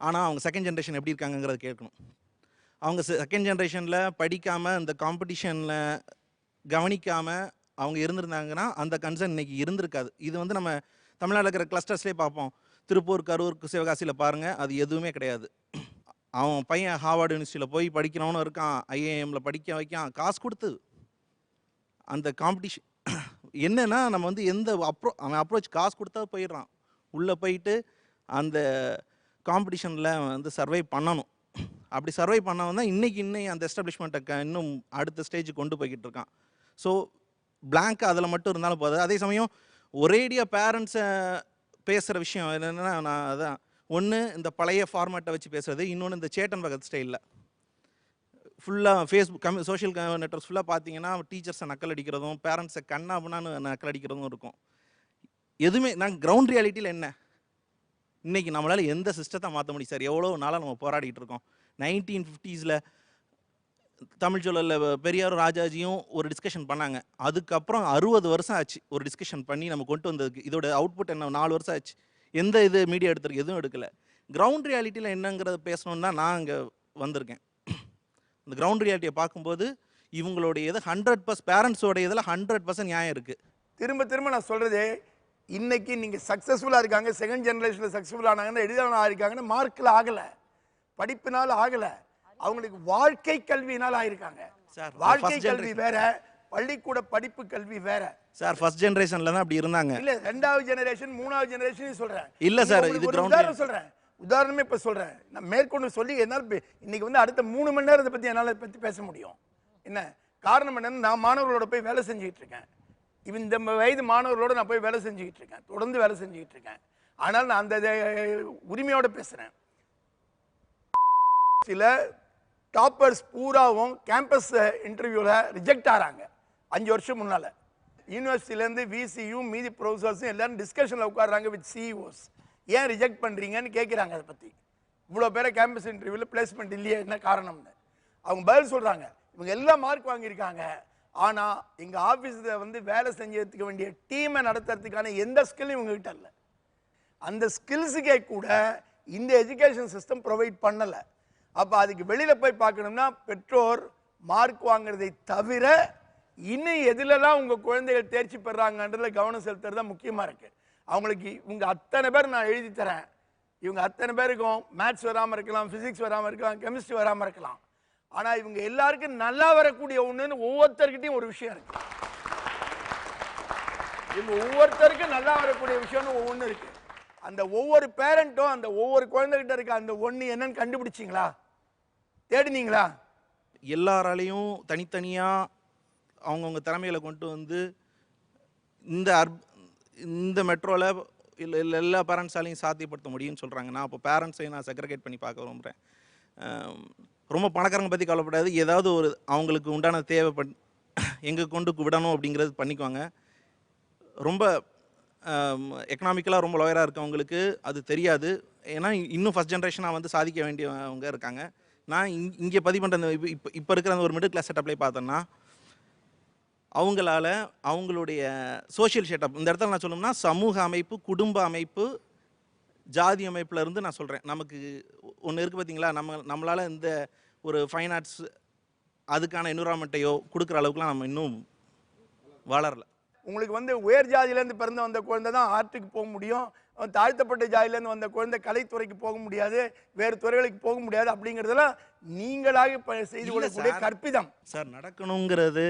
ஆனால் அவங்க செகண்ட் ஜென்ரேஷன் எப்படி இருக்காங்கங்கிறத கேட்கணும். அவங்க செகண்ட் ஜென்ரேஷனில் படிக்காமல் இந்த காம்படிஷனில் கவனிக்காமல் அவங்க இருந்திருந்தாங்கன்னா அந்த கன்சர்ன் இன்றைக்கி இருந்திருக்காது. இது வந்து நம்ம தமிழ்நாட்டில் இருக்கிற கிளஸ்டர்ஸ்லேயே பார்ப்போம். திருப்பூர், கரூர், சிவகாசியில் பாருங்கள், அது எதுவுமே கிடையாது. அவன் பையன் ஹார்வர்டு யூனிவர்சிட்டியில் போய் படிக்கிறவனும் இருக்கான், ஐஏஎம்மில் படிக்க வைக்கான், காசு கொடுத்து. அந்த காம்படிஷன் என்னென்னா நம்ம வந்து அவன் அப்ரோச் காசு கொடுத்தா போயிடுறான். உள்ளே போயிட்டு அந்த காம்படிஷனில் வந்து சர்வை பண்ணணும். அப்படி சர்வை பண்ணவன் தான் இன்றைக்கி அந்த எஸ்டாப்ளிஷ்மெண்ட்டை இன்னும் அடுத்த ஸ்டேஜுக்கு கொண்டு போய்கிட்டு இருக்கான். ஸோ பிளாங்காக அதில் மட்டும் இருந்தாலும் போதாது. அதே சமயம் ஒரேடியாக பேரண்ட்ஸை பேசுகிற விஷயம் என்னென்னா, நான் அதான் ஒன்று இந்த பழைய ஃபார்மேட்டை வச்சு பேசுகிறது, இன்னொன்று இந்த சேட்டன் பகத் ஸ்டைலில் ஃபுல்லாக ஃபேஸ்புக் சோஷியல் நெட்வொர்க்ஸ் ஃபுல்லாக பார்த்தீங்கன்னா டீச்சர்ஸை நக்கல் அடிக்கிறதும் பேரண்ட்ஸை கண்ணாபுனான்னு நக்கல் அடிக்கிறதும் இருக்கும். எதுவுமே நாங்கள் கிரவுண்ட் ரியாலிட்டியில் என்ன இன்றைக்கி நம்மளால் எந்த சிஸ்டத்தை மாற்ற முடியும் சார்? எவ்வளோ நாளாக நம்ம போராடிட்டு இருக்கோம். 1950s தமிழ் சூழலில் பெரியாரும் ராஜாஜியும் ஒரு டிஸ்கஷன் பண்ணாங்க. அதுக்கப்புறம் 60 வருஷம் ஆச்சு ஒரு டிஸ்கஷன் பண்ணி நம்ம கொண்டு வந்ததுக்கு. இதோட அவுட்புட் என்ன? 4 வருஷம் ஆச்சு. எந்த இது மீடியா எடுத்துருக்கு? எதுவும் எடுக்கலை. கிரவுண்ட் ரியாலிட்டியில் என்னங்கிறத பேசணுன்னு தான் நான் இங்கே வந்திருக்கேன். இந்த கிரவுண்ட் ரியாலிட்டியை பார்க்கும்போது இவங்களுடைய இதை 100% பேரண்ட்ஸோட இதில் 100% நியாயம் இருக்குது. திரும்ப நான் சொல்கிறது, இன்னைக்கு நீங்கள் சக்ஸஸ்ஃபுல்லாக இருக்காங்க, செகண்ட் ஜென்ரேஷனில் சக்ஸஸ்ஃபுல் ஆனாங்கன்னா எளிதான ஆகிருக்காங்கன்னா மார்க்கில் ஆகலை, படிப்பினால் ஆகலை, அவங்களுக்கு வாழ்க்கை கல்வியினால் ஆகிருக்காங்க. வாழ்க்கை கல்வி வேற, பள்ளிக்கூட படிப்பு கல்வி வேற சார். ஃபர்ஸ்ட் ஜெனரேஷன்ல தான் அப்படி இருந்தாங்க. இல்ல, 2வது ஜெனரேஷன் 3வது ஜெனரேஷன் சொல்றேன். இல்ல சார், இது உதாரணம் சொல்றேன். உதாரணமே இப்ப சொல்றேன். நான் மேற்கொண்டு சொல்லி என்னால் இன்னைக்கு வந்து அடுத்த 3 மணி நேரத்தை பத்தி என்னால் பத்தி பேச முடியும். என்ன காரணம் என்னன்னு, நான் மாணவர்களோட போய் வேலை செஞ்சுக்கிட்டு இருக்கேன். இந்த வயது மாணவர்களோட நான் போய் வேலை செஞ்சுக்கிட்டு இருக்கேன், தொடர்ந்து வேலை செஞ்சுக்கிட்டு இருக்கேன். ஆனால் நான் அந்த உரிமையோட பேசுறேன். சில டாப்பர்ஸ் பூராவும் கேம்பஸ் இன்டர்வியூவில் ரிஜெக்ட் ஆகிறாங்க 5 வருஷம் முன்னால். யூனிவர்சிட்டிலேருந்து விசியும் மீதி ப்ரொஃபஸர்ஸும் எல்லாரும் டிஸ்கஷனில் உட்காடுறாங்க வித் சிஇஓஸ். ஏன் ரிஜெக்ட் பண்ணுறீங்கன்னு கேட்குறாங்க. அதை பற்றி இவ்வளோ பேரை கேம்பஸ் இன்டர்வியூவில் பிளேஸ்மெண்ட் இல்லையே, என்ன காரணம்னு அவங்க பதில் சொல்கிறாங்க. இவங்க எல்லாம் மார்க் வாங்கியிருக்காங்க, ஆனால் எங்கள் ஆஃபீஸில் வந்து வேலை செஞ்சதுக்கு வேண்டிய டீமை நடத்துறதுக்கான எந்த ஸ்கில்லும் இவங்ககிட்ட இல்லை. அந்த ஸ்கில்ஸுக்கே கூட இந்த எஜுகேஷன் சிஸ்டம் ப்ரொவைட் பண்ணலை. அப்போ அதுக்கு வெளியில் போய் பார்க்கணும்னா பெற்றோர் மார்க் வாங்குறதை தவிர இன்னும் எதுலலாம் உங்கள் குழந்தைகள் தேர்ச்சி பெறாங்கன்றதுல கவனம் செலுத்துறது தான் முக்கியமாக இருக்குது. அவங்களுக்கு இவங்க அத்தனை பேர் நான் எழுதி தரேன், இவங்க அத்தனை பேருக்கும் மேத்ஸ் வராமல் இருக்கலாம், ஃபிசிக்ஸ் வராமல் இருக்கலாம், கெமிஸ்ட்ரி வராமல் இருக்கலாம், ஆனால் இவங்க எல்லாருக்கும் நல்லா வரக்கூடிய ஒன்றுன்னு ஒவ்வொருத்தர்கிட்டையும் ஒரு விஷயம் இருக்கு. இவங்க ஒவ்வொருத்தருக்கும் நல்லா வரக்கூடிய விஷயம்னு ஒவ்வொன்று இருக்கு. அந்த ஒவ்வொரு பேரண்ட்டும் அந்த ஒவ்வொரு குழந்தைகிட்ட இருக்க அந்த ஒன்று என்னன்னு கண்டுபிடிச்சிங்களா, தேடினீங்களா? எல்லாராலையும் தனித்தனியாக அவங்கவுங்க திறமைகளை கொண்டு வந்து இந்த மெட்ரோவில் இல்லை எல்லா பேரண்ட்ஸாலையும் சாத்தியப்படுத்த முடியும்னு சொல்கிறாங்க. நான் இப்போ பேரண்ட்ஸையும் நான் செக்ரிகேட் பண்ணி பார்க்க விரும்புகிறேன். ரொம்ப பணக்காரங்க பற்றி கவலைப்படாது, ஏதாவது ஒரு அவங்களுக்கு உண்டான தேவைப்பட் எங்கே கொண்டு விடணும் அப்படிங்கிறது பண்ணிக்குவாங்க. ரொம்ப எக்கனாமிக்கலாக ரொம்ப லோயராக இருக்கவங்களுக்கு அது தெரியாது. ஏன்னா இன்னும் ஃபஸ்ட் ஜென்ரேஷனாக வந்து சாதிக்க வேண்டியவங்க இருக்காங்க. நான் இங்கே பதிவு பண்ணுற இப்போ இருக்கிற அந்த ஒரு மிடில் கிளாஸ் செட்டப்லேயே பார்த்தோன்னா அவங்களால அவங்களுடைய சோஷியல் செட்டப் இந்த இடத்துல நான் சொல்லணும்னா சமூக அமைப்பு, குடும்ப அமைப்பு, ஜாதி அமைப்பில் இருந்து நான் சொல்கிறேன். நமக்கு ஒன்று இருக்குது பார்த்தீங்களா, நம்மளால் இந்த ஒரு ஃபைன் ஆர்ட்ஸ் அதுக்கான என்விரான்மெண்ட்டையோ கொடுக்குற அளவுக்குலாம் நம்ம இன்னும் வளரல. உங்களுக்கு வந்து உயர் ஜாதியிலேருந்து பிறந்து வந்த குழந்தை தான் ஆர்ட்டுக்கு போக முடியும், தாழ்த்தப்பட்ட ஜாதியிலேருந்து வந்த குழந்தை கலைத்துறைக்கு போக முடியாது, வேறு துறைகளுக்கு போக முடியாது. அப்படிங்கிறதெல்லாம் நீங்களாக செய்து கொள்ளக்கூடிய கற்பிதம் சார். நடக்கணுங்கிறது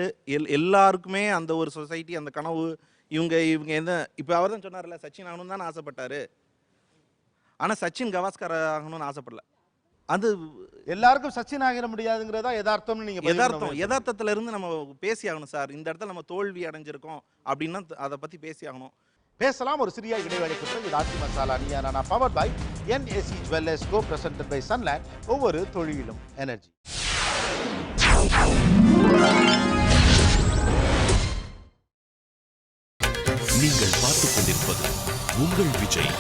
எல்லாருக்குமே அந்த ஒரு சொசைட்டி, அந்த கனவு. இவங்க எந்த இப்போ அவர் தான் சொன்னார்ல, சச்சின் ஆகணும்னு தான் ஆசைப்பட்டார். ஆனால் சச்சின் கவாஸ்கர் ஆகணும்னு ஆசைப்படல. அது எல்லாருக்கும் சச்சின் ஆகிட முடியாதுங்கிறதா யதார்த்தம்னு நீங்க யதார்த்தத்துல இருந்து நம்ம பேசி ஆகணும் சார். இந்த இடத்துல நம்ம தோல்வி அடைஞ்சிருக்கோம் அப்படின்னா அதை பத்தி பேசி ஆகணும். பேசலாம் ஒரு சிறிய இடைவேளைக்கு பிறகு. இது Aachi Masala Neeya Naana power by NAC Jewellers Co presented by Sunland. ஒவ்வொரு தொழிலும் எனர்ஜி. நீங்கள் பார்த்துக் கொண்டிருப்பது உங்கள் Vijay.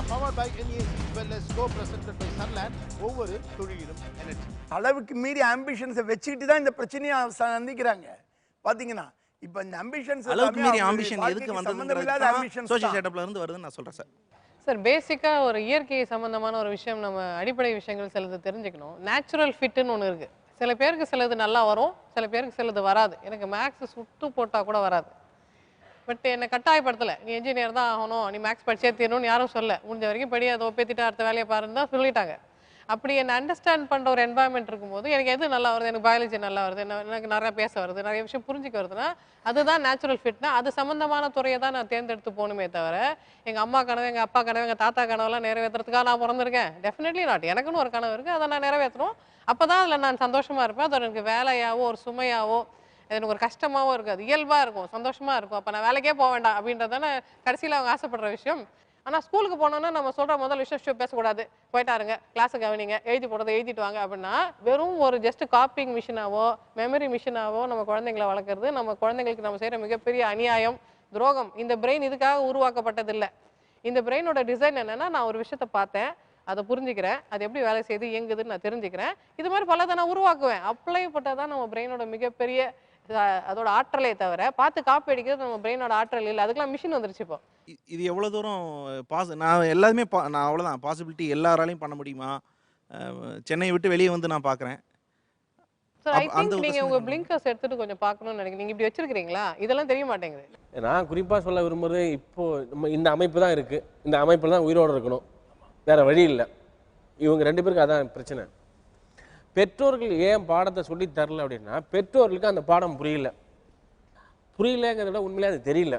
Powered by NAC Jewellers Co presented by Sunland. ஒவ்வொரு தொழிலும் எனர்ஜி. அளவுக்கு மீறி ஆம்பிஷன்ஸை வச்சுக்கிட்டு தான் இந்த பிரச்சனையை சந்திக்கிறாங்க. பாத்தீங்கன்னா இப்போ இந்த ஆம்பிஷன்ஸ் அளவுக்கு மீறி ஆம்பிஷன் எதுக்கு வந்ததுங்கிறது சோஷியல் செட்டப்ல இருந்து வருதுன்னு நான் சொல்றேன் சார். சார் பேசிக்காக ஒரு இயற்கை சம்பந்தமான ஒரு விஷயம், நம்ம அடிப்படை விஷயங்கள் சிலது தெரிஞ்சுக்கணும். நேச்சுரல் ஃபிட்டுன்னு ஒன்று இருக்குது. சில பேருக்கு சிலது நல்லா வரும், சில பேருக்கு சிலது வராது. எனக்கு மேக்ஸ் சுட்டு போட்டால் கூட வராது. பட் என்னை கட்டாயப்படுத்தலை, நீ என்ஜினியர் தான் ஆகணும், நீ மேக்ஸ் படிச்சே தீரணும்னு யாரும் சொல்ல. முடிஞ்ச வரைக்கும் படி, அதை ஒப்பேத்திட்டு அடுத்த வேலையை பாருன்னு தான் சொல்லிட்டாங்க. அப்படி என்னை அண்டர்ஸ்டாண்ட் பண்ணுற ஒரு என்வாயன்மெண்ட் இருக்கும்போது எனக்கு எது நல்லா வருது, எனக்கு பயாலஜி நல்லா வருது, எனக்கு நிறையா பேச வருது, நிறைய விஷயம் புரிஞ்சிக்க வருதுன்னா அதுதான் நேச்சுரல் ஃபிட்னா அது சம்மந்தமான துறையை தான் நான் தேர்ந்தெடுத்து போகணுமே தவிர எங்கள் அம்மா கனவு, எங்கள் அப்பா கனவு, எங்கள் தாத்தா கனவெல்லாம் நிறைவேற்றுறதுக்காக நான் பிறந்திருக்கேன். Definitely not. எனக்குன்னு ஒரு கனவு இருக்குது, அதை நான் நிறைவேற்றணும். அப்போ தான் அதில் நான் சந்தோஷமாக இருப்பேன். அது எனக்கு வேலையாவோ ஒரு சுமையாவோ எனக்கு ஒரு கஷ்டமாகவும் இருக்காது, இயல்பாக இருக்கும், சந்தோஷமாக இருக்கும். அப்போ நான் வேலைக்கே போக வேண்டாம் அப்படின்றதானே கடைசியில் அவங்க ஆசைப்படுற விஷயம். ஆனால் ஸ்கூலுக்கு போனோன்னா நம்ம சொல்கிற முதல் விஷயம் பேசக்கூடாது, போயிட்டாருங்க, கிளாஸுக்கு கவனிங்க, எழுதி போடுறதை எழுதிட்டு வாங்க அப்படின்னா வெறும் ஒரு ஜஸ்ட் காப்பிங் மிஷினாவோ மெமரி மிஷினாவோ நம்ம குழந்தைங்களை வளர்க்குறது நம்ம குழந்தைங்களுக்கு நம்ம செய்கிற மிகப்பெரிய அநியாயம், துரோகம். இந்த பிரெயின் இதுக்காக உருவாக்கப்பட்டதில்லை. இந்த பிரெயினோட டிசைன் என்னென்னா, நான் ஒரு விஷயத்தை பார்த்தேன், அதை புரிஞ்சுக்கிறேன், அது எப்படி வேலை செய்து இயங்குதுன்னு நான் தெரிஞ்சுக்கிறேன், இது மாதிரி பலதை நான் உருவாக்குவேன். அப்ளை பட்டதான் நம்ம பிரெயினோட மிகப்பெரிய அதோட ஆற்றலே தவிர பார்த்து காப்பி அடிக்கிறது நம்ம பிரெயினோட ஆற்றல் இல்லை. அதுக்கெல்லாம் மிஷின் வந்துருச்சு. இப்போ இது எவ்வளோ தூரம் நான் எல்லாருமே நான் அவ்வளோதான் பாசிபிலிட்டி எல்லாராலையும் பண்ண முடியுமா? சென்னையை விட்டு வெளியே வந்து நான் பார்க்குறேன். சார் ஐ திங்க் நீங்கள் உங்கள் பிளிங்கர்ஸ் எடுத்துகிட்டு கொஞ்சம் பார்க்கணும்னு நினைக்கிறீங்க. நீங்கள் இப்படி வச்சிருக்கிறீங்களா? இதெல்லாம் தெரிய மாட்டேங்குது. நான் குறிப்பாக சொல்ல விரும்புறது, இப்போது நம்ம இந்த அமைப்பு தான் இருக்குது, இந்த அமைப்பில் தான் உயிரோடு இருக்கணும், வேறு வழி இல்லை. இவங்க ரெண்டு பேருக்கு அதான் பிரச்சனை. பெற்றோர்கள் ஏன் பாடத்தை சொல்லி தரல அப்படின்னா பெற்றோர்களுக்கு அந்த பாடம் புரியலங்கிறத விட உண்மையிலே அது தெரியல.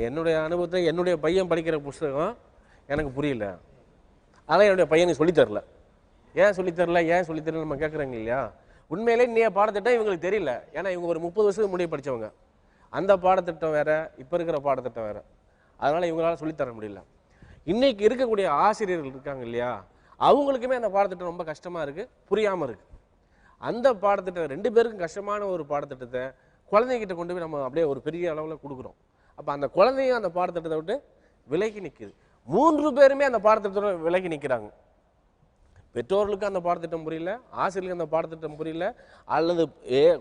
என்னுடைய அனுபவத்தை என்னுடைய பையன் படிக்கிற புஸ்தகம் எனக்கு புரியல, ஆனால் என்னுடைய பையனுக்கு சொல்லித்தரல. ஏன் சொல்லித்தரல நம்ம கேட்குறாங்க இல்லையா? உண்மையிலே நீ பாடத்திட்டம் இவங்களுக்கு தெரியல. ஏன்னா இவங்க ஒரு 30 வருஷத்துக்கு முன்னாடி படித்தவங்க. அந்த பாடத்திட்டம் வேறு, இப்போ இருக்கிற பாடத்திட்டம் வேறு. அதனால் இவங்களால சொல்லித்தர முடியல. இன்றைக்கி இருக்கக்கூடிய ஆசிரியர்கள் இருக்காங்க இல்லையா, அவங்களுக்குமே அந்த பாடத்திட்டம் ரொம்ப கஷ்டமாக இருக்குது, புரியாமல் இருக்குது. அந்த பாடத்திட்டம் 2 பேருக்கும் கஷ்டமான ஒரு பாடத்திட்டத்தை குழந்தைகிட்ட கொண்டு போய் நம்ம அப்படியே ஒரு பெரிய அளவில் கொடுக்குறோம். அப்போ அந்த குழந்தையும் அந்த பாடத்திட்டத்தை விட்டு விலகி நிற்குது. 3 பேருமே அந்த பாடத்திட்டத்தோட விலகி நிற்கிறாங்க. பெற்றோர்களுக்கு அந்த பாடத்திட்டம் புரியல, ஆசிரியர்களுக்கு அந்த பாடத்திட்டம் புரியல, அல்லது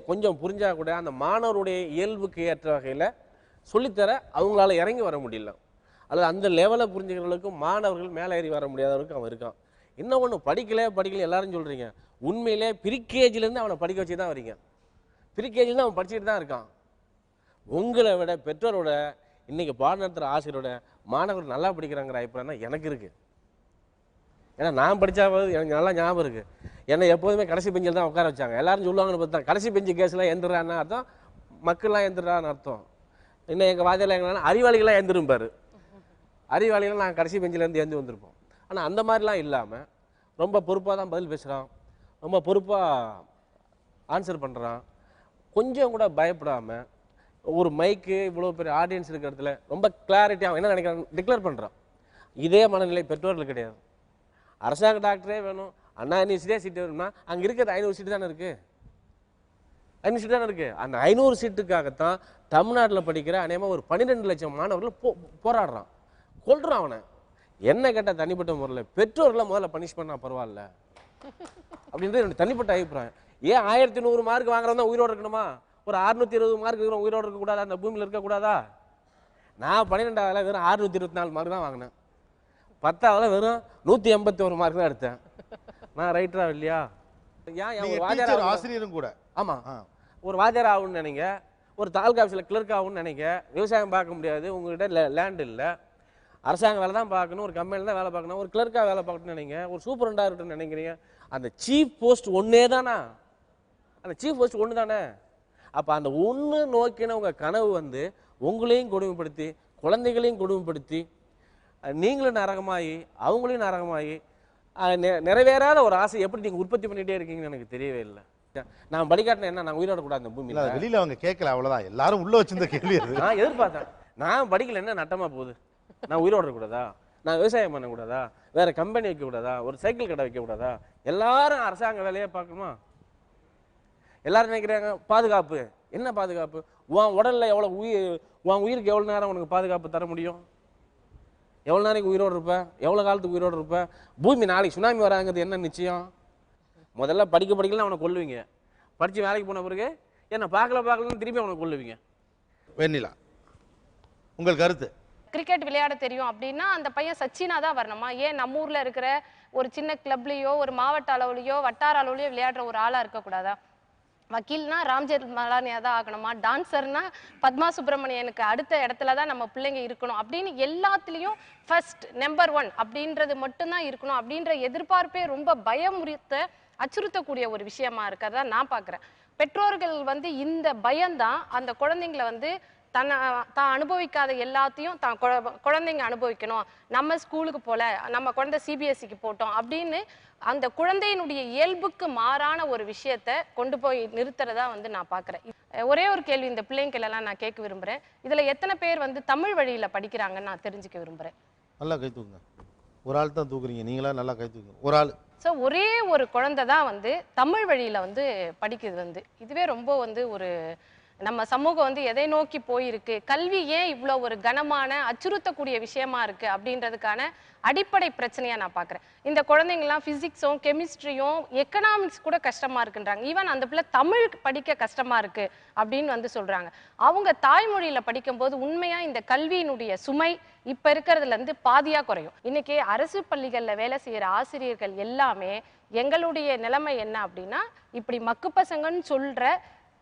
கொஞ்சம் புரிஞ்சா கூட அந்த மாணவருடைய இயல்புக்கு ஏற்ற வகையில் சொல்லித்தர அவங்களால இறங்கி வர முடியல, அல்லது அந்த லெவலை புரிஞ்சுக்கிறவர்களுக்கு மாணவர்கள் மேலே ஏறி வர முடியாதவருக்கு அவன் இருக்கான். இன்னும் ஒன்று படிக்கல எல்லாரும் சொல்கிறீங்க, உண்மையிலே ப்ரீகேஜிலேருந்து அவனை படிக்க வச்சு தான் வரீங்க. ப்ரீகேஜிலேருந்து அவன் படிச்சுட்டு தான் இருக்கான். உங்களை விட பெற்றோரோட இன்றைக்கி பாடம் நடத்துகிற ஆசிரியரோட மாணவர்கள் நல்லா படிக்கிறாங்கிற அபிப்பிராயம் தான் எனக்கு இருக்குது. ஏன்னா நான் படித்தாவது எனக்கு நல்லா ஞாபகம் இருக்குது. என்னை எப்போதுமே கடைசி பெஞ்சில் தான் உட்கார வச்சாங்க. எல்லாரும் சொல்லுவாங்கன்னு பார்த்தா கடைசி பெஞ்சு கேஸில் எந்திரான்னு அர்த்தம், மக்கள்லாம் எந்திரான்னு அர்த்தம். இன்னும் எங்கள் வாதியில் எங்கன்னா அறிவாளிகளாம் எந்திருப்பார். அறிவாளிகள் நாங்கள் கடைசி பெஞ்சிலேருந்து எழுந்து வந்திருப்போம். ஆனால் அந்த மாதிரிலாம் இல்லாமல் ரொம்ப பொறுப்பாக தான் பதில் பேசுகிறான், ரொம்ப பொறுப்பாக ஆன்சர் பண்ணுறான், கொஞ்சம் கூட பயப்படாமல் ஒரு மைக்கு இவ்வளோ பெரிய ஆடியன்ஸ் இருக்கிற இடத்துல ரொம்ப கிளாரிட்டியாக என்ன நினைக்கிறான் டிக்ளேர் பண்ணுறான். இதே மனநிலை பெற்றோர்கள் கிடையாது. அரசாங்க டாக்டரே வேணும், அண்ணா யூனிவர்சிட்டியே சீட்டு வேணும்னா அங்கே இருக்கிறது 500 சீட்டு தானே இருக்குது, 500 சீட்டு தானே இருக்குது. அந்த 500 சீட்டுக்காகத்தான் தமிழ்நாட்டில் படிக்கிற அநேகமாக ஒரு 12 லட்சம் மாணவர்கள் போராடுறான், கொள்றான் அவனை. என்ன கேட்டால் தனிப்பட்ட முறையில் பெற்றோர்களை முதல்ல பனிஷ் பண்ணால் பரவாயில்ல அப்படின்றது என்னோட தனிப்பட்ட அபிப்பிராயம். ஏன் 1100 மார்க் வாங்குறவங்க தான் உயிரோடு இருக்கணுமா? ஒரு 620 மார்க் இருக்கிறவங்க உயிரோடு இருக்கக்கூடாதா? அந்த பூமியில் இருக்கக்கூடாதா? நான் 12ஆவதுல வெறும் 624 மார்க் தான் வாங்கினேன். 10ஆவதுல வெறும் 181 மார்க் தான் எடுத்தேன். நான் ரைட்டரா இல்லையா? ஏன் ஒரு வாத்தியார் ஆசிரியரும் கூட. ஆமாம், ஒரு வாத்தியார் ஆகும்னு நினைங்க, ஒரு தாலுகா ஆஃபீஸில் கிளர்க் ஆகும்னு நினைங்க, விவசாயம் பார்க்க முடியாது, உங்கள்கிட்ட லேண்ட் இல்லை, அரசாங்க வேலை தான் பார்க்கணும், ஒரு கம்பெனியில் தான் வேலை பார்க்கணும், ஒரு கிளர்க்காக வேலை பார்க்கணும்னு நினைங்க, ஒரு சூப்பரண்டாக இருக்கணும்னு நினைக்கிறீங்க, அந்த சீஃப் போஸ்ட் ஒன்றே தானா? அந்த சீஃப் போஸ்ட் ஒன்று தானே? அப்போ அந்த ஒன்று நோக்கின உங்கள் கனவு வந்து உங்களையும் கொடுமைப்படுத்தி குழந்தைகளையும் கொடுமைப்படுத்தி நீங்களும் நரகமாகி அவங்களையும் நரகமாகி நிறைவேறாத ஒரு ஆசை எப்படி நீங்கள் உற்பத்தி பண்ணிகிட்டே இருக்கீங்கன்னு எனக்கு தெரியவே இல்லை. நான் படிக்காட்டின என்ன நான் உயிரோடக்கூடாது அந்த பூமியில்? வெளியில் அவங்க கேட்கல, அவ்வளோதான். எல்லாரும் உள்ள வச்சிருந்த கேள்வி அது. நான் எதிர்பார்த்தேன், நான் படிக்கல என்ன நட்டமாக போகுது, நான் உயிரோடக்கூடாதா, நான் விவசாயம் பண்ணக்கூடாதா, வேறு கம்பெனி வைக்கக்கூடாதா, ஒரு சைக்கிள் கடை வைக்கக்கூடாதா, எல்லாரும் அரசாங்க வேலையை பார்க்கணுமா? எல்லாரும் நினைக்கிறாங்க பாதுகாப்பு. என்ன பாதுகாப்பு? உன் உடலில் எவ்வளோ உன் உயிருக்கு எவ்வளோ நேரம் உனக்கு பாதுகாப்பு தர முடியும்? எவ்வளோ நாளைக்கு உயிரோடு இருப்பேன்? எவ்வளோ காலத்துக்கு உயிரோடு இருப்பேன்? பூமி நாளைக்கு சுனாமி வராங்கிறது என்ன நிச்சயம்? முதல்ல படிக்கலாம் அவனை கொல்லுவீங்க, படித்து வேலைக்கு போன பிறகு என்ன பார்க்கலன்னு திரும்பி அவனை கொல்லுவீங்க. வெண்ணிலா, உங்கள் கருத்து? கிரிக்கெட் விளையாட தெரியும் அப்படின்னா அந்த பையன் சச்சினா தான் வரணுமா? ஏன் நம்ம ஊரில் இருக்கிற ஒரு சின்ன கிளப்லேயோ ஒரு மாவட்ட அளவுலையோ வட்டார அளவுலையோ விளையாடுற ஒரு ஆளாக இருக்கக்கூடாதா? வக்கீல்னா ராம்ஜெத் மலானியா தான் ஆகணுமா? டான்சர்னா பத்மா சுப்பிரமணியனுக்கு அடுத்த இடத்துல தான் நம்ம பிள்ளைங்க இருக்கணும் அப்படின்னு எல்லாத்துலேயும் ஃபர்ஸ்ட் நம்பர் 1 அப்படின்றது மட்டும்தான் இருக்கணும் அப்படின்ற எதிர்பார்ப்பே ரொம்ப பயமுறுத்த அச்சுறுத்தக்கூடிய ஒரு விஷயமா இருக்கிறதா நான் பார்க்குறேன். பெற்றோர்கள் வந்து இந்த பயம்தான் அந்த குழந்தைங்களை வந்து தான் அனுபவிக்காத எல்லாத்தையும் தான் குழந்தைங்க அனுபவிக்கணும், நம்ம ஸ்கூலுக்கு போல நம்ம குழந்தை சிபிஎஸ்சிக்கு போட்டோம் அப்படின்னு அந்த குழந்தையினுடைய இயல்புக்கு மாறான ஒரு விஷயத்தை கொண்டு போய் நிறுத்துறதா வந்து நான் பார்க்குறேன். ஒரே ஒரு கேள்வி இந்த பிள்ளைங்களெல்லாம் நான் கேட்க விரும்புகிறேன். இதில் எத்தனை பேர் வந்து தமிழ் வழியில் படிக்கிறாங்கன்னு நான் தெரிஞ்சுக்க விரும்புகிறேன். நல்லா கை தூக்குங்க. ஒரு ஆள் தான் தூக்குறீங்க, நீங்களா நல்லா கை தூக்குங்க. ஒரு ஆள். ஸோ ஒரே ஒரு குழந்தை தான் வந்து தமிழ் வழியில் வந்து படிக்குது. வந்து இதுவே ரொம்ப வந்து ஒரு நம்ம சமூகம் வந்து எதை நோக்கி போயிருக்கு, கல்வி ஏன் இவ்வளோ ஒரு கனமான அச்சுறுத்தக்கூடிய விஷயமா இருக்கு அப்படின்றதுக்கான அடிப்படை பிரச்சனையா நான் பார்க்குறேன். இந்த குழந்தைங்கள்லாம் ஃபிசிக்ஸும் கெமிஸ்ட்ரியும் எக்கனாமிக்ஸ் கூட கஷ்டமா இருக்குன்றாங்க. ஈவன் அந்த பிள்ளை தமிழ் படிக்க கஷ்டமா இருக்கு அப்படின்னு வந்து சொல்றாங்க. அவங்க தாய்மொழியில படிக்கும்போது உண்மையா இந்த கல்வியினுடைய சுமை இப்ப இருக்கிறதுல இருந்து பாதியா குறையும். இன்னைக்கு அரசு பள்ளிகளில் வேலை செய்யற ஆசிரியர்கள் எல்லாமே எங்களுடைய நிலைமை என்ன அப்படின்னா, இப்படி மக்கு பசங்கன்னு சொல்ற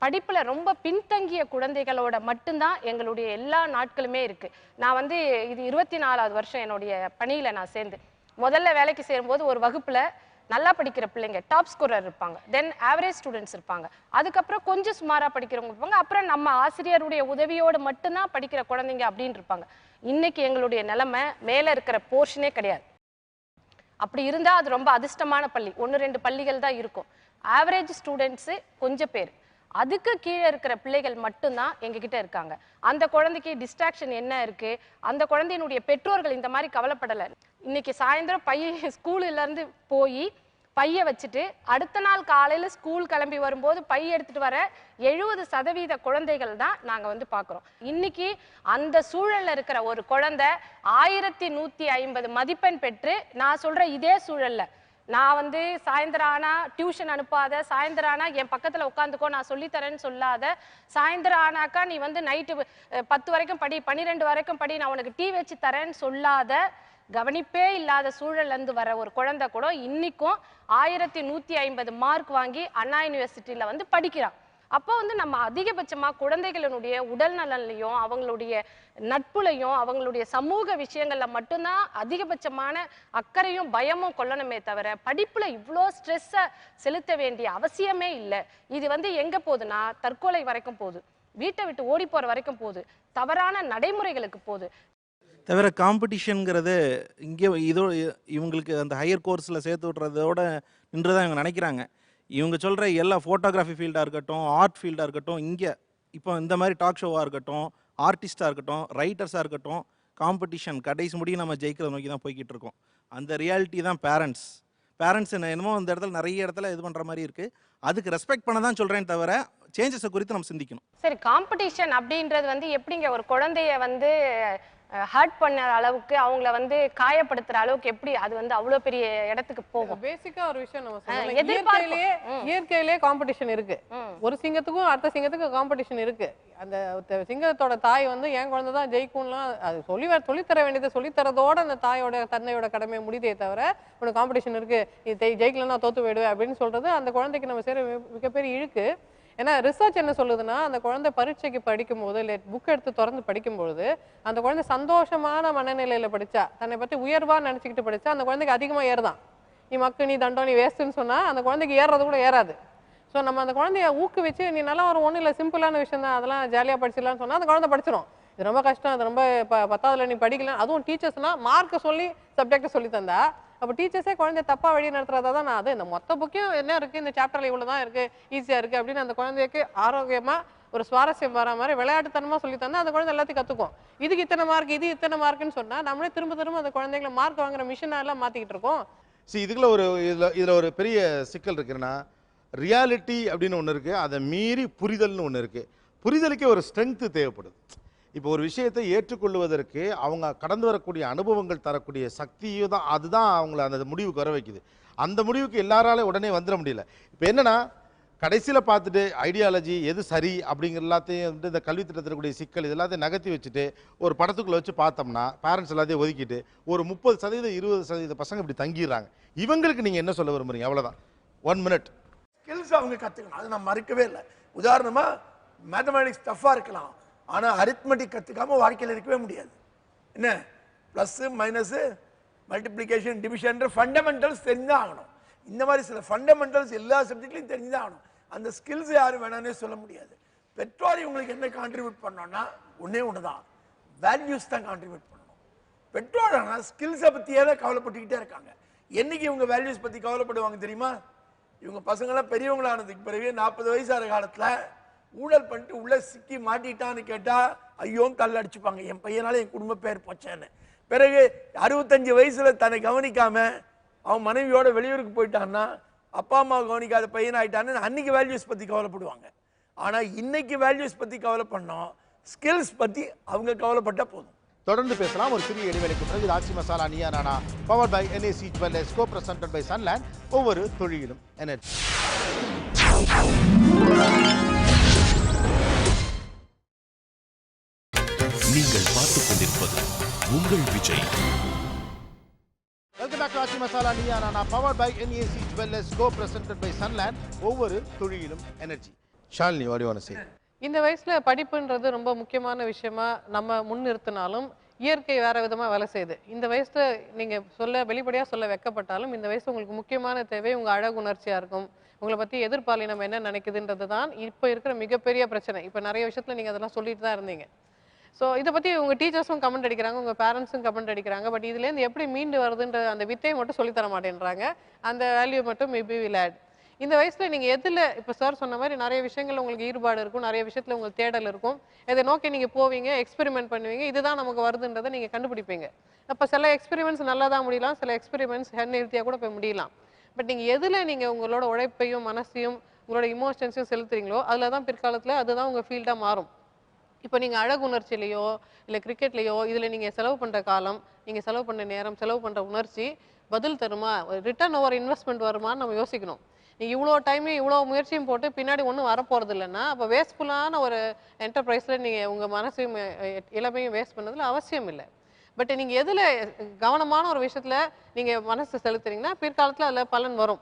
படிப்புல ரொம்ப பின்தங்கிய குழந்தைகளோட மட்டும்தான் எங்களுடைய எல்லா நாட்களுமே இருக்கு. நான் வந்து இது 24வது வருஷம் என்னுடைய பணியில நான் சேர்ந்து முதல்ல வேலைக்கு சேரும்போது ஒரு வகுப்புல நல்லா படிக்கிற பிள்ளைங்க டாப் ஸ்கோரர் இருப்பாங்க, தென் ஆவரேஜ் ஸ்டூடெண்ட்ஸ் இருப்பாங்க, அதுக்கப்புறம் கொஞ்சம் சுமாரா படிக்கிறவங்க இருப்பாங்க, அப்புறம் நம்ம ஆசிரியருடைய உதவியோடு மட்டும்தான் படிக்கிற குழந்தைங்க அப்படின்னு இருப்பாங்க. இன்னைக்கு எங்களுடைய நிலைமை மேல இருக்கிற போர்ஷனே கிடையாது. அப்படி இருந்தா அது ரொம்ப அதிர்ஷ்டமான பள்ளி, 1-2 பள்ளிகள் தான் இருக்கும். ஆவரேஜ் ஸ்டூடெண்ட்ஸு கொஞ்சம் பேர், அதுக்கு கீழே இருக்கிற பிள்ளைகள் மட்டும்தான் எங்ககிட்ட இருக்காங்க. அந்த குழந்தைக்கு டிஸ்ட்ராக்ஷன் என்ன இருக்கு, அந்த குழந்தையினுடைய பெற்றோர்கள் இந்த மாதிரி கவலைப்படலை. இன்னைக்கு சாயந்தரம் பையன் ஸ்கூல்ல இருந்து போய் பைய வச்சுட்டு அடுத்த நாள் காலையில ஸ்கூல் கிளம்பி வரும்போது பை எடுத்துட்டு வர 70% குழந்தைகள் தான் நாங்க வந்து பார்க்குறோம். இன்னைக்கு அந்த சூழல்ல இருக்கிற ஒரு குழந்தை 1150 மதிப்பெண் பெற்று, நான் சொல்ற இதே சூழல்ல நான் வந்து சாயந்தரம் ஆனா டியூஷன் அனுப்பாத, சாயந்தரம் ஆனா என் பக்கத்துல உட்காந்துக்கோ நான் சொல்லித்தரேன்னு சொல்லாத, சாயந்தரம் ஆனாக்கா நீ வந்து நைட்டு 10 வரைக்கும் படி, 12 வரைக்கும் படி, நான் உனக்கு டீ வச்சு தரேன்னு சொல்லாத, கவனிப்பே இல்லாத சூழல்ல இருந்து வர ஒரு குழந்தை கூட இன்னைக்கும் 1150 மார்க் வாங்கி அண்ணா யூனிவர்சிட்டியில வந்து படிக்கிறான். அப்போ வந்து நம்ம அதிகபட்சமா குழந்தைகளினுடைய உடல் நலன்லையும் அவங்களுடைய நட்புலையும் அவங்களுடைய சமூக விஷயங்கள்ல மட்டும்தான் அதிகபட்சமான அக்கறையும் பயமும் கொள்ளணுமே தவிர படிப்புல இவ்வளோ ஸ்ட்ரெஸ்ஸை செலுத்த வேண்டிய அவசியமே இல்லை. இது வந்து எங்க போகுதுன்னா தற்கொலை வரைக்கும் போகுது, வீட்டை விட்டு ஓடி போற வரைக்கும் போகுது, தவறான நடைமுறைகளுக்கு போகுது. தவிர காம்படிஷனுங்கிறது இங்கே இவங்களுக்கு அந்த ஹையர் கோர்ஸில் சேர்த்து விட்றதோட நின்று தான் இவங்க நினைக்கிறாங்க. இவங்க சொல்கிற எல்லா ஃபோட்டோகிராஃபி ஃபீல்டாக இருக்கட்டும், ஆர்ட் ஃபீல்டாக இருக்கட்டும், இங்கே இப்போ இந்த மாதிரி டாக் ஷோவாக இருக்கட்டும், ஆர்டிஸ்டாக இருக்கட்டும், ரைட்டர்ஸாக இருக்கட்டும், காம்படிஷன் கடைசி முடியும் நம்ம ஜெயிக்கிறத நோக்கி தான் போய்கிட்டு இருக்கோம். அந்த ரியாலிட்டி தான் பேரண்ட்ஸ் என்னமோ அந்த இடத்துல நிறைய இடத்துல இது பண்ணுற மாதிரி இருக்குது. அதுக்கு ரெஸ்பெக்ட் பண்ண தான் சொல்கிறேன் தவிர சேஞ்சஸை குறித்து நம்ம சிந்திக்கணும். சரி, காம்படிஷன் அப்படின்றது வந்து எப்படிங்க ஒரு குழந்தைய வந்து ஹர்ட் பண்ண அளவுக்கு, அவங்கள வந்து காயப்படுத்துற அளவுக்கு எப்படி அது வந்து அவ்வளவு பெரிய இடத்துக்கு போகும்? பேசிக்கா ஒரு விஷயம் நம்ம சொல்லலாம். இயற்கையிலே காம்படிஷன் இருக்கு. ஒரு சிங்கத்துக்கும் அடுத்த சிங்கத்துக்கும் காம்படிஷன் இருக்கு. அந்த சிங்கத்தோட தாய் வந்து என் குழந்தை தான் ஜெயிக்கும்லாம் அது சொல்லித்தர வேண்டியதை சொல்லித்தரதோட அந்த தாயோட தன்னையோட கடமையை முடிதே தவிர உனக்கு காம்படிஷன் இருக்கு, நீ ஜெயிக்கலன்னா தோத்து போயிடுவேன் அப்படின்னு சொல்றது அந்த குழந்தைக்கு நம்ம செய்யற மிகப்பெரிய இழுக்கு. ஏன்னா ரிசர்ச் என்ன சொல்லுதுன்னா, அந்த குழந்தை பரீட்சைக்கு படிக்கும்போது இல்லை புக் எடுத்து திறந்து படிக்கும்போது அந்த குழந்தை சந்தோஷமான மனநிலையில படிச்சா, தன்னை பற்றி உயர்வா நினைச்சுக்கிட்டு படிச்சா அந்த குழந்தைக்கு அதிகமா ஏறுதான். நீ மக்கு, நீ தண்டம், நீ வேஸ்ட்டுன்னு சொன்னா அந்த குழந்தைக்கு ஏறுறது கூட ஏறாது. ஸோ நம்ம அந்த குழந்தைய ஊக்குவிச்சு நீ நல்லா ஒரு ஒன்றும் இல்லை சிம்பிளான விஷயம் தான், அதெல்லாம் ஜாலியாக படிச்சிடலான்னு சொன்னால் அந்த குழந்தை படிச்சிடும். இது ரொம்ப கஷ்டம், அது ரொம்ப 10ஆவதுல நீ படிக்கலாம். அதுவும் டீச்சர்ஸ்னா மார்க்கை சொல்லி சப்ஜெக்டை சொல்லி தந்தா அப்போ டீச்சர்ஸே குழந்தைய தப்பாக வழி நடத்துறதா தான். நான் அது இந்த மொத்த புக்கையும் என்ன இருக்குது, இந்த சாப்டரில் இவ்வளோ தான் இருக்குது, ஈஸியாக இருக்குது அப்படின்னு அந்த குழந்தைக்கு ஆரோக்கியமாக ஒரு சுவாரஸ்யம் வர மாதிரி விளையாட்டுத்தனமாக சொல்லி தந்தா அந்த குழந்தை எல்லாத்தையும் கற்றுக்கும். இதுக்கு இத்தனை மார்க், இது இத்தனை மார்க்குன்னு சொன்னால் நம்மளே திரும்ப அந்த குழந்தைகளை மார்க் வாங்குற மிஷினாக எல்லாம் மாற்றிக்கிட்டு இருக்கோம். இதுக்குள்ள இதில் ஒரு பெரிய சிக்கல் இருக்குன்னா, ரியாலிட்டி அப்படின்னு ஒன்று இருக்குது, அதை மீறி புரிதல்னு ஒன்று இருக்குது. புரிதலுக்கே ஒரு ஸ்ட்ரென்த்து தேவைப்படுது. இப்போ ஒரு விஷயத்தை ஏற்றுக்கொள்வதற்கு அவங்க கடந்து வரக்கூடிய அனுபவங்கள் தரக்கூடிய சக்தியும் தான், அதுதான் அவங்கள அந்த முடிவுக்கு வர வைக்குது. அந்த முடிவுக்கு எல்லாராலையும் உடனே வந்துட முடியல. இப்போ என்னென்னா, கடைசியில் பார்த்துட்டு ஐடியாலஜி எது சரி அப்படிங்கிற எல்லாத்தையும் வந்து இந்த கல்வி திட்டத்திற்குரிய சிக்கல் இது எல்லாத்தையும் நகர்த்தி வச்சுட்டு ஒரு படத்துக்குள்ளே வச்சு பார்த்தோம்னா பேரண்ட்ஸ் எல்லாத்தையும் ஒதுக்கிட்டு ஒரு 30% 20% பசங்க இப்படி தங்கிடுறாங்க. இவங்களுக்கு நீங்கள் என்ன சொல்ல விரும்புறீங்க? அவ்வளோதான், 1 minute. ஸ்கில்ஸ் அவங்க கற்றுக்கணும், அதை நான் மறுக்கவே இல்லை. உதாரணமாக மேத்தமேட்டிக்ஸ் டஃப்பாக இருக்கலாம், ஆனால் அரித்மெட்டிக் கற்றுக்காமல் வாழ்க்கையில் இருக்கவே முடியாது. என்ன ப்ளஸ்ஸு மைனஸு மல்டிப்ளிகேஷன் டிவிஷன்ற ஃபண்டமெண்டல்ஸ் தெரிஞ்சுதான் ஆகணும். இந்த மாதிரி சில ஃபண்டமெண்டல்ஸ் எல்லா சப்ஜெக்ட்லையும் தெரிஞ்சுதான் ஆகணும். அந்த ஸ்கில்ஸ் யாரும் வேணானே சொல்ல முடியாது. பெற்றோர் இவங்களுக்கு என்ன கான்ட்ரிபியூட் பண்ணோன்னா ஒன்றே ஒன்று தான், வேல்யூஸ் தான் கான்ட்ரிபியூட் பண்ணணும். பெற்றோர் ஆனால் ஸ்கில்ஸை பற்றியே தான் கவலைப்பட்டுக்கிட்டே இருக்காங்க. என்றைக்கு இவங்க வேல்யூஸ் பற்றி கவலைப்படுவாங்க தெரியுமா? இவங்க பசங்களாம் பெரியவங்களானதுக்கு பிறகு 40 வயசான காலத்தில் ஊழல் பண்ணிட்டு உள்ளே சிக்கி மாட்டிட்டான்னு கேட்டால் ஐயோன்னு தள்ளடிச்சுப்பாங்க, என் பையனால என் குடும்ப பேர் போச்சேன்னு. பிறகு 65 வயசில் தன்னை கவனிக்காமல் அவன் மனைவியோட வெளியூருக்கு போயிட்டான்னா, அப்பா அம்மா கவனிக்காத பையன் ஆகிட்டான்னு அன்றைக்கி வேல்யூஸ் பற்றி கவலைப்படுவாங்க. ஆனால் இன்னைக்கு வேல்யூஸ் பற்றி கவலைப்படணும், ஸ்கில்ஸ் பற்றி அவங்க கவலைப்பட்டால் போதும். தொடர்ந்து பேசலாம் ஒரு சிறிய இடைவெளிக்கு பிறகு. ராசி Masala Neeya Naana powered by NAC Jewellers, co-presented by Sunland. ஒவ்வொரு தொழிலும் எனர்ஜி. நீங்கள் பார்த்துக் கொண்டிருப்பது உங்கள் விஜய். Welcome back. ராசி Masala Neeya Naana powered by NAC Jewellers, co-presented by Sunland. ஒவ்வொரு தொழிலும் எனர்ஜி. Shalini, what do you want to say? இந்த வயசுல படிப்புன்றது ரொம்ப முக்கியமான விஷயமா நம்ம முன்னிறுத்தினாலும் இயற்கை வேற விதமா வேலை செய்யுது. இந்த வயசுல நீங்க வெளிப்படையா சொல்ல வெக்கப்பட்டாலும் இந்த வயசு உங்களுக்கு முக்கியமான தேவை உங்க அழகுணர்ச்சியா இருக்கும். உங்களை பத்தி எதிர்பாலினம் என்ன நினைக்குதுன்றது தான் இப்போ இருக்கிற மிகப்பெரிய பிரச்சனை. இப்போ நிறைய விஷயத்துல நீங்க அதெல்லாம் சொல்லிட்டு தான் இருந்தீங்க. ஸோ இதை பற்றி உங்கள் டீச்சர்ஸும் கமெண்ட் அடிக்கிறாங்க, உங்கள் பேரண்ட்ஸும் கமெண்ட் அடிக்கிறாங்க. பட் இதுலேருந்து எப்படி மீண்டு வருதுன்ற அந்த வித்தையை மட்டும் சொல்லித்தர மாட்டேன்றாங்க. அந்த வேல்யூ மட்டும் மேபி வில் ஆட். இந்த வயசில் நீங்கள் எதில் இப்போ சார் சொன்ன மாதிரி நிறைய விஷயங்கள் உங்களுக்கு ஈடுபாடு இருக்கும், நிறைய விஷயத்தில் உங்களுக்கு தேடல் இருக்கும், இதை நோக்கி நீங்கள் போவீங்க, எக்ஸ்பெரிமெண்ட் பண்ணுவீங்க, இதுதான் நமக்கு வருதுன்றதை நீங்கள் கண்டுபிடிப்பீங்க. அப்போ சில எக்ஸ்பெரிமெண்ட்ஸ் நல்லா தான் முடியலாம், சில எக்ஸ்பெரிமெண்ட்ஸ் ஹெல்த்தியாக கூட போய் முடியலாம். பட் நீங்கள் எதில் நீங்கள் உங்களோட உழைப்பையும் மனசையும் உங்களோட இமோஷன்ஸையும் செலுத்துறீங்களோ அதில் தான் பிற்காலத்தில் அதுதான் உங்கள் ஃபீல்டாக மாறும். இப்போ நீங்கள் அழகு உணர்ச்சியிலையோ இல்லை கிரிக்கெட்லேயோ இதில் நீங்கள் செலவு பண்ணுற காலம், நீங்கள் செலவு பண்ண நேரம், செலவு பண்ணுற உணர்ச்சி பதில் தருமா, ரிட்டர்ன் ஓவர் இன்வெஸ்ட்மெண்ட் வருமானு நம்ம யோசிக்கணும். நீங்கள் இவ்வளோ டைமையும் இவ்வளோ முயற்சியும் போட்டு பின்னாடி ஒன்றும் வரப்போகிறது இல்லைன்னா அப்போ வேஸ்ட்ஃபுல்லான ஒரு என்டர்பிரைஸில் நீங்கள் உங்கள் மனசையும் இளமையும் வேஸ்ட் பண்ணதில் அவசியம் இல்லை. பட் நீங்கள் எதில் கவனமான ஒரு விஷயத்தில் நீங்கள் மனசு செலுத்துறீங்கன்னா பிற்காலத்தில் அதில் பலன் வரும்.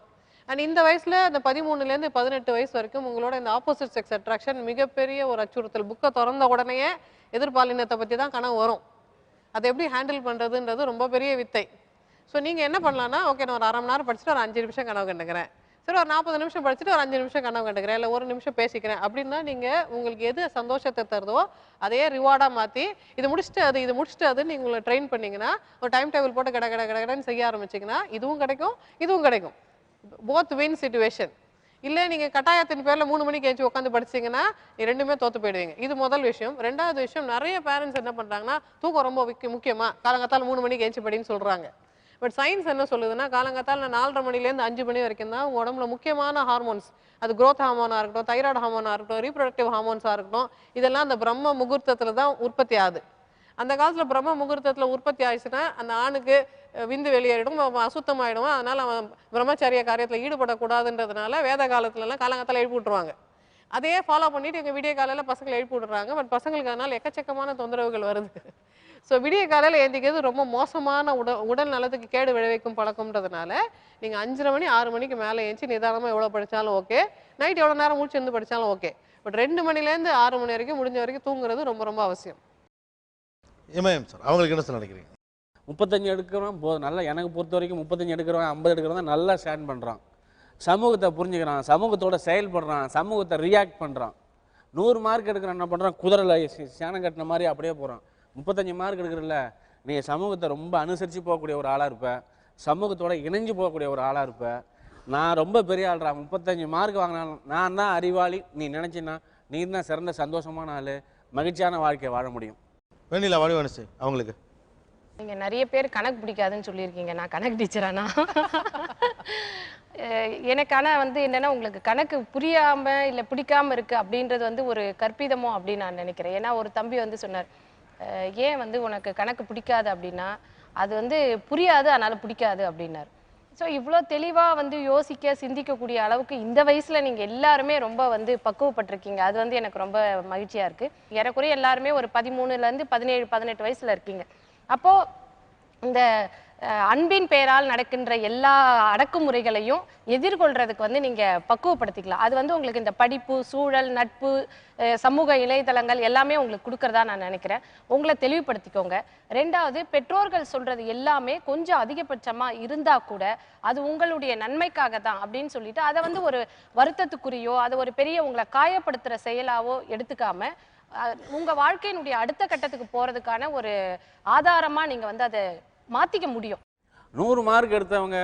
அண்ட் இந்த வயசில் அந்த 13லேருந்து 18 வயசு வரைக்கும் உங்களோட இந்த ஆப்போசிட் செக்ஸ் அட்ராக்ஷன் மிகப்பெரிய ஒரு அச்சுறுத்தல். புக்கை திறந்த உடனேயே எதிர்பாலினத்தை பற்றி தான் கனவு வரும். அதை எப்படி ஹேண்டில் பண்ணுறதுன்றது ரொம்ப பெரிய வித்தை. ஸோ நீங்கள் என்ன பண்ணலான்னா, ஓகே நான் ஒரு 1/2 மணி நேரம் படிச்சுட்டு ஒரு 5 நிமிஷம் கனவு கண்டுக்கிறேன், சரி ஒரு 40 நிமிஷம் படிச்சுட்டு ஒரு 5 நிமிஷம் கனவு கண்டுக்கிறேன், இல்லை 1 நிமிஷம் பேசிக்கிறேன் அப்படின்னா நீங்கள் உங்களுக்கு எது சந்தோஷத்தை தருதோ அதையே ரிவார்டாக மாற்றி இது முடிச்சுட்டு அதுன்னு நீங்கள் உங்களை ட்ரெயின் பண்ணிங்கன்னா, ஒரு டைம் டேபிள் போட்டு கடன்னு செய்ய ஆரம்பிச்சிங்கன்னா இதுவும் கிடைக்கும் இதுவும் கிடைக்கும். Both win situation. இல்லை நீங்கள் கட்டாயத்தின் பேரில் 3 மணிக்கு ஏஞ்சி உட்காந்து படிச்சிங்கன்னா ரெண்டுமே தோற்று போயிடுவீங்க. இது முதல் விஷயம். ரெண்டாவது விஷயம், நிறைய பேரண்ட்ஸ் என்ன பண்ணுறாங்கன்னா, தூக்கம் ரொம்ப முக்கியமாக காலங்காத்தால் 3 மணிக்கு ஏஞ்சி படின்னு சொல்கிறாங்க. பட் சயின்ஸ் என்ன சொல்லுதுன்னா, காலங்காத்தால் 4:30 மணிலேருந்து 5 மணி வரைக்கும் தான் உங்கள் உடம்புல முக்கியமான ஹார்மோன்ஸ், அது growth ஹார்மோனாக இருக்கட்டும், தைராய்டு ஹார்மோனாக இருக்கட்டும், ரீப்ரொடக்டிவ் ஹார்மோன்ஸாக இருக்கட்டும், இதெல்லாம் அந்த பிரம்ம முகூர்த்தத்தில் தான் உற்பத்தி ஆகுது. அந்த காலத்தில் பிரம்ம முகூர்த்தத்தில் உற்பத்தி ஆயிடுச்சுன்னா அந்த ஆணுக்கு விந்து வெளியேறிடும், அசுத்தமாயிடும். அதனால் அவன் பிரம்மச்சாரிய காரியத்தில் ஈடுபடக்கூடாதுன்றதுனால வேத காலத்துலலாம் காலங்காத்தால் எழுப்பி விட்டுருவாங்க. அதையே ஃபாலோ பண்ணிட்டு எங்கள் விடிய காலையில் பசங்களை எழுப்பி விடுறாங்க. பட் பசங்களுக்கு அதனால் எக்கச்சக்கமான தொந்தரவுகள் வருது. ஸோ விடிய காலையில் ஏந்திக்கிறது ரொம்ப மோசமான உடல் நலத்துக்கு கேடு விளைவிக்கும் பழக்கம்ன்றதுனால நீங்கள் 5:30 மணி 6 மணிக்கு மேலே ஏஞ்சி நிதானமாக எவ்வளோ படித்தாலும் ஓகே, நைட் எவ்வளோ நேரம் முடிச்சு இருந்து படித்தாலும் ஓகே. பட் 2 மணிலேருந்து 6 மணி வரைக்கும் முடிஞ்ச வரைக்கும் தூங்குறது ரொம்ப ரொம்ப அவசியம். சார் அவங்களுக்கு என்ன சார் நினைக்கிறீங்க? 35 எடுக்கிறவன் போதும். நல்லா எனக்கு பொறுத்த வரைக்கும் 35 எடுக்கிறவன் 50 எடுக்கிறவன் தான் நல்லா ஸ்டாண்ட் பண்ணுறான், சமூகத்தை புரிஞ்சுக்கிறான், சமூகத்தோட செயல்படுறான், சமூகத்தை ரியாக்ட் பண்ணுறான். 100 மார்க் எடுக்கிறான் என்ன பண்ணுறான், குதிரையில் சேனம் கட்டின மாதிரி அப்படியே போகிறான். 35 மார்க் எடுக்கிறல்ல, நீங்கள் சமூகத்தை ரொம்ப அனுசரித்து போகக்கூடிய ஒரு ஆளாக இருப்ப, சமூகத்தோட இணைஞ்சு போகக்கூடிய ஒரு ஆளாக இருப்ப. நான் ரொம்ப பெரிய ஆள்றா, 35 மார்க் வாங்கினாலும் நான் தான் அறிவாளி நீ நினச்சின்னா நீ தான் சிறந்த சந்தோஷமான ஆள், மகிழ்ச்சியான வாழ்க்கையை வாழ முடியும். வெண்ணிலா வடிவனசு அவங்களுக்கு நீங்கள் நிறைய பேர் கணக்கு பிடிக்காதுன்னு சொல்லியிருக்கீங்க. நான் கணக்கு டீச்சரானா? எனக்கான என்னென்னா, உங்களுக்கு கணக்கு புரியாமல் இல்லை பிடிக்காமல் இருக்குது அப்படின்றது ஒரு கற்பிதமோ அப்படின்னு நான் நினைக்கிறேன். ஏன்னா ஒரு தம்பி சொன்னார், ஏன் உனக்கு கணக்கு பிடிக்காது அப்படின்னா, அது புரியாது அதனால் பிடிக்காது அப்படின்னார். ஸோ இவ்வளோ தெளிவாக யோசிக்க சிந்திக்கக்கூடிய அளவுக்கு இந்த வயசில் நீங்கள் எல்லாருமே ரொம்ப பக்குவப்பட்டிருக்கீங்க. அது எனக்கு ரொம்ப மகிழ்ச்சியாக இருக்குது. ஏறக்குறைய எல்லாருமே ஒரு 13லேருந்து 17, 18 வயசில் இருக்கீங்க. அப்போது இந்த அன்பின் பெயரால் நடக்கின்ற எல்லா அடக்குமுறைகளையும் எதிர்கொள்கிறதுக்கு நீங்கள் பக்குவப்படுத்திக்கலாம். அது உங்களுக்கு இந்த படிப்பு, சூழல், நட்பு, சமூக இணையதளங்கள் எல்லாமே உங்களுக்கு கொடுக்குறதா நான் நினைக்கிறேன். உங்களை தெளிவுபடுத்திக்கோங்க. ரெண்டாவது, பெற்றோர்கள் சொல்கிறது எல்லாமே கொஞ்சம் அதிகபட்சமாக இருந்தால் கூட அது உங்களுடைய நன்மைக்காக தான் அப்படின்னு சொல்லிட்டு அதை ஒரு வருத்தத்துக்குரியோ அதை ஒரு பெரிய உங்களை காயப்படுத்துகிற செயலாவோ எடுத்துக்காமல் உங்கள் வாழ்க்கையினுடைய அடுத்த கட்டத்துக்கு போகிறதுக்கான ஒரு ஆதாரமாக நீங்கள் அதை மாற்றிக்க முடியும். 100 மார்க் எடுத்தவங்க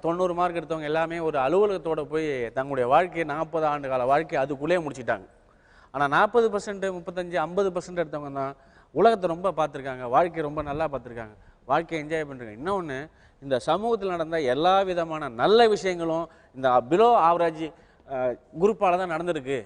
90 மார்க் எடுத்தவங்க எல்லாமே ஒரு அலுவலகத்தோடு போய் தங்களுடைய வாழ்க்கையை 40 ஆண்டு கால வாழ்க்கையை அதுக்குள்ளேயே முடிச்சிட்டாங்க. ஆனால் 40%, 35, 50% எடுத்தவங்க தான் உலகத்தை ரொம்ப பார்த்துருக்காங்க, வாழ்க்கையை ரொம்ப நல்லா பார்த்துருக்காங்க, வாழ்க்கையை என்ஜாய் பண்ணுறாங்க. இன்னொன்று, இந்த சமூகத்தில் நடந்த எல்லா விதமான நல்ல விஷயங்களும் இந்த பிலோ ஆவரேஜ் குரூப்பால் தான் நடந்திருக்கு.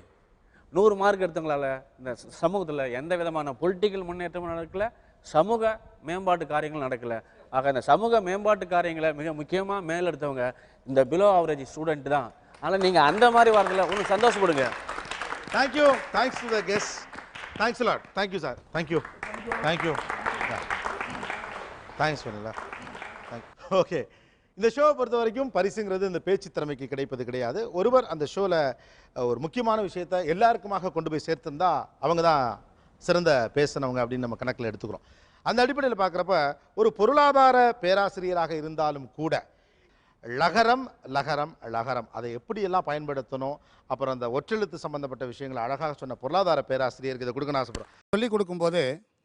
100 மார்க் எடுத்தவங்களால் இந்த சமூகத்தில் எந்த விதமான பொலிட்டிக்கல் முன்னேற்றமும் நடக்கலை, சமூக மேம்பாட்டு காரியங்கள் நடக்கலை. ஆக இந்த சமூக மேம்பாட்டு காரியங்களை மிக முக்கியமாக மேலெடுத்தவங்க இந்த பிலோ ஆவரேஜ் ஸ்டூடெண்ட் தான். அதனால் நீங்கள் அந்த மாதிரி வரதில் ஒன்று சந்தோஷப்படுங்க. Thank you. Thanks to the guest. Thanks a lot. Thank you sir. Thank you. Thank you. Thanks Vennila. Okay, இந்த ஷோவை பொறுத்த வரைக்கும் பரிசுங்கிறது இந்த பேச்சு திறமைக்கு கிடைப்பது கிடையாது. ஒருவர் அந்த ஷோவில் ஒரு முக்கியமான விஷயத்தை எல்லாருக்குமாக கொண்டு போய் சேர்த்துருந்தா அவங்க தான் சிறந்த பேசினவங்க அப்படின்னு நம்ம கணக்கில் எடுத்துக்கிறோம். அந்த அடிப்படையில் பார்க்குறப்ப ஒரு பொருளாதார பேராசிரியராக இருந்தாலும் கூட லகரம் லகரம் லகரம் அதை எப்படியெல்லாம் பயன்படுத்தணும், அப்புறம் அந்த ஒற்றெழுத்து சம்பந்தப்பட்ட விஷயங்களை அழகாக சொன்ன பொருளாதார பேராசிரியருக்கு இதை கொடுக்கணும் ஆசைப்படுறோம். சொல்லிக் கொடுக்கும்போது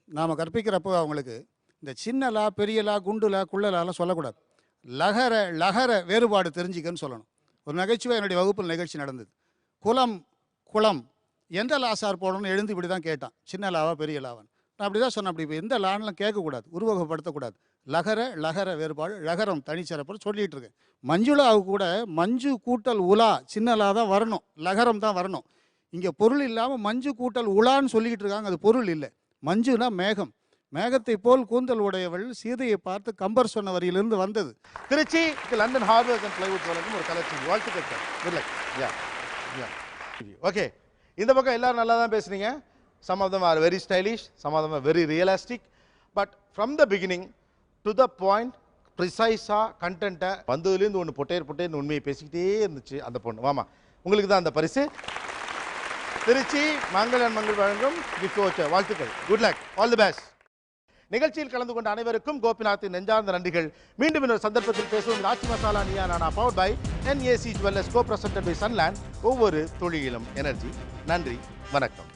நாம் கற்பிக்கிறப்போ அவங்களுக்கு இந்த சின்னலா, பெரியலா, குண்டுலா, குள்ளலாலாம் சொல்லக்கூடாது. லகர லகர வேறுபாடு தெரிஞ்சிக்கன்னு சொல்லணும். ஒரு நகைச்சுவை என்னுடைய வகுப்பில் நிகழ்ச்சி நடந்தது. குலம் குளம் எந்த லாசார் போடணும்னு எழுந்து இப்படி தான் கேட்டான், சின்ன லாவா பெரிய லாவான்னு. நான் அப்படி தான் சொன்னேன், அப்படி இப்போ எந்த லான்லாம் கேட்கக்கூடாது, உருவகப்படுத்தக்கூடாது. லகர வேறுபாடு, லகரம் தனிச்சிறப்பு சொல்லிகிட்டு இருக்கேன். மஞ்சுளாவுக்கு கூட மஞ்சு கூட்டல் உலா சின்னலா தான் வரணும், லகரம் தான் வரணும். இங்கே பொருள் இல்லாமல் மஞ்சு கூட்டல் உலான்னு சொல்லிக்கிட்டு இருக்காங்க, அது பொருள் இல்லை. மஞ்சுனா மேகம், மேகத்தை போல் கூந்தல் உடையவள் சீதையை பார்த்து கம்பர் சொன்ன வரியிலிருந்து வந்தது. Trichy London harbours and plywood வழங்கும் ஒரு கலெக்ஷன். வாழ்த்துக்கள் சார். Good luck. ஓகே, இந்த பக்கம் எல்லாரும் நல்லா தான் பேசுனீங்க. Some of them are very stylish, some of them are very realistic. But from the beginning to the point, ப்ரிசைஸாக கண்டென்ட்டை வந்ததுலேருந்து ஒன்று பொட்டேர்னு உண்மையை பேசிக்கிட்டே இருந்துச்சு அந்த பொண்ணு. வாமா, உங்களுக்கு தான் அந்த பரிசு. திருச்சி மங்கள் வழங்கும் கிஃப்ட் வவுச்சர். வாழ்த்துக்கள். Good luck, all the best. நிகழ்ச்சியில் கலந்து கொண்ட அனைவருக்கும் கோபிநாத்தின் நெஞ்சார்ந்த நன்றிகள். மீண்டும் இன்னொரு சந்தர்ப்பத்தில் பேசுவோம். ஆச்சி Masala Neeya Naana powered by NAC Jewellers, co-presented by Sunland. ஒவ்வொரு துளியிலும் எனர்ஜி. நன்றி, வணக்கம்.